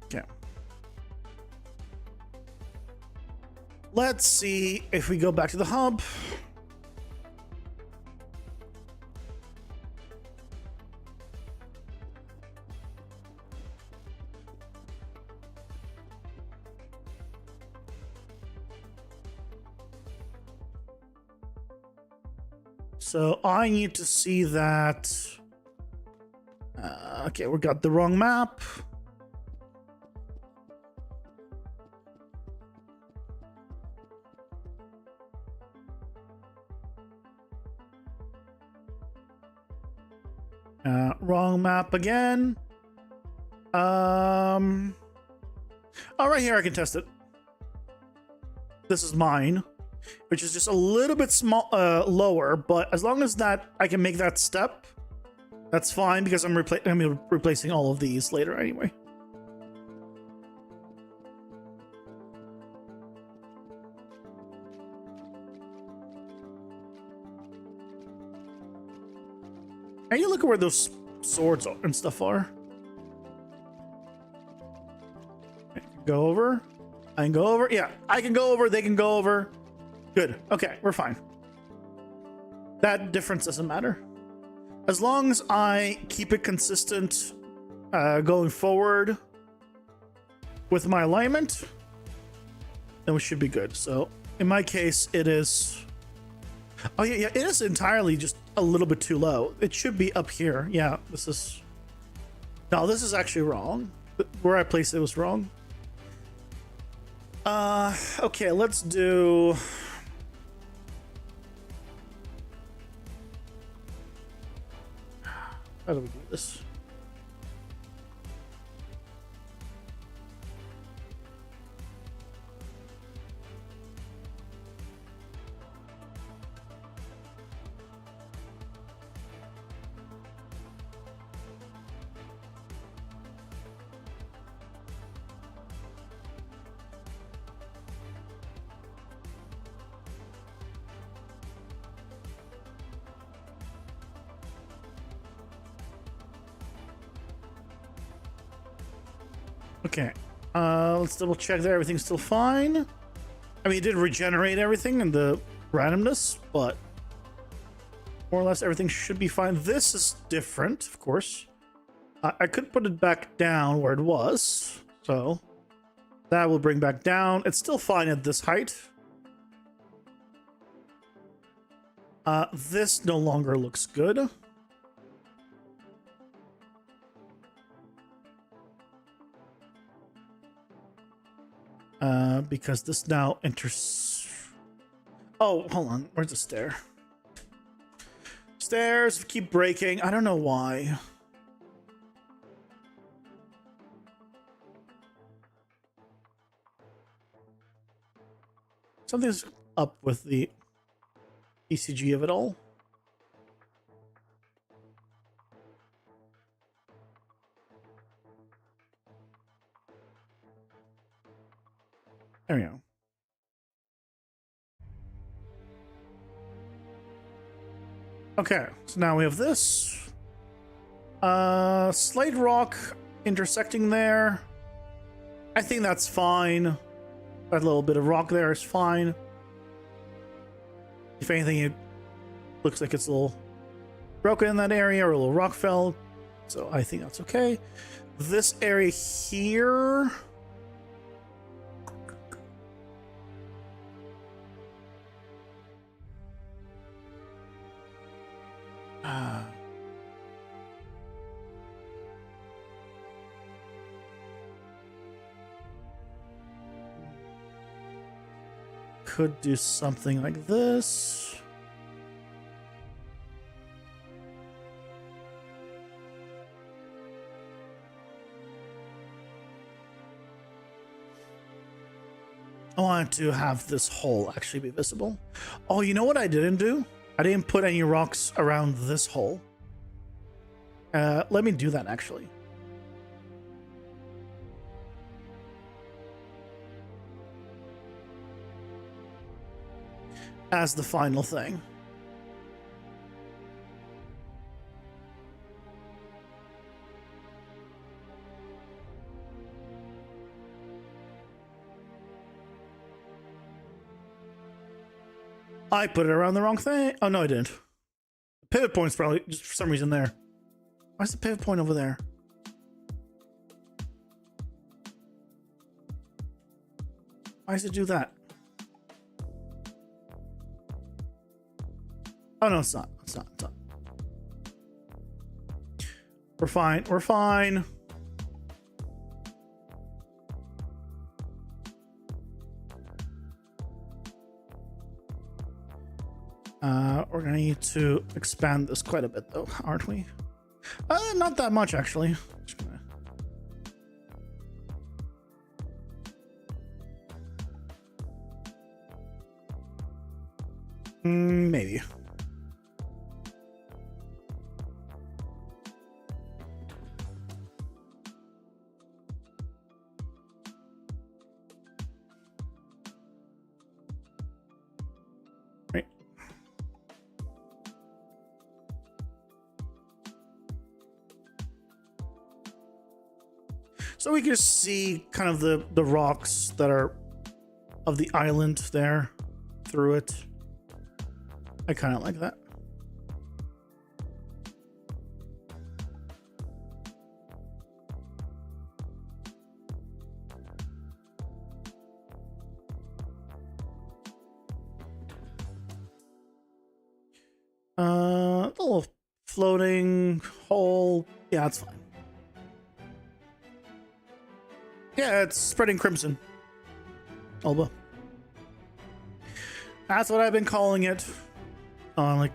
Okay. Let's see if we go back to the hub. So I need to see that. Okay, we got the wrong map. Wrong map again. Oh, right here I can test it. This is mine, which is just a little bit small, lower, but as long as that I can make that step, that's fine because I'm replacing all of these later anyway. And you look at where those swords and stuff are. Go over. I can go over. Yeah, I can go over. They can go over. Good. Okay, we're fine. That difference doesn't matter. As long as I keep it consistent going forward with my alignment, then we should be good. So in my case, it is... Oh, yeah, it is entirely just a little bit too low. It should be up here. Yeah, this is... No, this is actually wrong. Where I placed it was wrong. Okay, let's do... How do we do this? Okay, let's double check that everything's still fine. I mean, it did regenerate everything and the randomness, but more or less everything should be fine. This is different, of course. I could put it back down where it was, so that will bring back down. It's still fine at this height. This no longer looks good. Because this now enters... Oh, hold on. Where's the stair? Stairs keep breaking. I don't know why. Something's up with the ECG of it all. There we go. Okay, so now we have this. Slate rock intersecting there. I think that's fine. That little bit of rock there is fine. If anything, it looks like it's a little broken in that area or a little rock fell. So I think that's okay. This area here... could do something like this. I wanted to have this hole actually be visible. Oh, you know what I didn't do? I didn't put any rocks around this hole. Let me do that actually. As the final thing. I put it around the wrong thing. Oh, no, I didn't. The pivot point's probably just for some reason there. Why's the pivot point over there? Why does it do that? Oh, no, it's not. It's not. It's not. We're fine. We're fine. We're gonna need to expand this quite a bit, though, aren't we? Not that much, actually. Just gonna... maybe. Right. So we can see kind of the rocks that are of the island there through it. I kind of like that. floating hole. Yeah, that's fine. Yeah, it's spreading crimson. Alba. That's what I've been calling it on like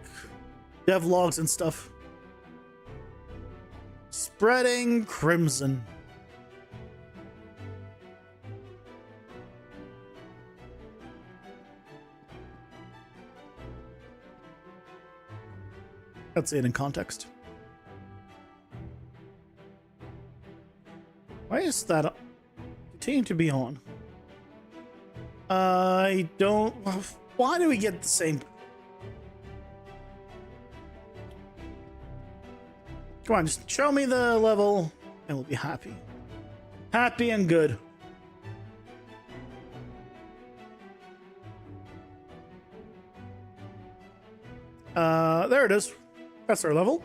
dev logs and stuff. Spreading crimson. Let's say it in context. Why is that continue to be on? I don't. Why do we get the same? Come on, just show me the level and we'll be happy. Happy and good. There it is. That's our level.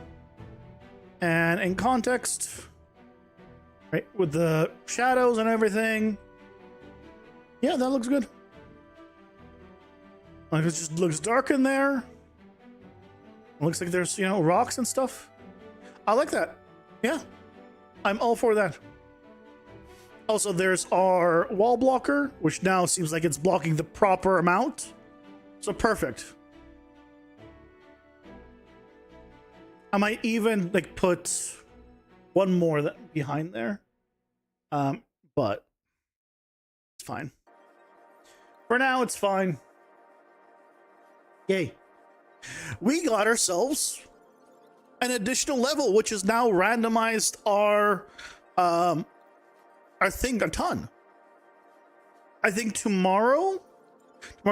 And in context, right, with the shadows and everything. Yeah, that looks good. Like it just looks dark in there. It looks like there's, you know, rocks and stuff. I like that. Yeah, I'm all for that. Also, there's our wall blocker, which now seems like it's blocking the proper amount. So perfect. I might even like put one more behind there. But it's fine. For now, it's fine. Yay. We got ourselves an additional level, which is now randomized our thing a ton. I think tomorrow's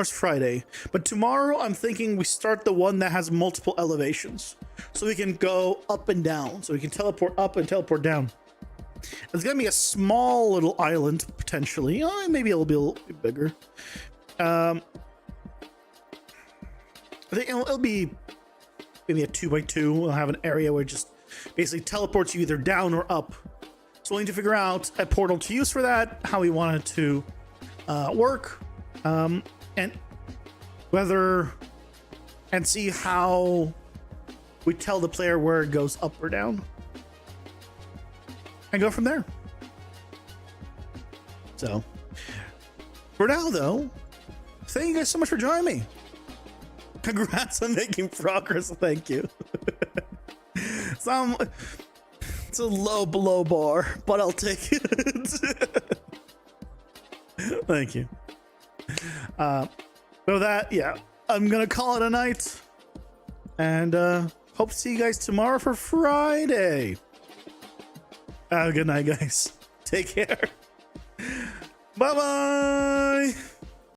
Friday, but tomorrow I'm thinking we start the one that has multiple elevations, so we can go up and down, so we can teleport up and teleport down. It's gonna be a small little island potentially. Maybe it'll be a little bit bigger. I think it'll be maybe a 2x2. We'll have an area where it just basically teleports you either down or up. So we'll need to figure out a portal to use for that, how we want it to work, and whether, and see how we tell the player where it goes up or down, and go from there. So for now, though, thank you guys so much for joining me. Congrats on making progress. Thank you. It's a low bar, but I'll take it. Thank you. So that, yeah, I'm gonna call it a night, and hope to see you guys tomorrow for Friday. Have a good night, guys. Take care. Bye bye.